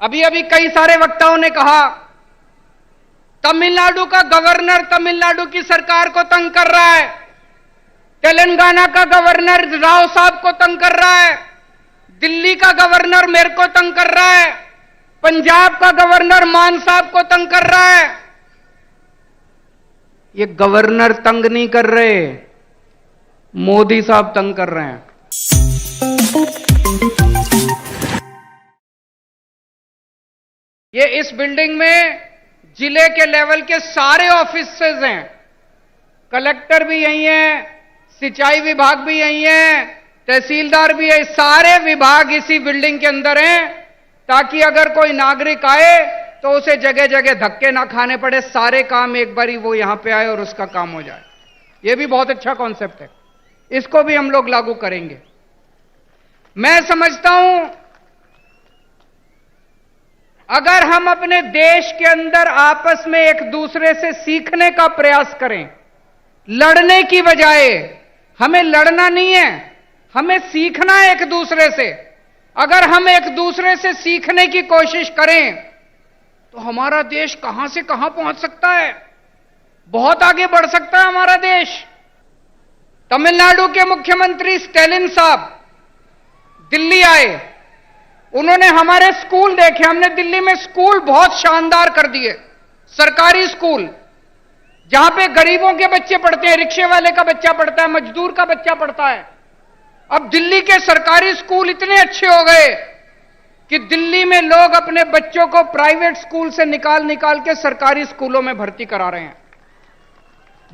अभी अभी कई सारे वक्ताओं ने कहा तमिलनाडु का गवर्नर तमिलनाडु की सरकार को तंग कर रहा है, तेलंगाना का गवर्नर राव साहब को तंग कर रहा है, दिल्ली का गवर्नर मेरे को तंग कर रहा है, पंजाब का गवर्नर मान साहब को तंग कर रहा है। ये गवर्नर तंग नहीं कर रहे, मोदी साहब तंग कर रहे हैं। ये इस बिल्डिंग में जिले के लेवल के सारे ऑफिसेज हैं, कलेक्टर भी यही है, सिंचाई विभाग भी यही है, तहसीलदार भी है, सारे विभाग इसी बिल्डिंग के अंदर हैं, ताकि अगर कोई नागरिक आए तो उसे जगह जगह धक्के ना खाने पड़े, सारे काम एक बारी वो यहां पे आए और उसका काम हो जाए। ये भी बहुत अच्छा कॉन्सेप्ट है, इसको भी हम लोग लागू करेंगे। मैं समझता हूं अगर हम अपने देश के अंदर आपस में एक दूसरे से सीखने का प्रयास करें, लड़ने की बजाय, हमें लड़ना नहीं है, हमें सीखना है एक दूसरे से। अगर हम एक दूसरे से सीखने की कोशिश करें तो हमारा देश कहां से कहां पहुंच सकता है, बहुत आगे बढ़ सकता है हमारा देश। तमिलनाडु के मुख्यमंत्री स्टैलिन साहब दिल्ली आए, उन्होंने हमारे स्कूल देखे। हमने दिल्ली में स्कूल बहुत शानदार कर दिए, सरकारी स्कूल जहां पे गरीबों के बच्चे पढ़ते हैं, रिक्शे वाले का बच्चा पढ़ता है, मजदूर का बच्चा पढ़ता है। अब दिल्ली के सरकारी स्कूल इतने अच्छे हो गए कि दिल्ली में लोग अपने बच्चों को प्राइवेट स्कूल से निकाल निकाल के सरकारी स्कूलों में भर्ती करा रहे हैं।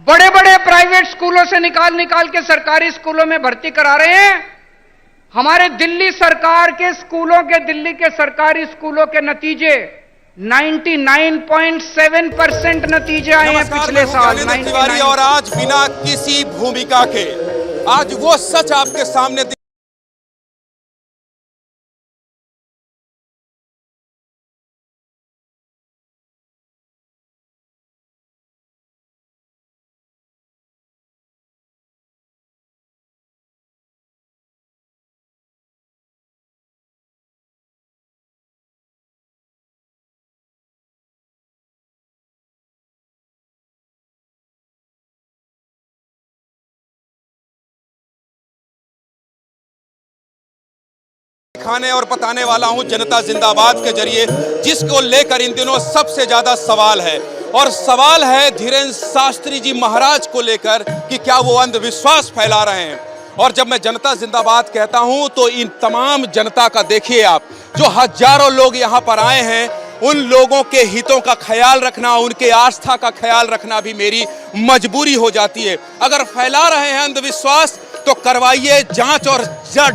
बड़े बड़े प्राइवेट स्कूलों से निकाल निकाल के सरकारी स्कूलों में भर्ती करा रहे हैं। हमारे दिल्ली सरकार के स्कूलों के, दिल्ली के सरकारी स्कूलों के नतीजे 99.7% नतीजे आए हैं पिछले साल। और आज बिना किसी भूमिका के आज वो सच आपके सामने दिखाने और बताने वाला हूं जनता जिंदाबाद के जरिए, जिसको लेकर इन दिनों सबसे ज्यादा सवाल है। और सवाल है धीरेन्द्र शास्त्री जी महाराज को लेकर कि क्या वो अंधविश्वास फैला रहे हैं। और जब मैं जनता जिंदाबाद कहता हूं तो इन तमाम जनता का देखिए आप, जो हजारों लोग यहां पर आए हैं, उन लोगों के हितों का ख्याल रखना, उनके आस्था का ख्याल रखना भी मेरी मजबूरी हो जाती है। अगर फैला रहे हैं अंधविश्वास तो करवाइए जांच और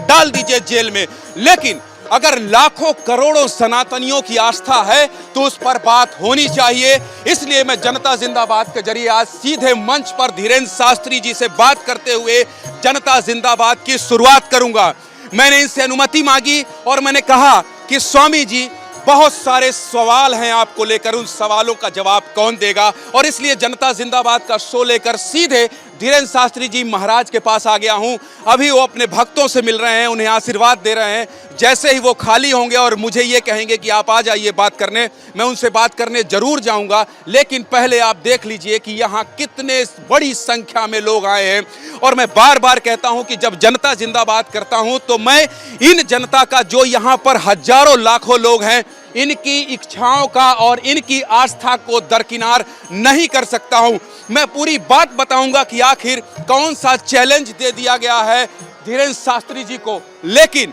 डाल दीजिए जेल में, लेकिन अगर लाखों करोड़ों सनातनियों की आस्था है तो उस पर बात होनी चाहिए। इसलिए मैं जनता जिंदाबाद के जरिए आज सीधे मंच पर धीरेन्द्र शास्त्री जी से बात करते हुए जनता जिंदाबाद की शुरुआत करूंगा। मैंने इनसे अनुमति मांगी और मैंने कहा कि स्वामी जी, बहुत सारे सवाल हैं आपको लेकर, उन सवालों का जवाब कौन देगा, और इसलिए जनता जिंदाबाद का शो लेकर सीधे धीरेन्द्र शास्त्री जी महाराज के पास आ गया हूं। अभी वो अपने भक्तों से मिल रहे हैं, उन्हें आशीर्वाद दे रहे हैं। जैसे ही वो खाली होंगे और मुझे ये कहेंगे कि आप आ जाइए बात करने, मैं उनसे बात करने जरूर जाऊंगा। लेकिन पहले आप देख लीजिए कि यहाँ कितने बड़ी संख्या में लोग आए हैं। और मैं बार बार कहता हूं कि जब जनता जिंदाबाद करता हूं तो मैं इन जनता का, जो यहाँ पर हजारों लाखों लोग हैं, इनकी इच्छाओं का और इनकी आस्था को दरकिनार नहीं कर सकता हूं। मैं पूरी बात बताऊंगा कि आखिर कौन सा चैलेंज दे दिया गया है धीरेन्द्र शास्त्री जी को। लेकिन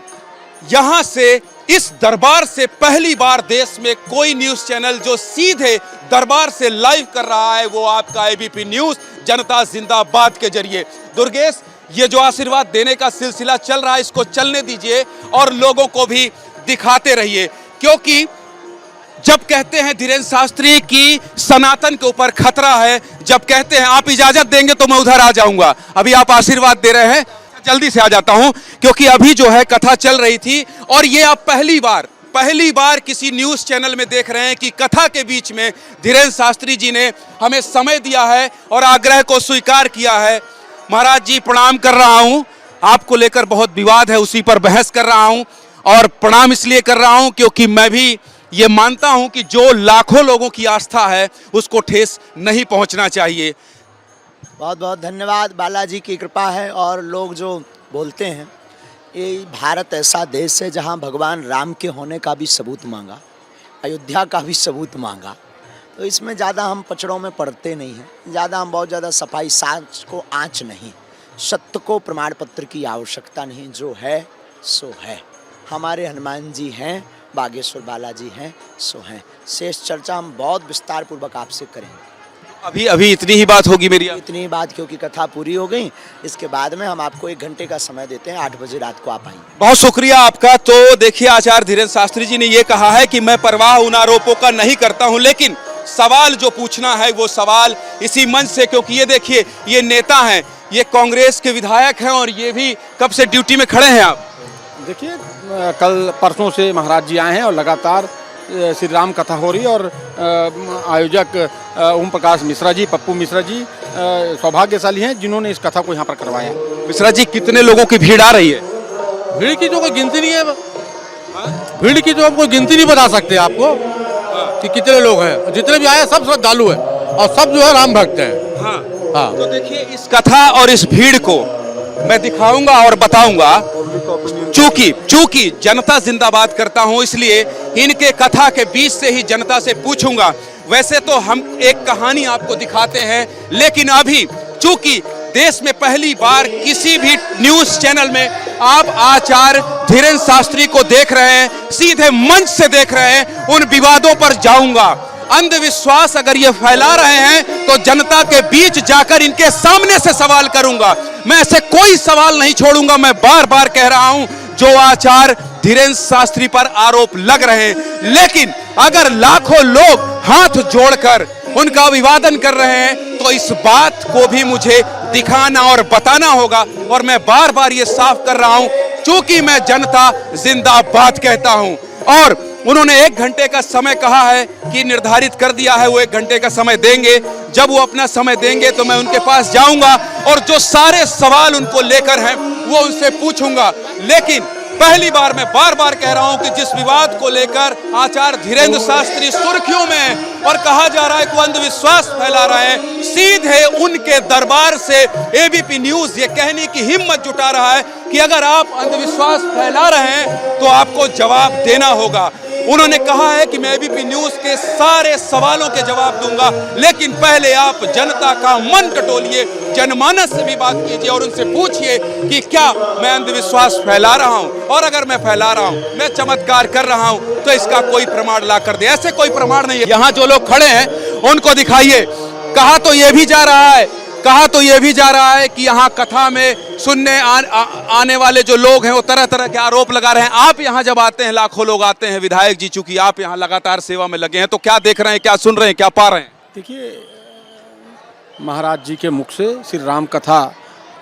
यहां से, इस दरबार से पहली बार देश में कोई न्यूज चैनल जो सीधे दरबार से लाइव कर रहा है वो आपका एबीपी न्यूज जनता जिंदाबाद के जरिए। दुर्गेश, ये जो आशीर्वाद देने का सिलसिला चल रहा है इसको चलने दीजिए और लोगों को भी दिखाते रहिए, क्योंकि जब कहते हैं धीरेन्द्र शास्त्री की सनातन के ऊपर खतरा है, जब कहते हैं आप इजाजत देंगे तो मैं उधर आ जाऊंगा। अभी आप आशीर्वाद दे रहे हैं, जल्दी से आ जाता हूं, क्योंकि अभी जो है कथा चल रही थी और ये आप पहली बार किसी न्यूज चैनल में देख रहे हैं कि कथा के बीच में धीरेन्द्र शास्त्री जी ने हमें समय दिया है और आग्रह को स्वीकार किया है। महाराज जी, प्रणाम कर रहा हूं। आपको लेकर बहुत विवाद है, उसी पर बहस कर रहा हूं, और प्रणाम इसलिए कर रहा हूं क्योंकि मैं भी ये मानता हूं कि जो लाखों लोगों की आस्था है उसको ठेस नहीं पहुंचना चाहिए। बहुत बहुत धन्यवाद। बालाजी की कृपा है। और लोग जो बोलते हैं, ये भारत ऐसा देश है जहां भगवान राम के होने का भी सबूत मांगा, अयोध्या का भी सबूत मांगा, तो इसमें ज़्यादा हम पचड़ों में पड़ते नहीं हैं, ज़्यादा हम बहुत ज़्यादा सफाई, सांच को आँच नहीं, सत्य को प्रमाण पत्र की आवश्यकता नहीं, जो है सो है। हमारे हनुमान जी हैं, बागेश्वर बालाजी हैं, सो हैं। शेष चर्चा हम बहुत विस्तार पूर्वक आपसे करेंगे। अभी इतनी ही बात होगी मेरी? इतनी ही बात, क्योंकि कथा पूरी हो गई। इसके बाद में हम आपको 1 घंटे का समय देते हैं, 8 बजे रात को आप आइए। बहुत शुक्रिया आपका। तो देखिए, आचार्य धीरेन्द्र शास्त्री जी ने ये कहा है कि मैं परवाह उन आरोपों का नहीं करता हूं, लेकिन सवाल जो पूछना है वो सवाल इसी मंच से, क्योंकि ये देखिए, ये नेता हैं, ये कांग्रेस के विधायक हैं और ये भी कब से ड्यूटी में खड़े हैं आप? देखिए, कल परसों से महाराज जी आए हैं और लगातार श्री राम कथा हो रही है, और आयोजक ओम प्रकाश मिश्रा जी, पप्पू मिश्रा जी सौभाग्यशाली हैं जिन्होंने इस कथा को यहाँ पर करवाया। मिश्रा जी, कितने लोगों की भीड़ आ रही है? भीड़ की तो कोई गिनती नहीं है, भीड़ की तो हम कोई गिनती नहीं बता सकते आपको कि कितने लोग हैं। जितने भी आए सब श्रद्धालु हैं और सब जो है राम भक्त हैं। हाँ। तो देखिए, इस कथा और इस भीड़ को मैं दिखाऊंगा और बताऊंगा। चूंकि जनता जिंदाबाद करता हूं, इसलिए इनके कथा के बीच से ही जनता से पूछूंगा। वैसे तो हम एक कहानी आपको दिखाते हैं, लेकिन अभी चूंकि देश में पहली बार किसी भी न्यूज चैनल में आप आचार्य धीरेन्द्र शास्त्री को देख रहे हैं, सीधे मंच से देख रहे हैं, उन विवादों पर जाऊंगा। अंधविश्वास अगर ये फैला रहे हैं तो जनता के बीच जाकर इनके सामने से सवाल करूंगा। मैं ऐसे कोई सवाल नहीं छोड़ूंगा। मैं बार बार कह रहा हूं, जो आचार्य धीरेन्द्र शास्त्री पर आरोप लग रहे हैं, लेकिन अगर लाखों लोग हाथ जोड़कर उनका अभिवादन कर रहे हैं तो इस बात को भी मुझे दिखाना और बताना होगा। और मैं बार बार ये साफ कर रहा हूं, चूंकि मैं जनता जिंदाबाद कहता हूं और उन्होंने 1 घंटे का समय कहा है कि निर्धारित कर दिया है, वो 1 घंटे का समय देंगे। जब वो अपना समय देंगे तो मैं उनके पास जाऊंगा और जो सारे सवाल उनको लेकर हैं वो उनसे पूछूंगा। लेकिन पहली बार मैं बार बार कह रहा हूं कि जिस विवाद को लेकर आचार्य धीरेन्द्र शास्त्री सुर्खियों में हैं और कहा जा रहा है कि वो अंधविश्वास फैला रहे हैं, सीधे उनके दरबार से एबीपी न्यूज ये कहने की हिम्मत जुटा रहा है कि अगर आप अंधविश्वास फैला रहे हैं तो आपको जवाब देना होगा। उन्होंने कहा है कि मैं एबीपी न्यूज के सारे सवालों के जवाब दूंगा, लेकिन पहले आप जनता का मन टटोलिए, जनमानस से भी बात कीजिए और उनसे पूछिए कि क्या मैं अंधविश्वास फैला रहा हूं, और अगर मैं फैला रहा हूं, मैं चमत्कार कर रहा हूं, तो इसका कोई प्रमाण ला कर दे। ऐसे कोई प्रमाण नहीं है। यहां जो लोग खड़े हैं उनको दिखाइए। कहा तो यह भी जा रहा है कि यहाँ कथा में सुनने आने वाले जो लोग हैं वो तरह तरह के आरोप लगा रहे हैं। आप यहाँ जब आते हैं, लाखों लोग आते हैं, विधायक जी चूंकि आप यहाँ लगातार सेवा में लगे हैं, तो क्या देख रहे हैं, क्या सुन रहे हैं, क्या पा रहे हैं? देखिए, महाराज जी के मुख से श्री राम कथा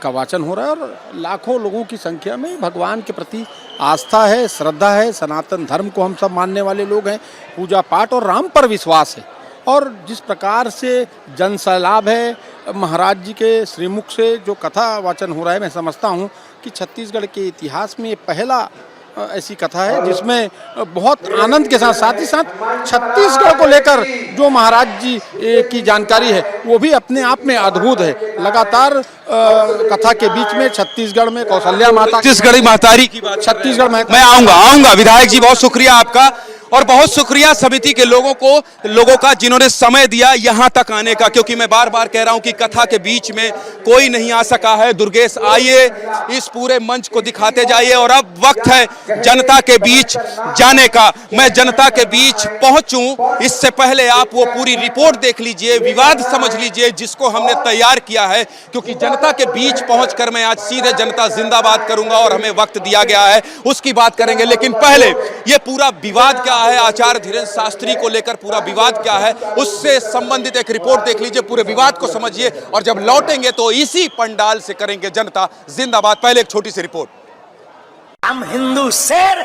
का वाचन हो रहा है और लाखों लोगों की संख्या में भगवान के प्रति आस्था है, श्रद्धा है। सनातन धर्म को हम सब मानने वाले लोग हैं, पूजा पाठ और राम पर विश्वास है। और जिस प्रकार से जन सैलाब है, महाराज जी के श्रीमुख से जो कथा वाचन हो रहा है, मैं समझता हूँ कि छत्तीसगढ़ के इतिहास में ये पहला ऐसी कथा है जिसमें बहुत आनंद के साथ ही साथ छत्तीसगढ़ को लेकर जो महाराज जी की जानकारी है वो भी अपने आप में अद्भुत है। लगातार कथा के बीच में छत्तीसगढ़ में कौशल्या माता, छत्तीसगढ़ी महतारी की बात, छत्तीसगढ़ में मैं आऊंगा। विधायक जी बहुत शुक्रिया आपका, और बहुत शुक्रिया समिति के लोगों का जिन्होंने समय दिया यहाँ तक आने का, क्योंकि मैं बार बार कह रहा हूँ कि कथा के बीच में कोई नहीं आ सका है। दुर्गेश आइए, इस पूरे मंच को दिखाते जाइए, और अब वक्त है जनता के बीच जाने का। मैं जनता के बीच पहुंचूं इससे पहले आप वो पूरी रिपोर्ट देख लीजिए, विवाद समझ लीजिए जिसको हमने तैयार किया है, क्योंकि जनता के बीच पहुंचकर मैं आज सीधे जनता जिंदाबाद करूंगा और हमें वक्त दिया गया है उसकी बात करेंगे। लेकिन पहले ये पूरा विवाद क्या है, आचार्य धीरेन्द्र शास्त्री को लेकर पूरा विवाद क्या है, उससे संबंधित एक रिपोर्ट देख लीजिए, पूरे विवाद को समझिए, और जब लौटेंगे तो इसी पंडाल से करेंगे जनता जिंदाबाद। पहले एक छोटी सी रिपोर्ट। हम हिंदू शेर